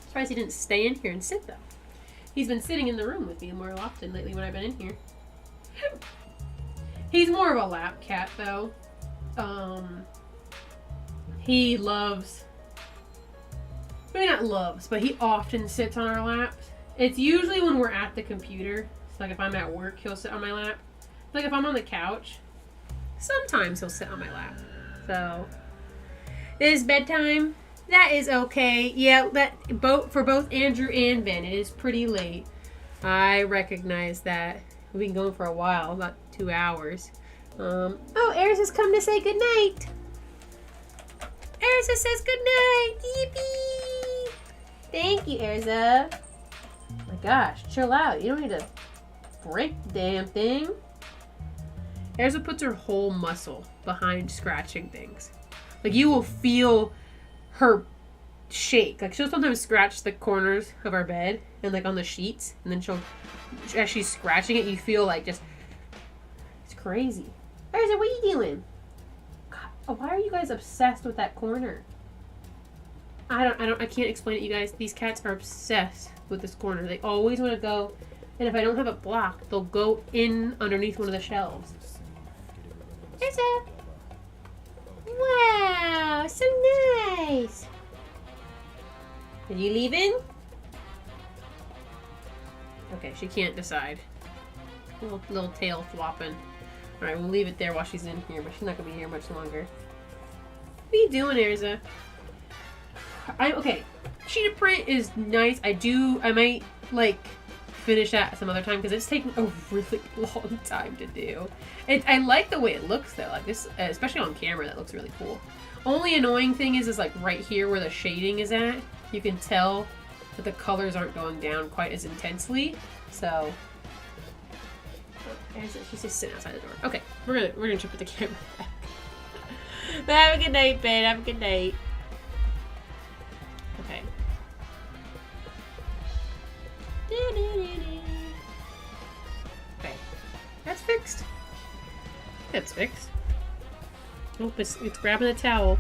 Surprised he didn't stay in here and sit though. He's been sitting in the room with me more often lately when I've been in here. He's more of a lap cat though. He loves... Maybe not loves, but he often sits on our laps. It's usually when we're at the computer. So like if I'm at work, he'll sit on my lap. Like if I'm on the couch, sometimes he'll sit on my lap. So it is bedtime. That is okay. Yeah, for both Andrew and Ben, it is pretty late. I recognize that. We've been going for a while, about 2 hours. Oh, Eris has come to say goodnight. Erza says goodnight. Yippee! Thank you, Erza. My gosh, chill out. You don't need to break the damn thing. Erza puts her whole muscle behind scratching things. Like, you will feel her shake. Like, she'll sometimes scratch the corners of our bed and, like, on the sheets. And then as she's scratching it, you feel like just, it's crazy. Erza, what are you doing? God, why are you guys obsessed with that corner? I can't explain it, you guys. These cats are obsessed with this corner. They always want to go, and if I don't have it blocked, they'll go in underneath one of the shelves. Erza! Wow, so nice! Are you leaving? Okay, she can't decide. Little tail flopping. Alright, we'll leave it there while she's in here, but she's not gonna be here much longer. What are you doing, Erza? Okay, cheetah print is nice. I might, like, finish that some other time because it's taking a really long time to do. I like the way it looks though, like this, especially on camera, that looks really cool. Only annoying thing is like right here where the shading is at, you can tell that the colors aren't going down quite as intensely. So, she's just sitting outside the door. Okay, we're gonna put the camera back. But have a good night, babe. Have a good night. Okay. Okay, that's fixed. That's fixed. Oh, it's grabbing the towel.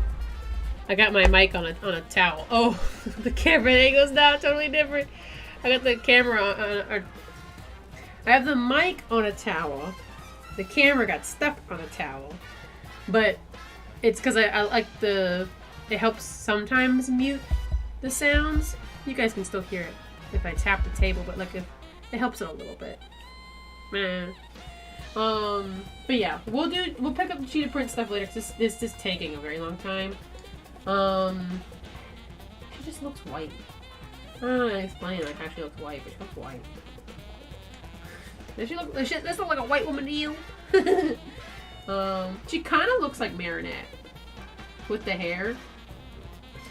I got my mic on a towel. Oh, the camera angle's now totally different. I got the camera on I have the mic on a towel. The camera got stuck on a towel. But it's because I like it helps sometimes mute the sounds. You guys can still hear it if I tap the table, but like it helps it a little bit. Man. But yeah, we'll pick up the cheetah print stuff later. It's just taking a very long time. She just looks white. I don't know how to explain like how she looks white, but she looks white. Does this look like a white woman to you? She kind of looks like Marinette with the hair.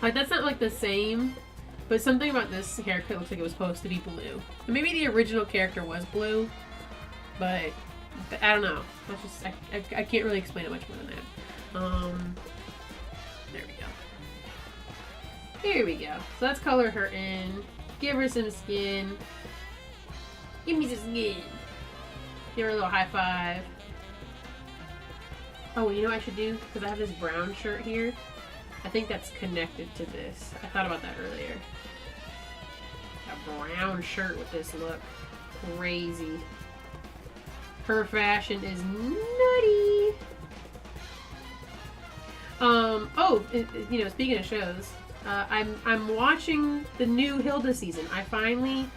Like, that's not like the same, but something about this haircut looks like it was supposed to be blue. And maybe the original character was blue, but I don't know. That's just, I can't really explain it much more than that. There we go. Here we go. So let's color her in. Give her some skin. Give me some skin. Give her a little high five. Oh, you know what I should do? Because I have this brown shirt here. I think that's connected to this. I thought about that earlier. A brown shirt with this look. Crazy. Her fashion is nutty. You know, speaking of shows, I'm watching the new Hilda season. I finally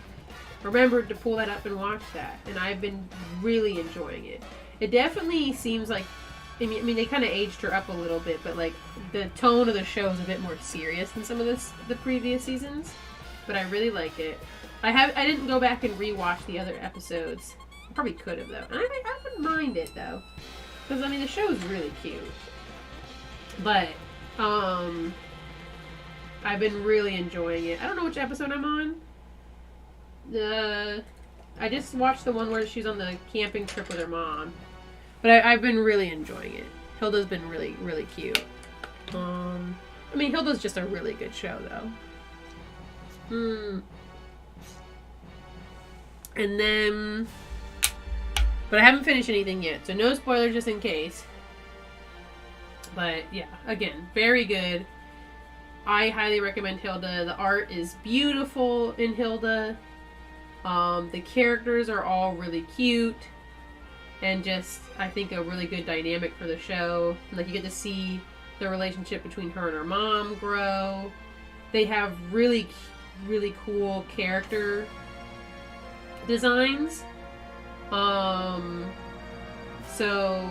remembered to pull that up and watch that, and I've been really enjoying it. It definitely seems like, I mean, they kind of aged her up a little bit, but like the tone of the show is a bit more serious than some of the previous seasons. But I really like it. I didn't go back and rewatch the other episodes. I probably could have though. And I wouldn't mind it though, because I mean the show is really cute. But I've been really enjoying it. I don't know which episode I'm on. I just watched the one where she's on the camping trip with her mom. But I've been really enjoying it. Hilda's been really, really cute. I mean, Hilda's just a really good show, though. And then... But I haven't finished anything yet, so no spoilers just in case. But, yeah, again, very good. I highly recommend Hilda. The art is beautiful in Hilda. The characters are all really cute. And just, I think, a really good dynamic for the show. Like, you get to see the relationship between her and her mom grow. They have really, really cool character designs. So,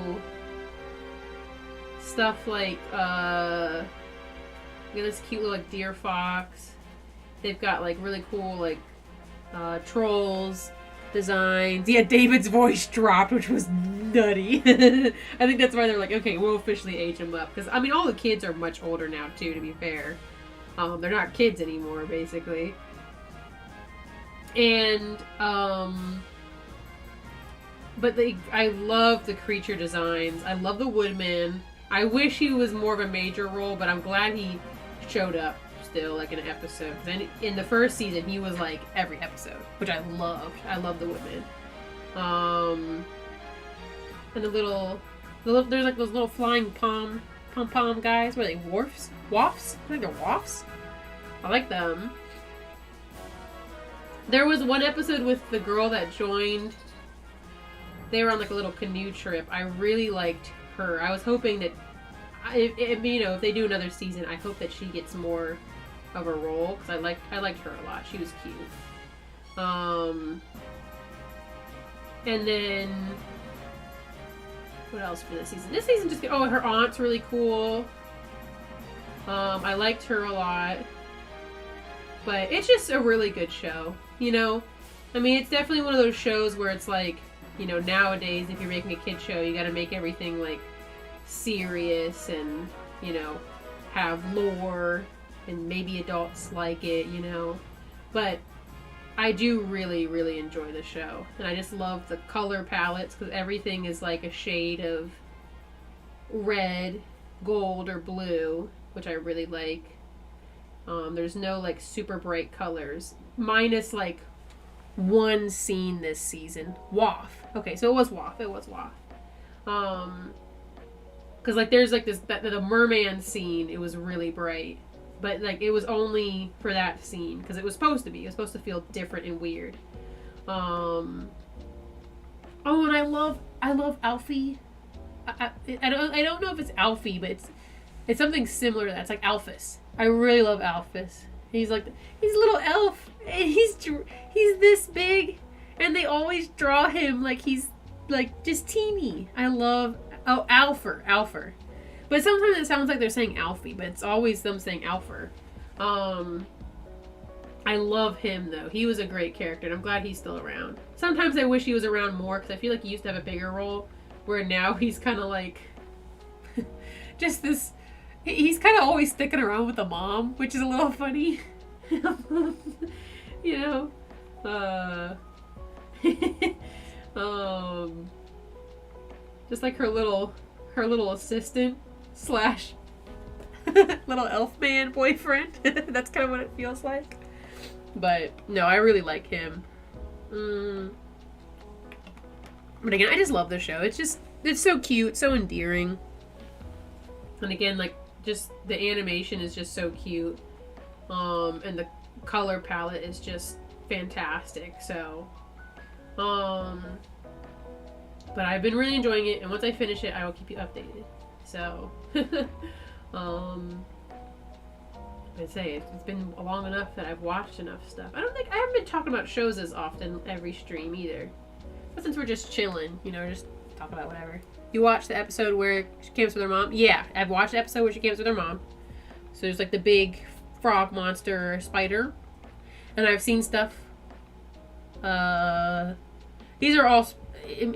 stuff like, you get this cute little, like, deer fox. They've got, like, really cool, like, trolls designs. Yeah, David's voice dropped, which was nutty. I think that's why they're like, okay, we'll officially age him up. Because, I mean, all the kids are much older now, too, to be fair. They're not kids anymore, basically. And, but I love the creature designs. I love the Woodman. I wish he was more of a major role, but I'm glad he showed up still, like, in an episode. Then in the first season, he was, like, every episode, which I loved. I love the Woodman. And there's like those little flying pom-pom guys. What are they, wharfs? Wafts? I think they're wafts. I like them. There was one episode with the girl that joined. They were on like a little canoe trip. I really liked her. I was hoping that, if they do another season, I hope that she gets more of a role, because I liked her a lot. She was cute. And then what else for this season? This season just her aunt's really cool. I liked her a lot. But it's just a really good show, I mean, it's definitely one of those shows where it's like, nowadays if you're making a kid show, you got to make everything like serious and, have lore and maybe adults like it, But I do really, really enjoy the show. And I just love the color palettes because everything is like a shade of red, gold, or blue, which I really like. There's no like super bright colors, minus like one scene this season. Waff. Okay, so it was Waff. Because like there's like the merman scene. It was really bright. But, like, it was only for that scene, because it was supposed to be. It was supposed to feel different and weird. Oh, and I love Alfie. I don't know if it's Alfie, but it's something similar to that. It's like Alphys. I really love Alphys. He's a little elf, and he's this big, and they always draw him like he's, like, just teeny. I love... Oh, Alfer. But sometimes it sounds like they're saying Alfie, but it's always them saying Alfer. I love him, though. He was a great character, and I'm glad he's still around. Sometimes I wish he was around more, because I feel like he used to have a bigger role, where now he's kind of like... just this... He's kind of always sticking around with the mom, which is a little funny. Just like her little assistant / little elf man boyfriend. That's kind of what it feels like. But no, I really like him. But again, I just love the show. It's so cute, so endearing. And again, like, just the animation is just so cute. And the color palette is just fantastic. So, but I've been really enjoying it, and once I finish it, I will keep you updated. So, I'd say it's been long enough that I've watched enough stuff. I haven't been talking about shows as often every stream either. But since we're just chilling, just talk about whatever. You watched the episode where she camps with her mom? Yeah, I've watched the episode where she camps with her mom. So there's like the big frog monster spider. And I've seen stuff. These are all...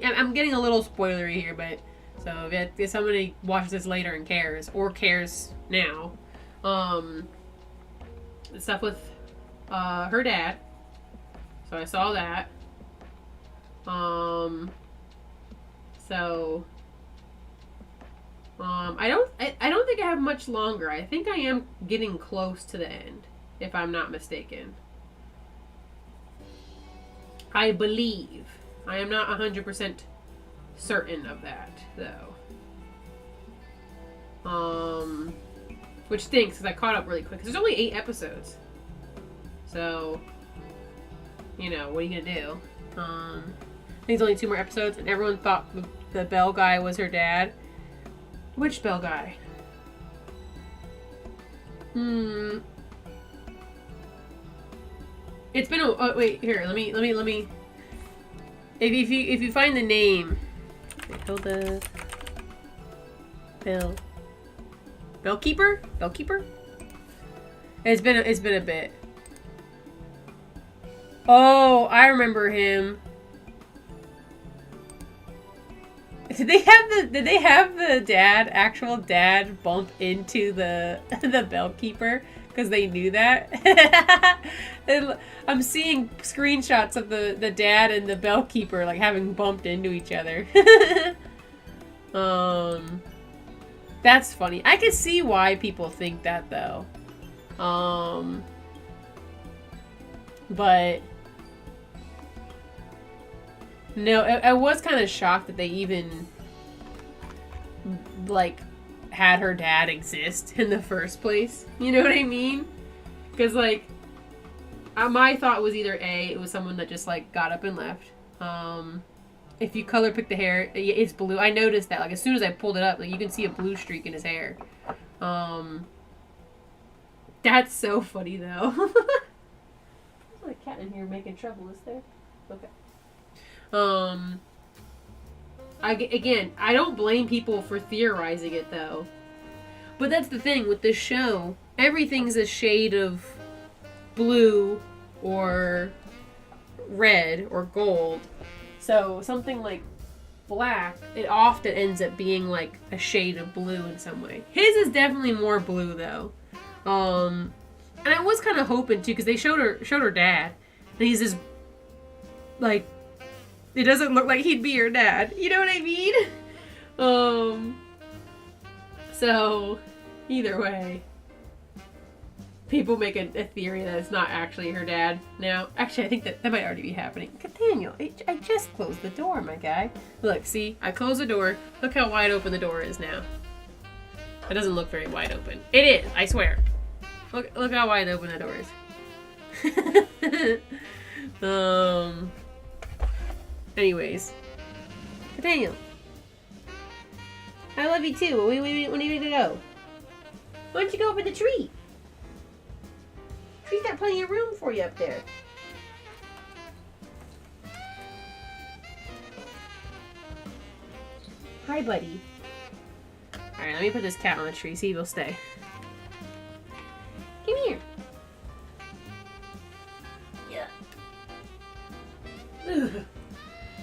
I'm getting a little spoilery here, but... So if somebody watches this later and cares, or cares now, stuff with her dad. So I saw that. I don't think I have much longer. I think I am getting close to the end, if I'm not mistaken. I believe. I am not 100% certain of that, though. Which stinks, because I caught up really quick. Because there's only 8 episodes. So, what are you going to do? I think it's only 2 more episodes, and everyone thought the Bell guy was her dad. Which Bell guy? It's been a... Oh, wait, here, let me... If you find the name... Hilda... Bellkeeper? It's been a bit. Oh, I remember him. Did they have the actual dad bump into the bellkeeper because they knew that? And I'm seeing screenshots of the dad and the bellkeeper like having bumped into each other. That's funny. I can see why people think that though. But no, I was kind of shocked that they even like had her dad exist in the first place. You know what I mean? Because like my thought was either A, it was someone that just like got up and left. If you color pick the hair, it's blue. I noticed that like as soon as I pulled it up, like you can see a blue streak in his hair. That's so funny though. There's a cat in here making trouble, is there? Okay. I don't blame people for theorizing it though. But that's the thing with this show. Everything's a shade of blue or red or gold. So something like black, it often ends up being like a shade of blue in some way. His is definitely more blue though. And I was kind of hoping too, because they showed her dad, and he's just like, it doesn't look like he'd be her dad. You know what I mean? So either way, people make a theory that it's not actually her dad now. Actually, I think that might already be happening. Daniel, I just closed the door, my guy. Look, see? I closed the door. Look how wide open the door is now. It doesn't look very wide open. It is, I swear. Look how wide open the door is. Anyways. Daniel. I love you too. When are you ready to go? Why don't you go up in the tree? Tree's got plenty of room for you up there. Hi, buddy. Alright, let me put this cat on the tree, see if he'll stay. Come here. Yeah. Ugh.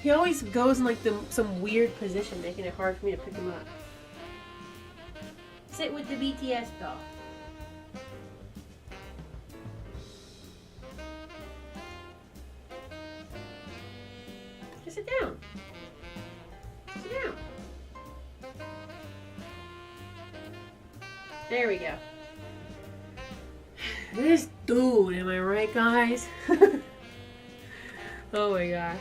He always goes in like some weird position, making it hard for me to pick him up. Sit with the BTS doll. Just sit down. Sit down. There we go. This dude, am I right, guys? Oh my god.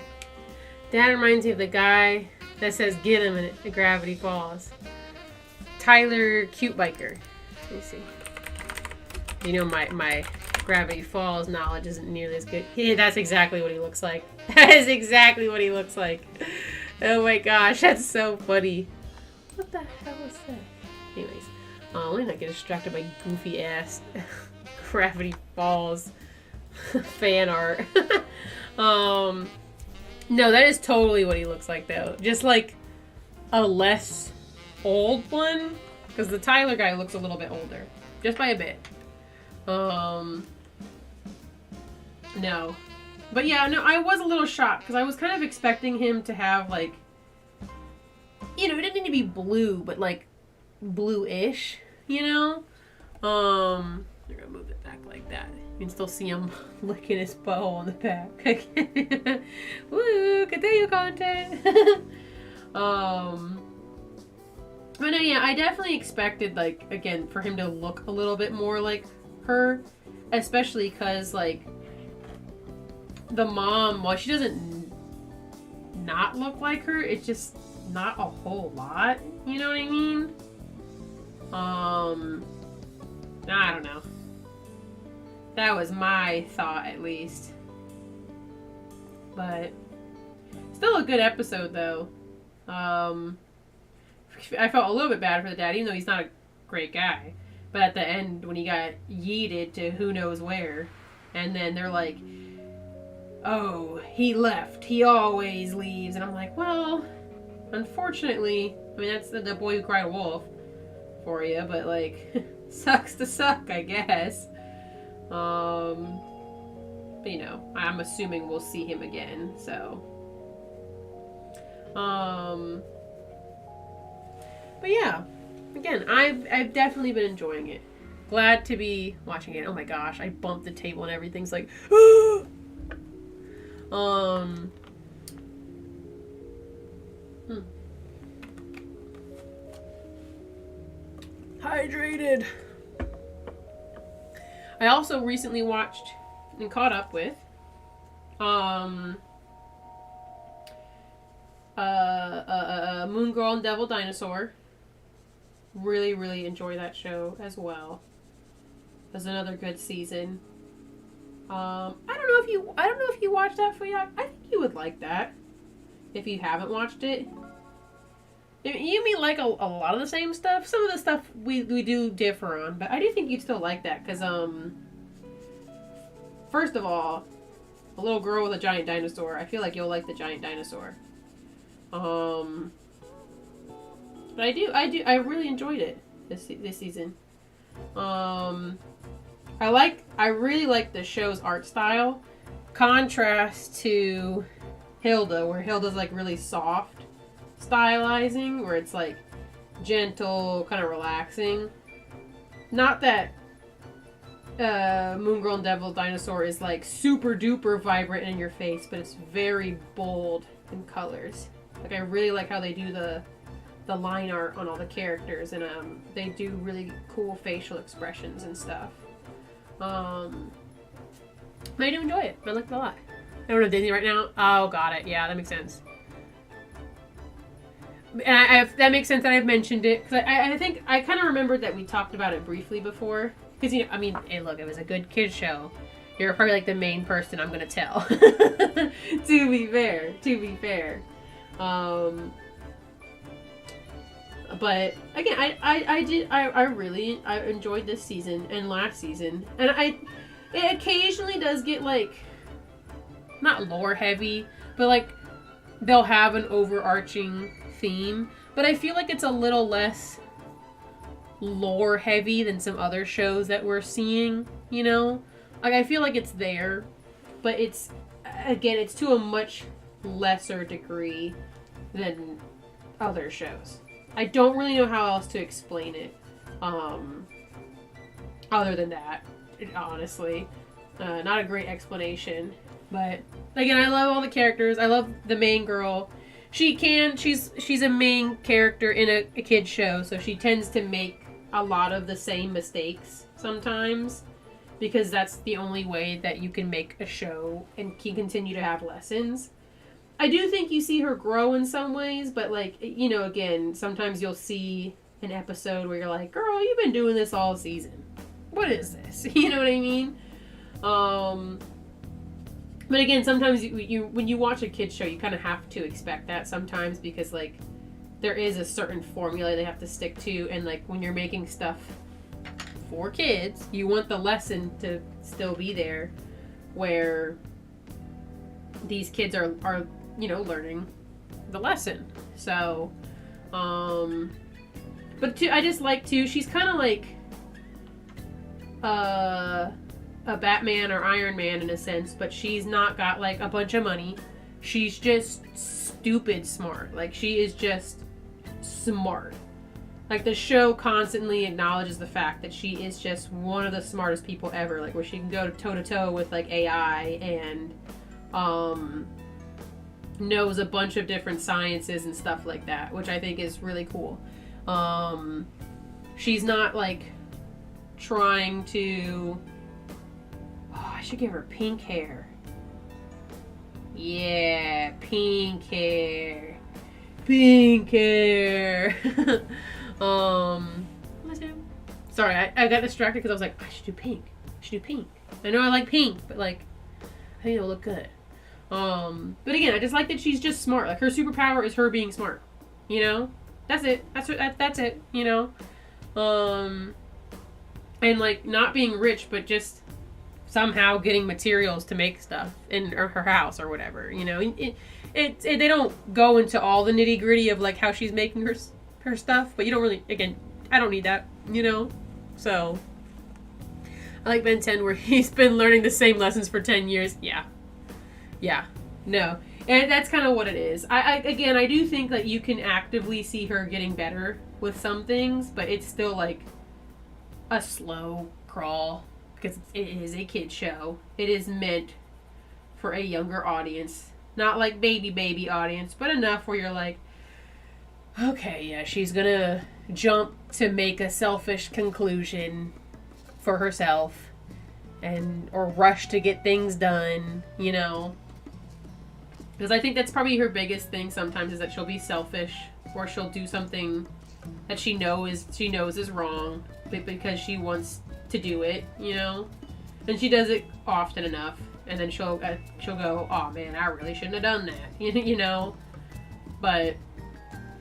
That reminds me of the guy that says get him in Gravity Falls. Tyler Cute Biker. Let me see. You know my Gravity Falls knowledge isn't nearly as good. Yeah, that's exactly what he looks like. That is exactly what he looks like. Oh my gosh, that's so funny. What the hell is that? Anyways, let me not get distracted by goofy ass Gravity Falls fan art. No, that is totally what he looks like though. Just like a less old one. Because the Tyler guy looks a little bit older. Just by a bit. No. But yeah, no, I was a little shocked. Because I was kind of expecting him to have like, you know, it didn't need to be blue, but like blue-ish, you know? I'm gonna move it back like that. You can still see him licking his butthole on the back. Woo! Continue content! But no, yeah, I definitely expected, like, again, for him to look a little bit more like her. Especially because, like, the mom, while she doesn't not look like her, it's just not a whole lot. You know what I mean? I don't know. That was my thought, at least. But still a good episode, though. I felt a little bit bad for the dad, even though he's not a great guy. But at the end, when he got yeeted to who knows where, and then they're like, oh, he left. He always leaves. And I'm like, well, unfortunately, I mean, that's the boy who cried wolf for you, but like, sucks to suck, I guess. But you know, I'm assuming we'll see him again, so. But yeah, again, I've definitely been enjoying it. Glad to be watching it. Oh my gosh, I bumped the table and everything's like, um, hydrated. I also recently watched and caught up with, Moon Girl and Devil Dinosaur. Really, really enjoy that show as well. That's another good season. I don't know if you watched that, Fuyak. I think you would like that if you haven't watched it. You may like a lot of the same stuff. Some of the stuff we do differ on, but I do think you'd still like that because first of all, a little girl with a giant dinosaur. I feel like you'll like the giant dinosaur. But I really enjoyed it this season. I really like the show's art style. Contrast to Hilda, where Hilda's like really soft stylizing, where it's like gentle, kind of relaxing. Not that Moon Girl and Devil Dinosaur is like super duper vibrant in your face, but it's very bold in colors. Like I really like how they do the line art on all the characters, and they do really cool facial expressions and stuff. I do enjoy it. I like it a lot. I don't know Disney right now. Oh, got it. Yeah, that makes sense. And that makes sense that I've mentioned it because I think I kind of remembered that we talked about it briefly before. Because hey, look, it was a good kids show. You're probably like the main person I'm gonna tell. To be fair. But again, I really enjoyed this season and last season, and it occasionally does get like not lore heavy, but like they'll have an overarching theme, but I feel like it's a little less lore heavy than some other shows that we're seeing, you know? Like I feel like it's there, but it's to a much lesser degree than other shows. I don't really know how else to explain it, other than that, honestly. Not a great explanation, but again, I love all the characters. I love the main girl. She's a main character in a kid's show, so she tends to make a lot of the same mistakes sometimes, because that's the only way that you can make a show and can continue to have lessons. I do think you see her grow in some ways, but like, you know, again, sometimes you'll see an episode where you're like, girl, you've been doing this all season. What is this? You know what I mean? But again, sometimes you when you watch a kid's show, you kind of have to expect that sometimes, because like there is a certain formula they have to stick to, and like when you're making stuff for kids, you want the lesson to still be there, where these kids are you know, learning the lesson. So, but I just like she's kind of like a Batman or Iron Man in a sense, but she's not got like a bunch of money. She's just stupid smart. Like she is just smart. Like the show constantly acknowledges the fact that she is just one of the smartest people ever. Like where she can go toe to toe with like AI and knows a bunch of different sciences and stuff like that, which I think is really cool. She's not like trying to... Oh, I should give her pink hair. Yeah, pink hair. Pink hair. Sorry, I got distracted because I was like, I should do pink. I know I like pink, but like, I think it'll look good. But again, I just like that she's just smart. Like her superpower is her being smart. You know, that's it. That's it. You know, and like not being rich, but just somehow getting materials to make stuff in her house or whatever. You know, they don't go into all the nitty gritty of like how she's making her stuff, but you don't really. Again, I don't need that. You know, so I like Ben 10 where he's been learning the same lessons for 10 years. Yeah, no. And that's kind of what it is. I do think that you can actively see her getting better with some things, but it's still like a slow crawl because it is a kid show. It is meant for a younger audience, not like baby audience, but enough where you're like, okay, yeah, she's gonna jump to make a selfish conclusion for herself or rush to get things done, you know. Because I think that's probably her biggest thing sometimes, is that she'll be selfish, or she'll do something that she knows is wrong, but because she wants to do it, you know. And she does it often enough, and then she'll go, oh man, I really shouldn't have done that, you know. But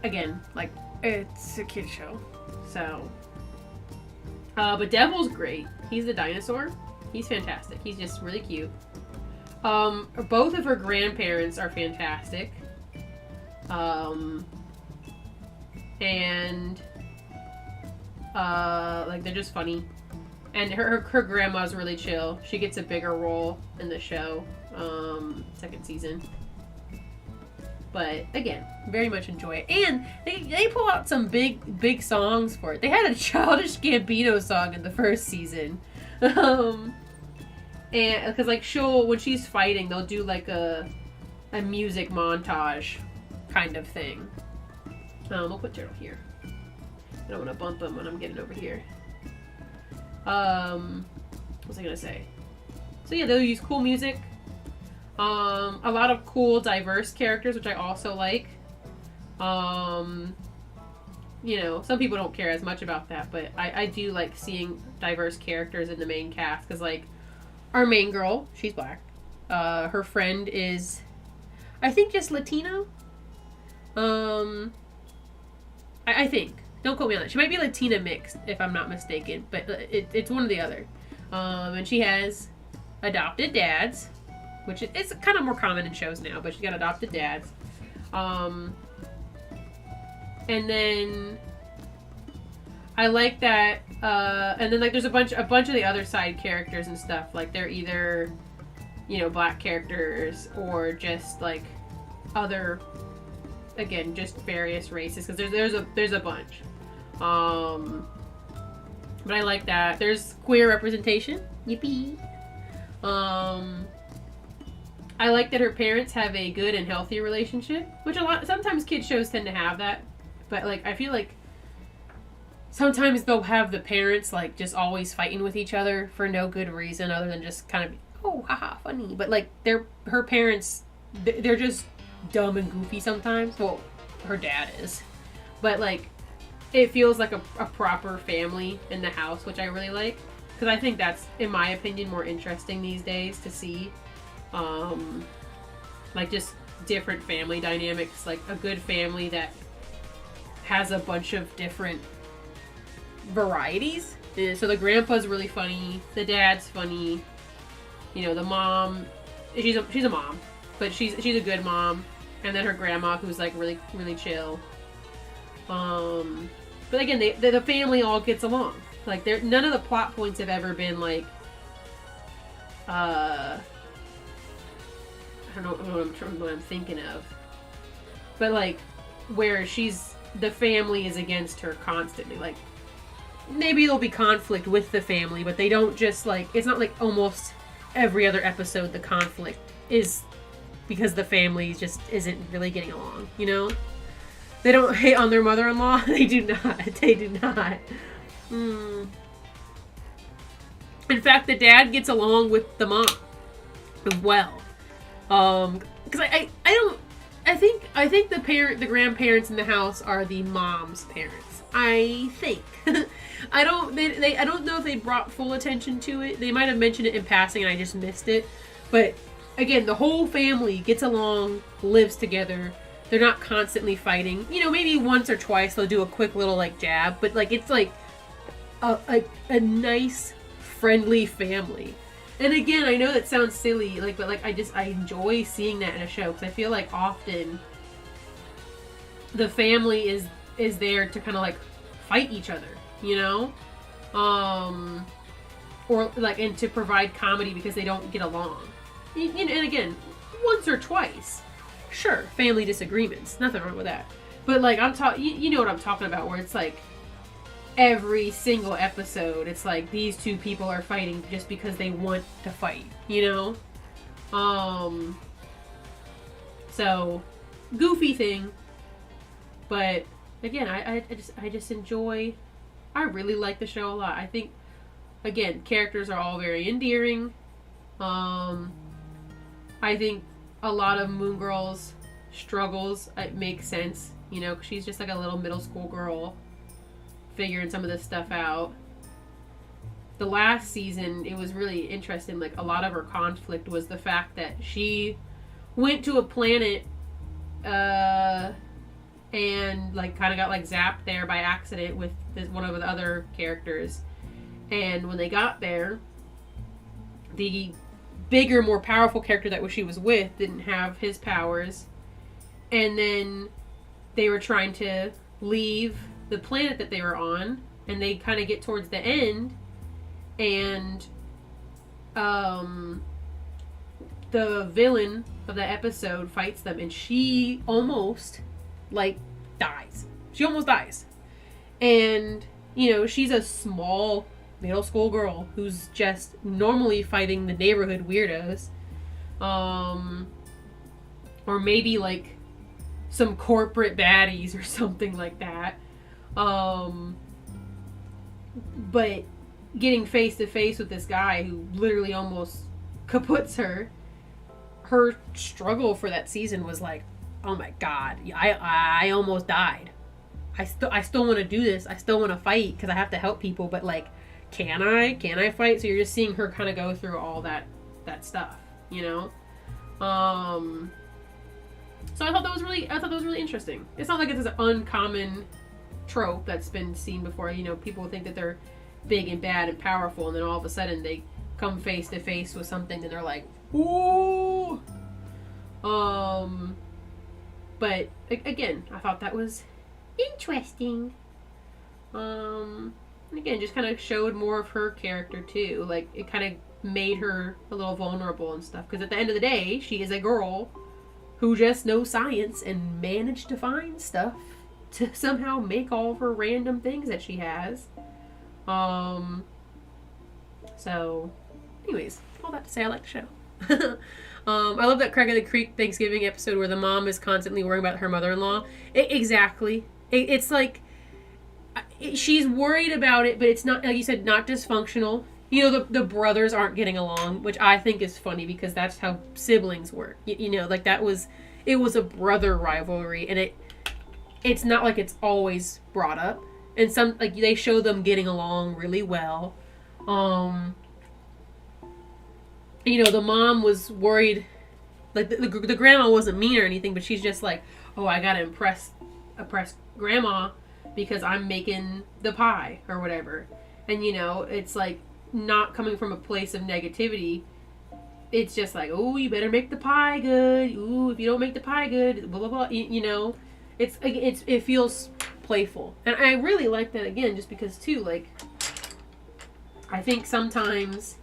again, like, it's a kid show, so. But Devil's great. He's the dinosaur. He's fantastic. He's just really cute. Both of her grandparents are fantastic. And like, they're just funny. And her grandma's really chill. She gets a bigger role in the show, second season. But again, very much enjoy it. And they pull out some big songs for it. They had a Childish Gambino song in the first season. And because like when she's fighting, they'll do like a music montage kind of thing. We'll put Turtle here. I don't want to bump him when I'm getting over here. What was I gonna say? So yeah, they'll use cool music. A lot of cool, diverse characters, which I also like. You know, some people don't care as much about that, but I do like seeing diverse characters in the main cast, because like our main girl, she's black. Her friend is, I think, just Latino. I think. Don't quote me on that. She might be Latina mixed, if I'm not mistaken, but it's one or the other. And she has adopted dads, which is kind of more common in shows now, but she's got adopted dads. And then I like that, and then like there's a bunch of the other side characters and stuff. Like they're either, you know, black characters or just like other, again, just various races, because there's a bunch. But I like that. There's queer representation. Yippee. I like that her parents have a good and healthy relationship, which sometimes kids shows tend to have that, but like I feel like sometimes they'll have the parents like just always fighting with each other for no good reason other than just kind of, oh haha, funny. But like her parents, they're just dumb and goofy sometimes. Well, her dad is, but like it feels like a proper family in the house, which I really like, because I think that's, in my opinion, more interesting these days to see. Like just different family dynamics, like a good family that has a bunch of different varieties. So the grandpa's really funny, the dad's funny, you know, the mom, she's a mom, but she's a good mom, and then her grandma, who's like really, really chill. But again, the family all gets along. Like none of the plot points have ever been like, I don't know what I'm thinking of, but like where the family is against her constantly. Like maybe there'll be conflict with the family, but they don't just like, it's not like almost every other episode the conflict is because the family just isn't really getting along, you know? They don't hate on their mother-in-law. They do not. They do not. In fact, the dad gets along with the mom as well. Because I think the grandparents in the house are the mom's parents. I think. I don't know if they brought full attention to it. They might have mentioned it in passing and I just missed it. But again, the whole family gets along, lives together. They're not constantly fighting. You know, maybe once or twice they'll do a quick little like jab, but like it's like a nice, friendly family. And again, I know that sounds silly, like, but like I enjoy seeing that in a show, because I feel like often the family is there to kind of like fight each other, you know, or like, and to provide comedy because they don't get along. And again, once or twice. Sure, family disagreements. Nothing wrong with that. But like I'm talking, you know what I'm talking about, where it's like every single episode, it's like these two people are fighting just because they want to fight, you know? So goofy thing, but again, I just enjoy. I really like the show a lot. I think, again, characters are all very endearing. I think a lot of Moon Girl's struggles, it makes sense, you know, 'cause she's just like a little middle school girl figuring some of this stuff out. The last season, it was really interesting. Like, a lot of her conflict was the fact that she went to a planet and like kind of got like zapped there by accident with one of the other characters. And when they got there, the bigger, more powerful character that she was with didn't have his powers. And then they were trying to leave the planet that they were on, and they kind of get towards the end, and the villain of the episode fights them, and she almost like dies. She almost dies. And you know, she's a small middle school girl who's just normally fighting the neighborhood weirdos, or maybe like some corporate baddies or something like that. But getting face to face with this guy who literally almost kaputs her, her struggle for that season was like, oh my god, I almost died. I still want to do this. I still want to fight because I have to help people, but like, can I fight? So you're just seeing her kind of go through all that stuff, you know? So I thought that was really interesting. It's not like it's an uncommon trope that's been seen before. You know, people think that they're big and bad and powerful, and then all of a sudden they come face to face with something and they're like, ooh. But again, I thought that was interesting. And again, just kind of showed more of her character too. Like, it kind of made her a little vulnerable and stuff. Because at the end of the day, she is a girl who just knows science and managed to find stuff to somehow make all of her random things that she has. So, anyways, all that to say, I like the show. I love that Craig of the Creek Thanksgiving episode where the mom is constantly worrying about her mother-in-law. Exactly. It's like, she's worried about it, but it's not, like you said, not dysfunctional. You know, the brothers aren't getting along, which I think is funny because that's how siblings work. You know, like it was a brother rivalry, and it's not like it's always brought up. And some, like, they show them getting along really well. You know, the mom was worried, like the grandma wasn't mean or anything, but she's just like, oh, I gotta impress grandma because I'm making the pie or whatever. And you know, it's like not coming from a place of negativity. It's just like, oh, you better make the pie good. Ooh, if you don't make the pie good, blah blah blah. You know, it feels playful, and I really like that, again, just because too, like, I think sometimes,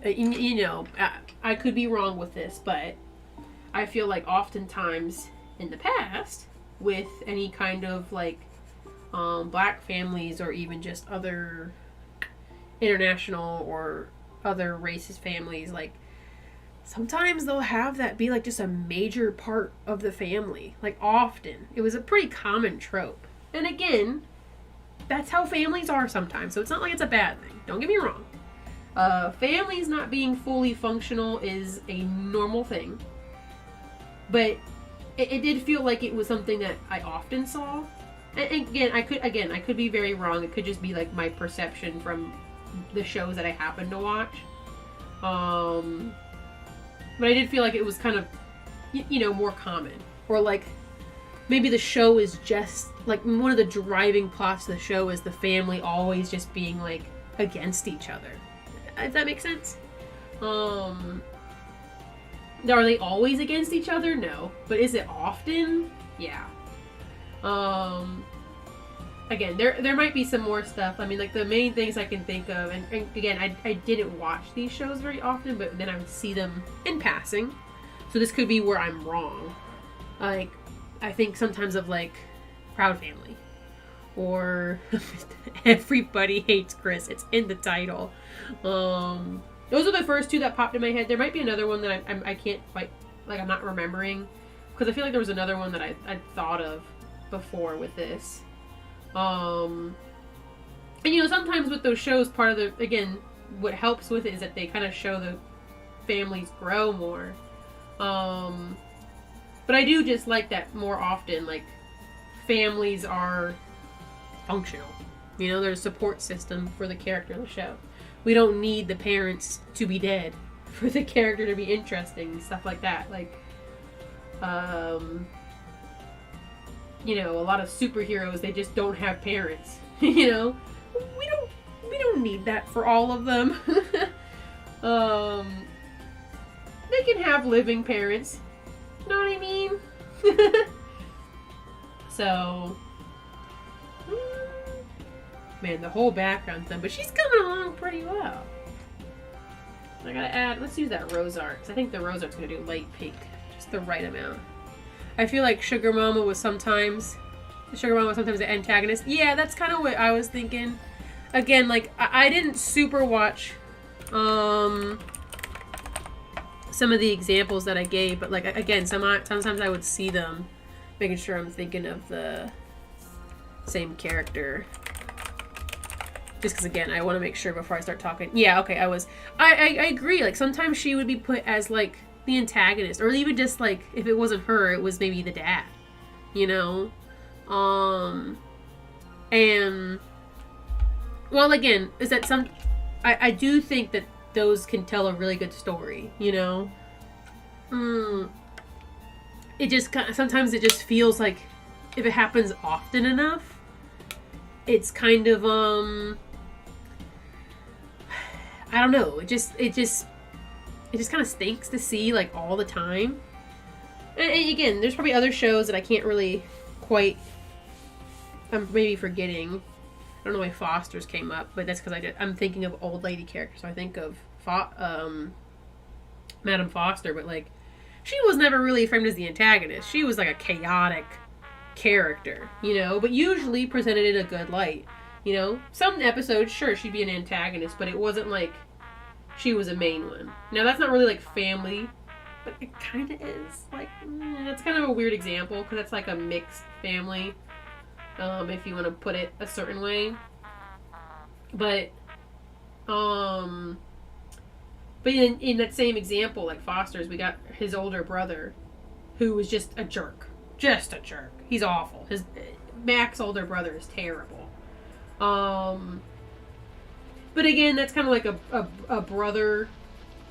you know, I could be wrong with this, but I feel like oftentimes in the past, with any kind of like black families or even just other international or other racist families, like sometimes they'll have that be like just a major part of the family. Like, often it was a pretty common trope, and again, that's how families are sometimes, so it's not like it's a bad thing, don't get me wrong. Families not being fully functional is a normal thing, but it did feel like it was something that I often saw. And again, I could be very wrong. It could just be like my perception from the shows that I happen to watch. But I did feel like it was kind of, you know, more common. Or like, maybe the show is just, like, one of the driving plots of the show is the family always just being, like, against each other. Does that make sense? Are they always against each other? No. But is it often? Yeah. Again, there might be some more stuff. I mean, like, the main things I can think of, and again, I didn't watch these shows very often, but then I would see them in passing. So this could be where I'm wrong. Like, I think sometimes of like Proud Family or Everybody Hates Chris. It's in the title. Those are the first two that popped in my head. There might be another one that I can't quite, like, I'm not remembering, because I feel like there was another one that I thought of before with this. And you know, sometimes with those shows, part of the, again, what helps with it is that they kind of show the families grow more. But I do just like that more often, like, families are functional. You know, they're a support system for the character of the show. We don't need the parents to be dead for the character to be interesting and stuff like that. Like, you know, a lot of superheroes, they just don't have parents. You know, we don't need that for all of them. They can have living parents. You know what I mean? So, man, the whole background thing, but she's coming along pretty well. I gotta add, let's use that rose art, because I think the rose art's gonna do light pink, just the right amount. I feel like Sugar Mama was sometimes the antagonist. Yeah, that's kind of what I was thinking. Again, like, I didn't super watch some of the examples that I gave, but like, again, sometimes I would see them, making sure I'm thinking of the same character. Just because, again, I want to make sure before I start talking. Yeah, okay, I agree. Like, sometimes she would be put as, like, the antagonist. Or even just, like, if it wasn't her, it was maybe the dad. You know? And, well, again, is that I do think that those can tell a really good story, you know? It just, sometimes it just feels like, if it happens often enough, it's kind of, I don't know. It just kind of stinks to see, like, all the time. And again, there's probably other shows that I can't really quite, I'm maybe forgetting. I don't know why Foster's came up, but that's because I'm thinking of old lady characters. So I think of Madam Foster, but, like, she was never really framed as the antagonist. She was like a chaotic character, you know, but usually presented in a good light. You know, some episodes, sure, she'd be an antagonist, but it wasn't like she was a main one. Now, that's not really like family, but it kind of is. Like, it's kind of a weird example, because that's like a mixed family, if you want to put it a certain way. But in that same example, like Foster's, we got his older brother, who was just a jerk. Just a jerk. He's awful. Mac's older brother is terrible. But again, that's kind of like a brother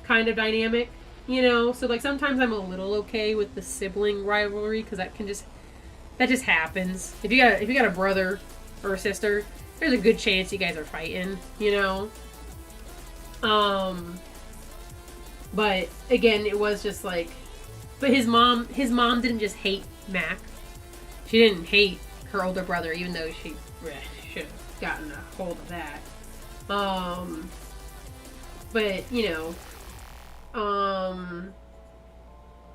kind of dynamic, you know? So, like, sometimes I'm a little okay with the sibling rivalry, because that just happens. If you got a brother or a sister, there's a good chance you guys are fighting, you know? But again, it was just like, but his mom didn't just hate Mac. She didn't hate her older brother, even though she should have gotten a hold of that. But, you know,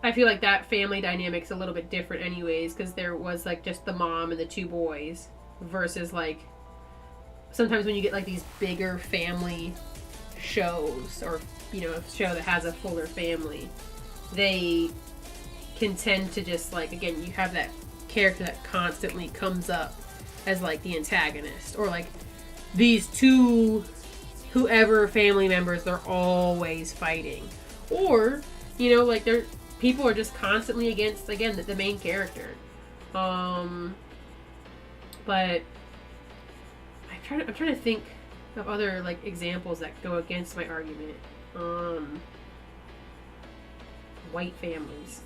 I feel like that family dynamic's a little bit different anyways, because there was, like, just the mom and the two boys, versus, like, sometimes when you get, like, these bigger family shows, or, you know, a show that has a fuller family, they can tend to just, like, again, you have that character that constantly comes up as, like, the antagonist, or, like, these two whoever family members, they're always fighting, or, you know, like, people are just constantly against, again, the main character. But I'm trying to think of other, like, examples that go against my argument. White families.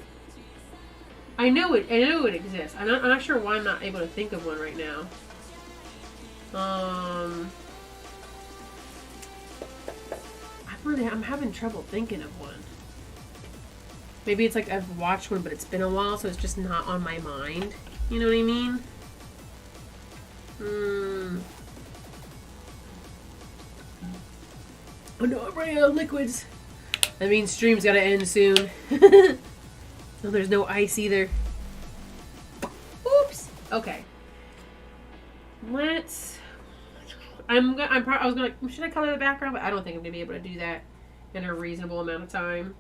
I know it exists. I'm not sure why I'm not able to think of one right now. I'm having trouble thinking of one. Maybe it's like I've watched one, but it's been a while, so it's just not on my mind. You know what I mean? Oh no, I'm running out of liquids. That means stream's gotta end soon. No, there's no ice either. Okay. Let's. I was gonna. Should I color the background? But I don't think I'm gonna be able to do that in a reasonable amount of time,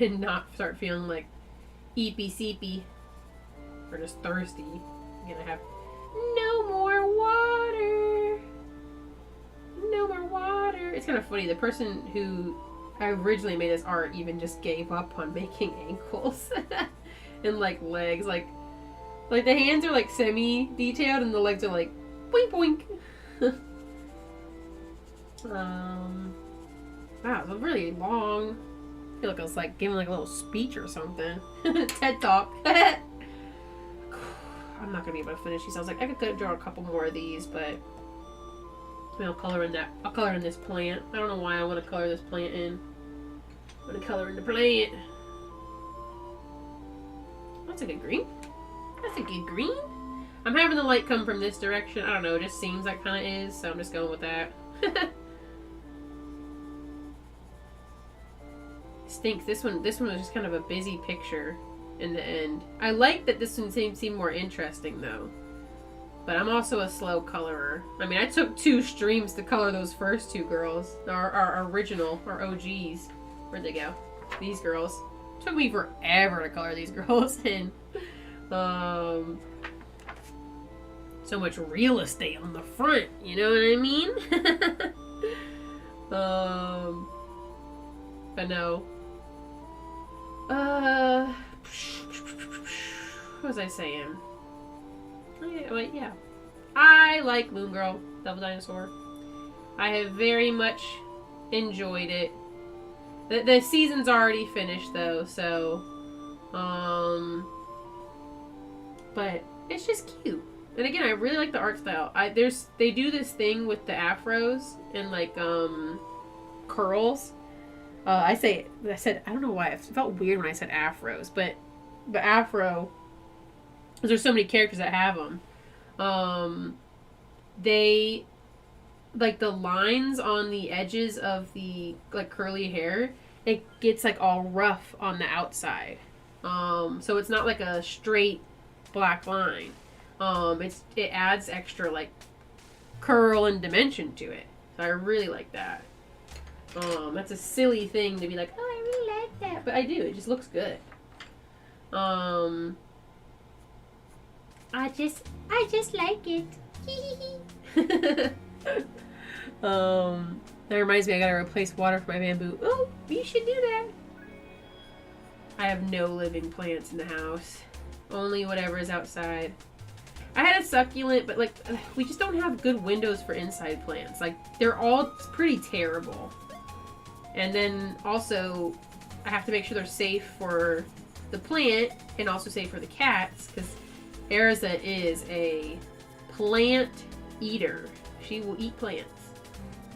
and not start feeling like eepy seepy or just thirsty. I'm gonna have no more water. No more water. It's kind of funny. The person who originally made this art even just gave up on making ankles and like legs. Like the hands are like semi-detailed and the legs are like boink boink. Wow, it was really long. I feel like I was like giving like a little speech or something. TED Talk. I'm not gonna be able to finish these. I was like, I could draw a couple more of these, but I'll color in that. I'll color in this plant. I don't know why I want to color this plant in. I'm gonna color in the plant. That's a good green. That's a good green. I'm having the light come from this direction. I don't know. It just seems like kind of is, so I'm just going with that. Stinks. This one was just kind of a busy picture in the end. I like that this one seemed more interesting though. But I'm also a slow colorer. I mean, I took 2 streams to color those first 2 girls. Our original, our OGs. Where'd they go? These girls. It took me forever to color these girls in. So much real estate on the front, you know what I mean? But no. What was I saying? Yeah. I like Moon Girl, Devil Dinosaur. I have very much enjoyed it. The season's already finished though, so but it's just cute. And again, I really like the art style. They do this thing with the afros and like curls. I said I don't know why it felt weird when I said afros, but afro, because there's so many characters that have them. They like the lines on the edges of the like curly hair, it gets like all rough on the outside. So it's not like a straight black line. It adds extra like curl and dimension to it. So I really like that. That's a silly thing to be like, oh, I really like that, but I do. It just looks good. I just like it. That reminds me, I gotta replace water for my bamboo. Oh, you should do that. I have no living plants in the house. Only whatever is outside. I had a succulent, but like, we just don't have good windows for inside plants. Like, they're all pretty terrible. And then also, I have to make sure they're safe for the plant and also safe for the cats, because Erza is a plant eater. She will eat plants.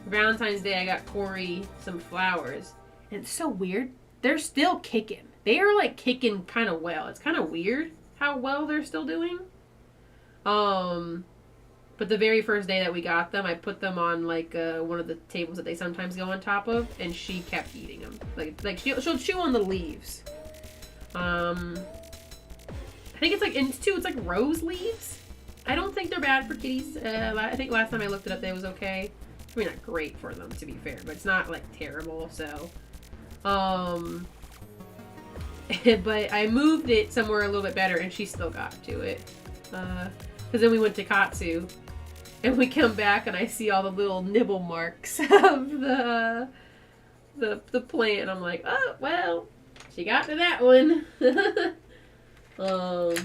For Valentine's Day, I got Corey some flowers. And it's so weird. They're still kicking. They are like kicking kind of well. It's kind of weird how well they're still doing. But the very first day that we got them, I put them on like one of the tables that they sometimes go on top of, and she kept eating them. Like she'll chew on the leaves. I think it's like, and it's like rose leaves. I don't think they're bad for kitties. I think last time I looked it up, it was okay. I mean, not great for them, to be fair, but it's not like terrible. So, but I moved it somewhere a little bit better, and she still got to it. Because then we went to Katsu, and we come back, and I see all the little nibble marks of the plant, and I'm like, oh well, she got to that one. But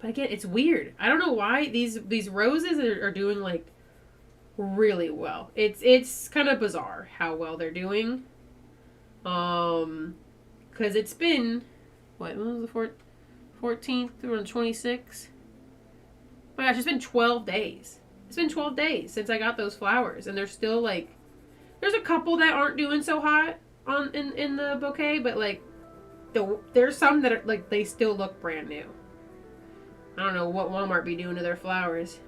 again, it's weird. I don't know why these roses are doing like really well. It's kind of bizarre how well they're doing. Because it's been what was the 14th through the 26th? My gosh, it's been 12 days. It's been 12 days since I got those flowers, and they're still like, there's a couple that aren't doing so hot in the bouquet, but like there's some that are like, they still look brand new. I don't know what Walmart be doing to their flowers.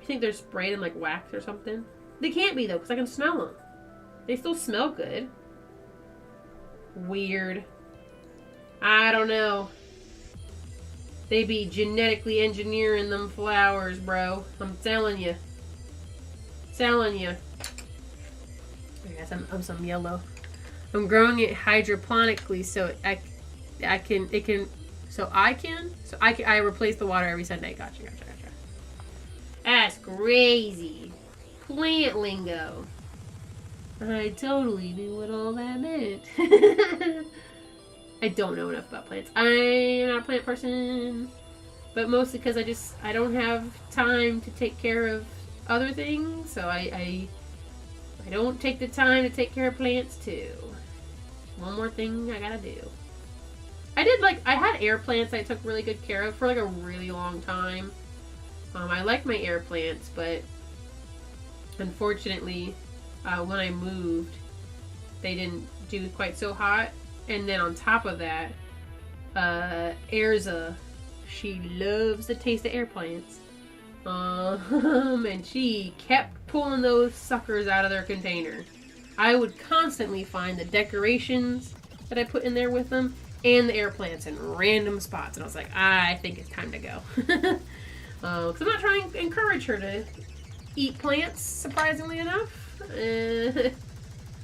I think they're sprayed in like wax or something. They can't be though, because I can smell them. They still smell good. Weird. I don't know. They be genetically engineering them flowers, bro. I'm telling you. Telling you. I got some yellow. I'm growing it hydroponically, so I replace the water every Sunday. Gotcha. That's crazy. Plant lingo. I totally knew what all that meant. I don't know enough about plants. I'm not a plant person, but mostly because I don't have time to take care of other things, so I don't take the time to take care of plants too. One more thing I gotta do. I had air plants I took really good care of for like a really long time. I like my air plants, but unfortunately, when I moved, they didn't do quite so hot. And then on top of that, Erza, she loves the taste of air plants. And she kept pulling those suckers out of their container. I would constantly find the decorations that I put in there with them and the air plants in random spots. And I was like, I think it's time to go. Because I'm not trying to encourage her to eat plants, surprisingly enough.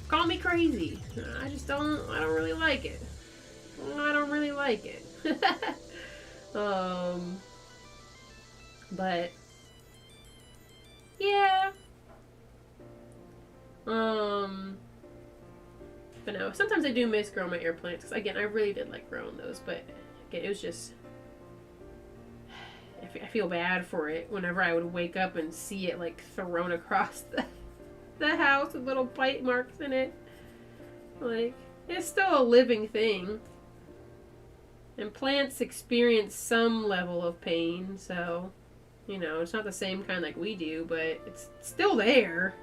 Call me crazy. I don't really like it. I don't really like it. But yeah. But no, sometimes I do miss growing my air plants, because again, I really did like growing those, but again, it was just, I feel bad for it whenever I would wake up and see it like thrown across the house with little bite marks in it. Like, it's still a living thing. And plants experience some level of pain, so, you know, it's not the same kind like we do, but it's still there.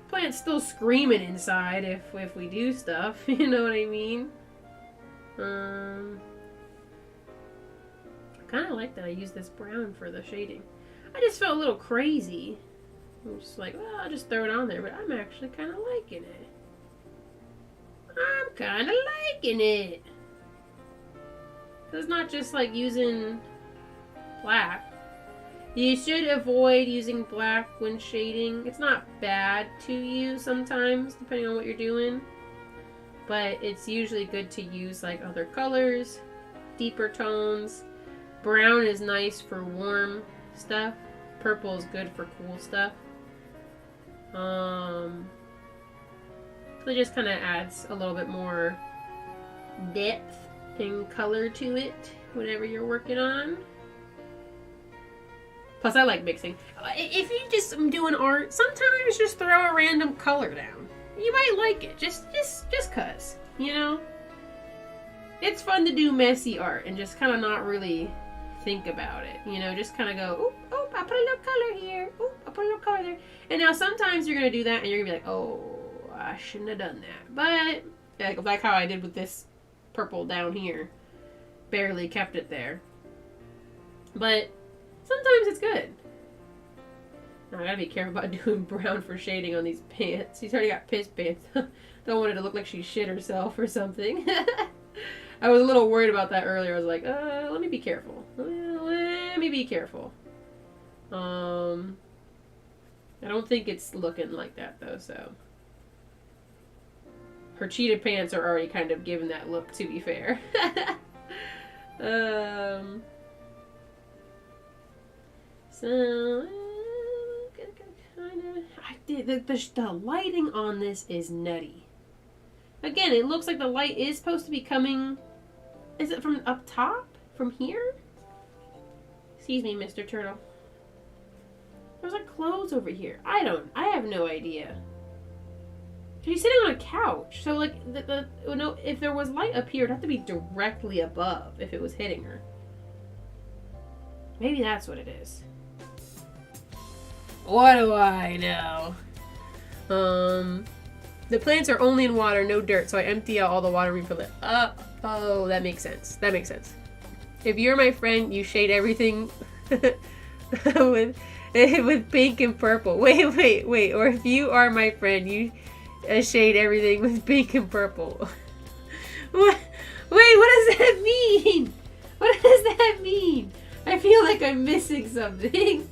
Plant's still screaming inside if we do stuff, you know what I mean? I kind of like that I used this brown for the shading. I just felt a little crazy. I'm just like, well, I'll just throw it on there, but I'm actually kind of liking it. I'm kind of liking it. It's not just like using black. You should avoid using black when shading. It's not bad to use sometimes, depending on what you're doing. But it's usually good to use like other colors, deeper tones. Brown is nice for warm stuff. Purple is good for cool stuff. So it just kind of adds a little bit more depth and color to it, whatever you're working on. Plus, I like mixing. If you just doing art, sometimes just throw a random color down. You might like it, just cause, you know? It's fun to do messy art and just kind of not really think about it, you know? Just kind of go, oop, oop, I put a little color here, oop, I put a little color there. And now sometimes you're going to do that and you're going to be like, oh, I shouldn't have done that. But, like how I did with this purple down here. Barely kept it there. But sometimes it's good. Now, I gotta be careful about doing brown for shading on these pants. She's already got piss pants. Don't want it to look like she shit herself or something. I was a little worried about that earlier. I was like, let me be careful. Let me be careful. I don't think it's looking like that though, so. Her cheetah pants are already kind of giving that look, to be fair. So, the lighting on this is nutty. Again, it looks like the light is supposed to be coming. Is it from up top? From here? Excuse me, Mr. Turtle. There's like clothes over here. I have no idea. She's sitting on a couch, so like if there was light up here, it'd have to be directly above if it was hitting her. Maybe that's what it is. What do I know? The plants are only in water, no dirt, so I empty out all the water, refill it. Oh, that makes sense. That makes sense. If you're my friend, you shade everything with pink and purple. Wait. Or if you are my friend, you shade everything with pink and purple. What? Wait, what does that mean? What does that mean? I feel like I'm missing something.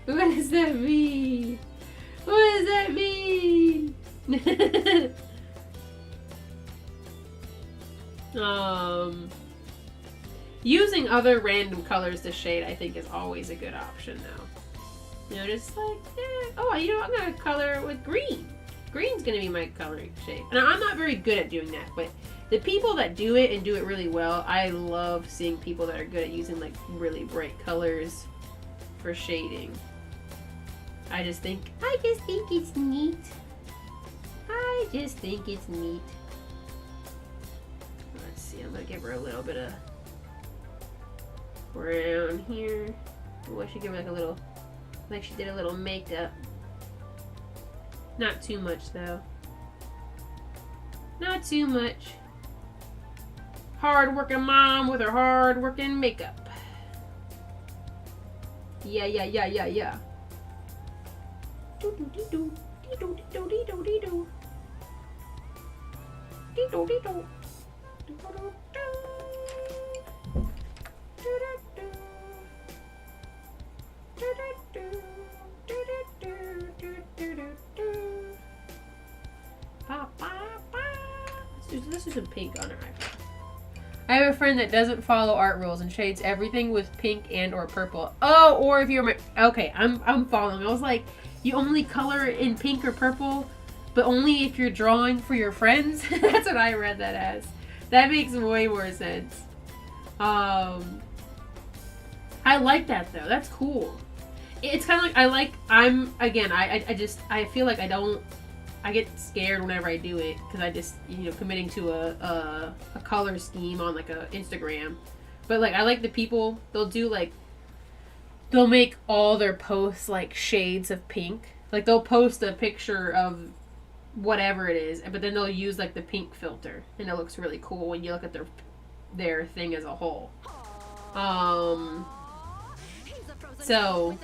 What does that mean? What does that mean? Using other random colors to shade, I think, is always a good option now. You know, just like, oh, you know, I'm gonna color it with green. Green's gonna be my coloring shade. And I'm not very good at doing that, but the people that do it and do it really well, I love seeing people that are good at using like really bright colors for shading. I just think it's neat. I just think it's neat. Let's see, I'm gonna give her a little bit of brown here. Oh, I should give her like a little, like she did a little makeup. Not too much though. Not too much. Hard-working mom with her hard-working makeup. Yeah. Let's do some pink on her eyebrow. I have a friend that doesn't follow art rules and shades everything with pink and or purple. Oh, or if you're okay, I'm following. I was like, you only color in pink or purple, but only if you're drawing for your friends. That's what I read that as. That makes way more sense. I like that though. That's cool. It's kind of like I feel like I get scared whenever I do it because I just, you know, committing to a color scheme on like a Instagram. But like I like the people, they'll make all their posts like shades of pink. Like they'll post a picture of whatever it is, but then they'll use like the pink filter and it looks really cool when you look at their thing as a whole. So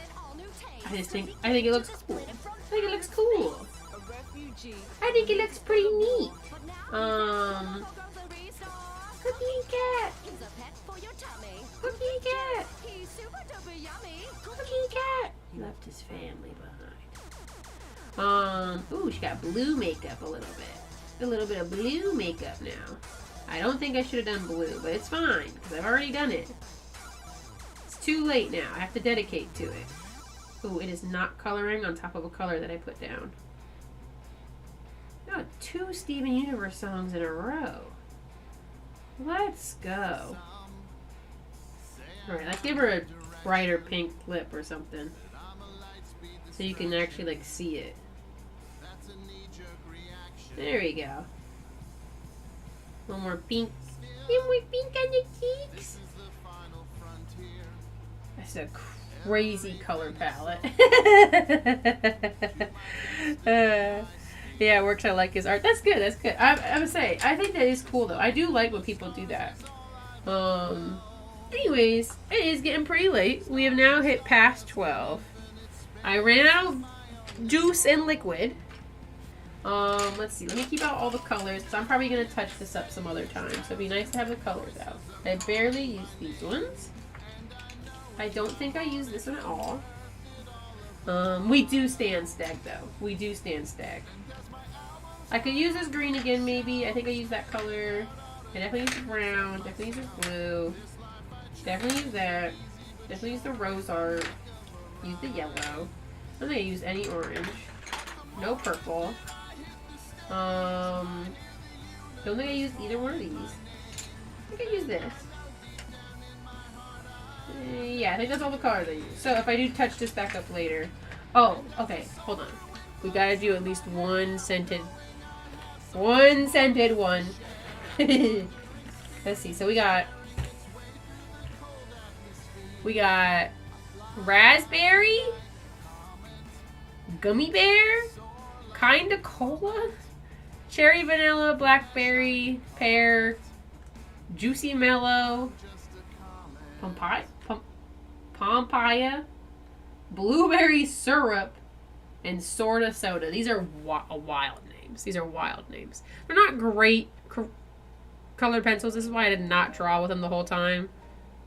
I think it looks cool. I think it looks cool. I think it looks pretty neat. Cookie cat. Cookie cat. Cookie cat. He left his family behind. Ooh, she got blue makeup a little bit. A little bit of blue makeup now. I don't think I should have done blue, but it's fine because I've already done it. It's too late now. I have to dedicate to it. Ooh, it is not coloring on top of a color that I put down. Oh, 2 Steven Universe songs in a row. Let's go. Alright, let's give her a brighter pink lip or something. So you can actually like see it. There we go. One more pink. One more pink on the cheeks. That's a crazy color palette. Yeah, it works. I like his art. That's good. That's good. I would say, I think that is cool though. I do like when people do that. Anyways, it is getting pretty late. We have now hit past 12. I ran out of juice and liquid. Let's see. Let me keep out all the colors because I'm probably going to touch this up some other time. So it'd be nice to have the colors out. I barely use these ones. I don't think I use this one at all. We do stand stag though. We do stand stag. I could use this green again maybe. I think I used that color. I definitely use the brown. Definitely use the blue. Definitely use that. Definitely use the rose art. Use the yellow. I'm not gonna use any orange. No purple. Don't think I used either one of these. I think I used this. Yeah, I think that's all the colors I use. So if I do touch this back up later. Oh, okay. Hold on. We gotta do at least one scented one. Let's see. So we got raspberry, gummy bear, kinda cola, cherry vanilla, blackberry, pear, juicy mellow, papaya, blueberry syrup, and sorta soda. These are wild names. They're not great colored pencils. This is why I did not draw with them the whole time.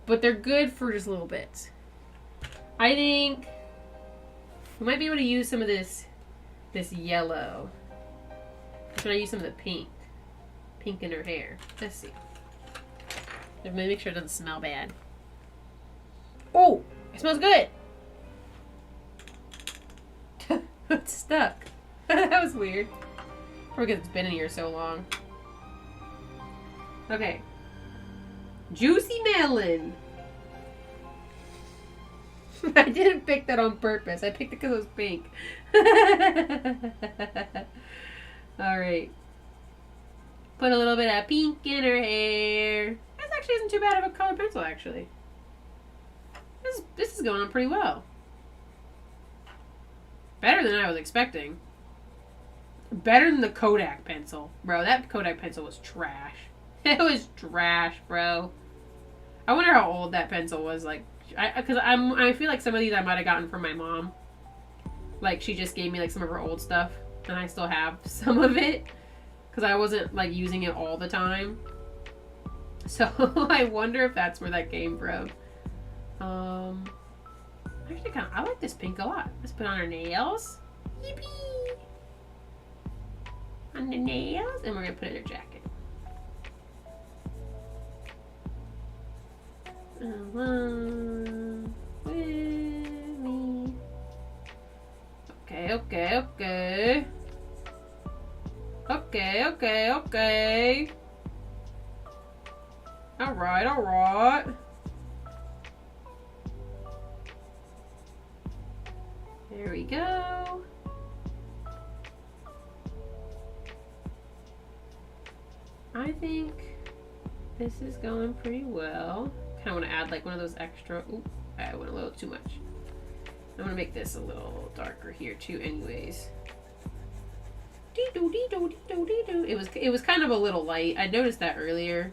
But they're good for just little bits. I think we might be able to use some of this yellow. Should I use some of the pink? Pink in her hair. Let's see. Let me make sure it doesn't smell bad. Oh! It smells good! It's stuck. That was weird. Probably because it's been in here so long. Okay. Juicy melon! I didn't pick that on purpose. I picked it because it was pink. Alright. Put a little bit of pink in her hair. This actually isn't too bad of a colored pencil, actually. This is going on pretty well. Better than I was expecting. Better than the Kodak pencil. Bro, that Kodak pencil was trash. It was trash, bro. I wonder how old that pencil was. Like, because I feel like some of these I might have gotten from my mom. Like, she just gave me like some of her old stuff, and I still have some of it because I wasn't like using it all the time. So I wonder if that's where that came from. Actually, I like this pink a lot. Let's put on our nails. Yippee! On the nails, and we're gonna put it in her jacket. With me. Okay. Okay. Alright. There we go. I think this is going pretty well. Kind of want to add like one of those extra. Oop, I went a little too much. I'm gonna make this a little darker here too, anyways. It was kind of a little light. I noticed that earlier,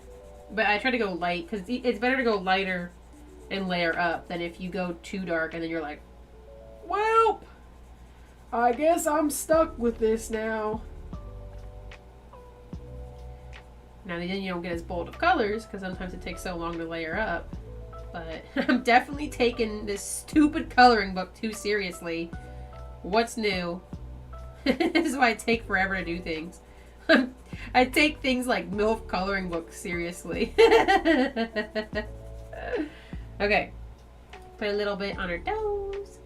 but I tried to go light because it's better to go lighter and layer up than if you go too dark and then you're like, well, I guess I'm stuck with this now. Now then you don't get as bold of colors because sometimes it takes so long to layer up. But I'm definitely taking this stupid coloring book too seriously. What's new? This is why I take forever to do things. I take things like MILF coloring books seriously. Okay. Put a little bit on her toes.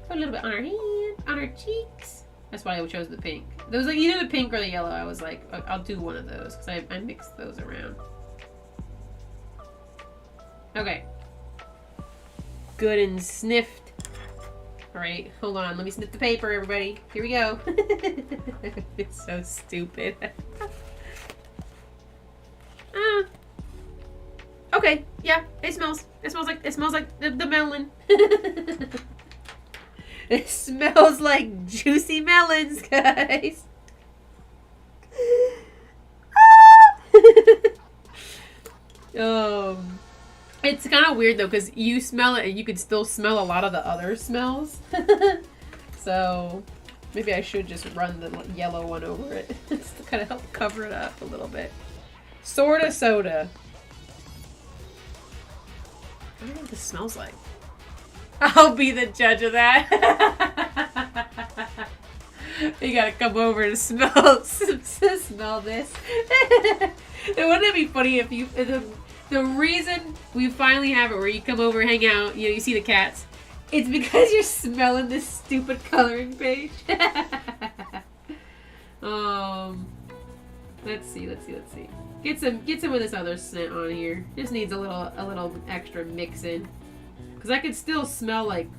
Put a little bit on her hand, on her cheeks. That's why I chose the pink. There was like either the pink or the yellow. I was like, I'll do one of those because I mixed those around. Okay. Good and sniffed. Alright, hold on. Let me sniff the paper, everybody. Here we go. It's so stupid. Okay, yeah, it smells like the melon. It smells like juicy melons, guys. It's kind of weird though because you smell it and you can still smell a lot of the other smells. So maybe I should just run the yellow one over it just to kind of help cover it up a little bit. Sorta soda. I don't know what this smells like. I'll be the judge of that. You gotta come over and smell this. Wouldn't it be funny if you... The reason we finally have it where you come over, hang out, you know, you see the cats, it's because you're smelling this stupid coloring page. Let's see. Get some of this other scent on here. Just needs a little extra mixing. Because I could still smell like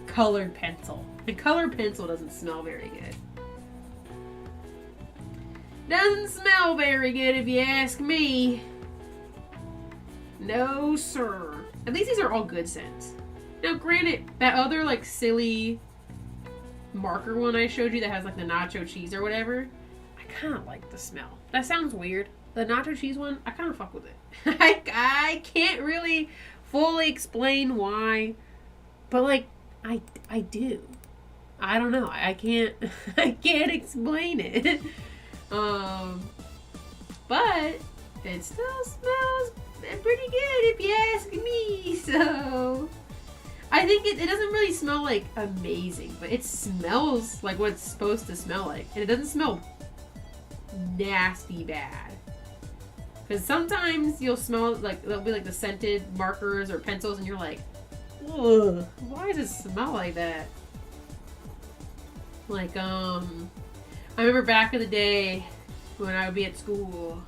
colored pencil. And colored pencil doesn't smell very good. Doesn't smell very good if you ask me. No, sir. At least these are all good scents. Now, granted, that other, like, silly marker one I showed you that has, like, the nacho cheese or whatever, I kind of like the smell. That sounds weird. The nacho cheese one, I kind of fuck with it. I can't really fully explain why, but, like, I do. I don't know. I can't explain it. but it still smells pretty good if you ask me. So I think it doesn't really smell like amazing, but it smells like what it's supposed to smell like, and it doesn't smell nasty bad. Because sometimes you'll smell like there'll be like the scented markers or pencils, and you're like, ugh, why does it smell like that? Like I remember back in the day when I would be at school,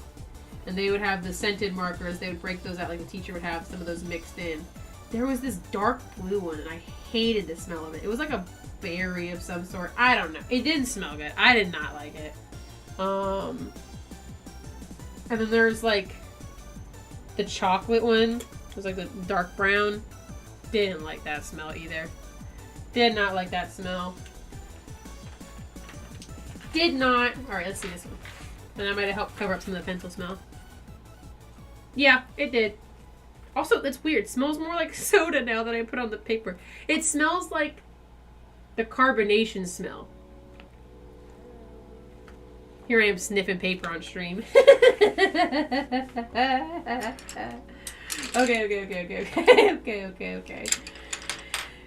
and they would have the scented markers. They would break those out, like the teacher would have some of those mixed in. There was this dark blue one, and I hated the smell of it. It was like a berry of some sort. I don't know. It didn't smell good. I did not like it. And then there's like the chocolate one. It was like the dark brown. Didn't like that smell either. Did not like that smell. Did not. Alright, let's see this one. And that might have helped cover up some of the pencil smell. Yeah, it did. Also, that's weird. It smells more like soda now that I put on the paper. It smells like the carbonation smell. Here I am sniffing paper on stream. Okay.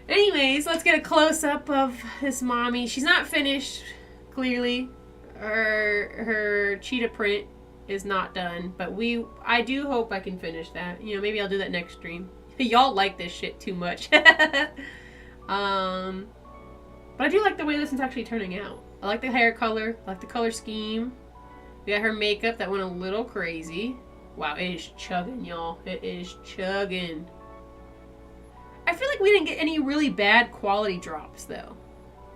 Anyways, let's get a close-up of this mommy. She's not finished, clearly. Her cheetah print is not done, but I do hope I can finish that. You know, maybe I'll do that next stream. Y'all like this shit too much. But I do like the way this is actually turning out. I like the hair color. I like the color scheme. We got her makeup that went a little crazy. Wow, it is chugging, y'all. It is chugging. I feel like we didn't get any really bad quality drops, though.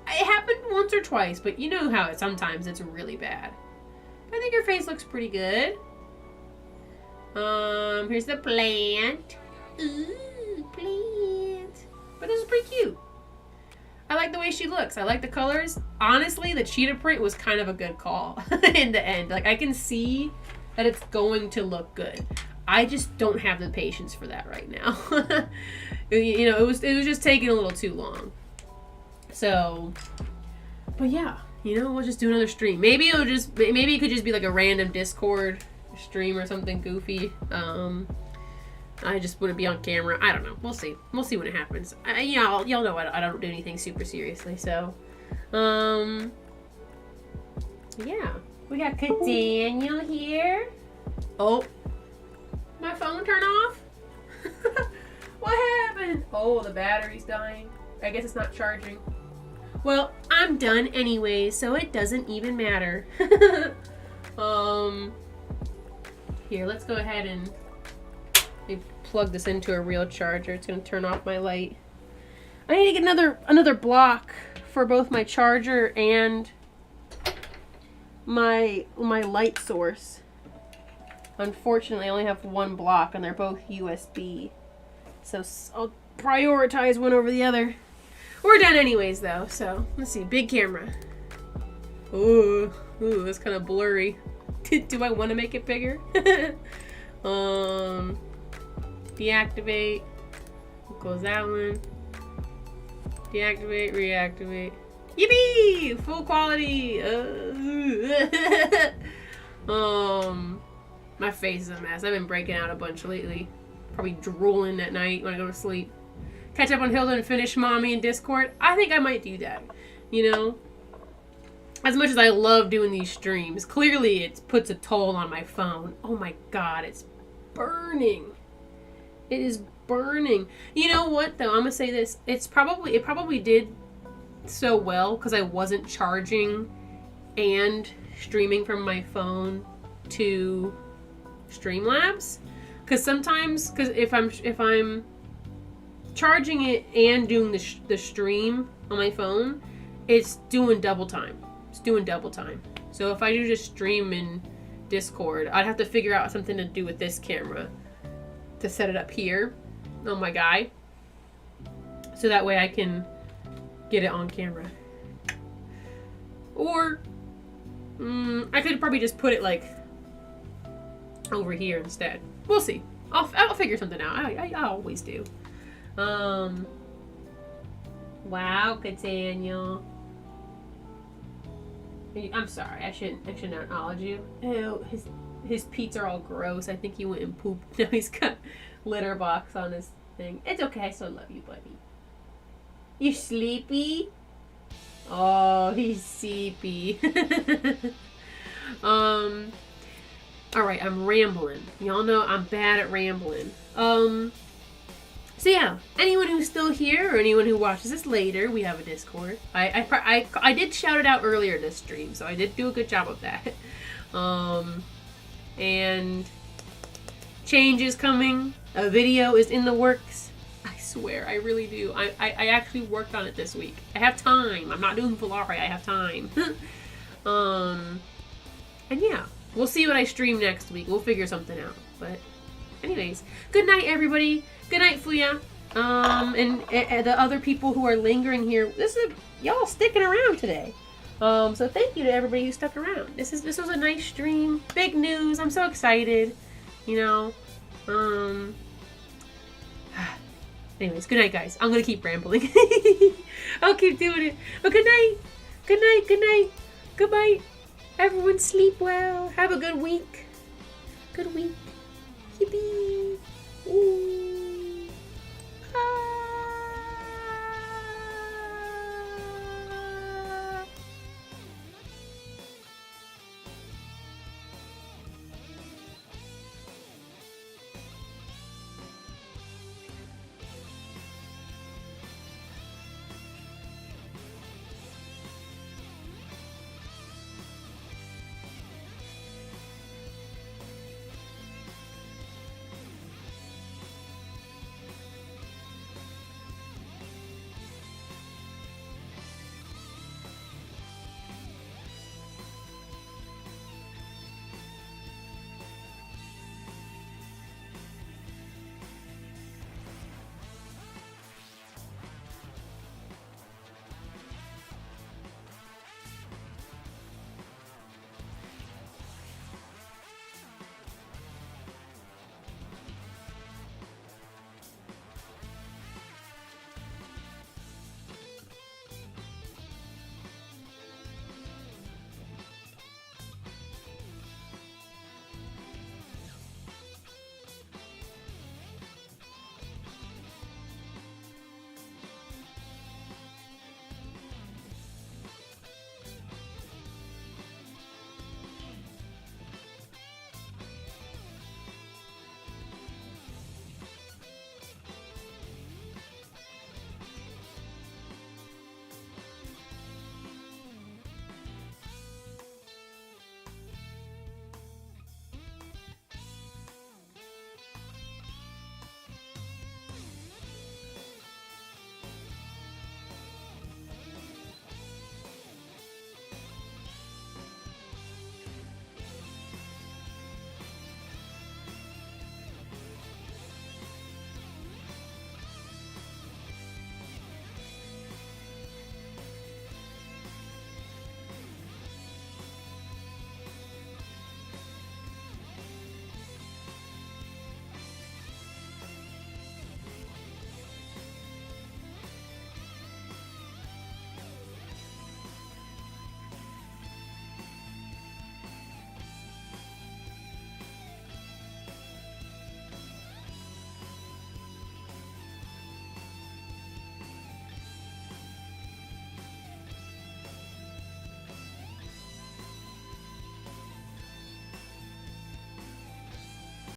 It happened once or twice, but you know how sometimes it's really bad. I think her face looks pretty good. Here's the plant. Ooh, plant. But this is pretty cute. I like the way she looks. I like the colors. Honestly, the cheetah print was kind of a good call in the end. Like, I can see that it's going to look good. I just don't have the patience for that right now. You know, it was just taking a little too long. So, but yeah, you know, we'll just do another stream. Maybe it could just be like a random Discord stream or something goofy. I just wouldn't be on camera. I don't know. We'll see. We'll see when it happens. Y'all know I don't do anything super seriously. So, yeah. We got Daniel here. Oh, my phone turned off? What happened? Oh, the battery's dying. I guess it's not charging. Well, I'm done anyway, so it doesn't even matter. Here, let's go ahead and plug this into a real charger. It's going to turn off my light. I need to get another block for both my charger and my light source. Unfortunately, I only have one block, and they're both USB. So I'll prioritize one over the other. We're done anyways, though. So let's see. Big camera. Ooh, that's kind of blurry. Do I want to make it bigger? Deactivate. We'll close that one. Deactivate, reactivate. Yippee! Full quality. My face is a mess. I've been breaking out a bunch lately. Probably drooling at night when I go to sleep. Catch up on Hilda and finish Mommy in Discord. I think I might do that. You know? As much as I love doing these streams, clearly it puts a toll on my phone. Oh my god, it's burning. It is burning. You know what, though? I'm gonna say this. It probably did so well because I wasn't charging and streaming from my phone to Streamlabs. Because sometimes, if I'm charging it and doing the stream on my phone, it's doing double time. It's doing double time. So if I do just stream in Discord, I'd have to figure out something to do with this camera to set it up here on my guy, so that way I can get it on camera. Or I could probably just put it like over here instead. We'll see. I'll figure something out. I always do. Wow, Daniel. I'm sorry. I shouldn't acknowledge you. Ew, his pizza are all gross. I think he went and pooped. Now he's got litter box on his thing. It's okay. I still love you, buddy. You sleepy? Oh, he's sleepy. Alright, I'm rambling. Y'all know I'm bad at rambling. So yeah, anyone who's still here or anyone who watches this later, we have a Discord. I did shout it out earlier this stream, so I did do a good job of that. And change is coming. A video is in the works. I swear, I really do. I actually worked on it this week. I have time. I'm not doing Valari. I have time. And yeah, we'll see what I stream next week. We'll figure something out. But anyways, good night, everybody. Good night, Fuya. And the other people who are lingering here. Y'all sticking around today. So thank you to everybody who stuck around. This was a nice stream. Big news. I'm so excited. You know. Anyways, good night, guys. I'm gonna keep rambling. I'll keep doing it. But good night. Good night. Good night. Goodbye. Everyone sleep well. Have a good week. Good week. Yippee. Ooh.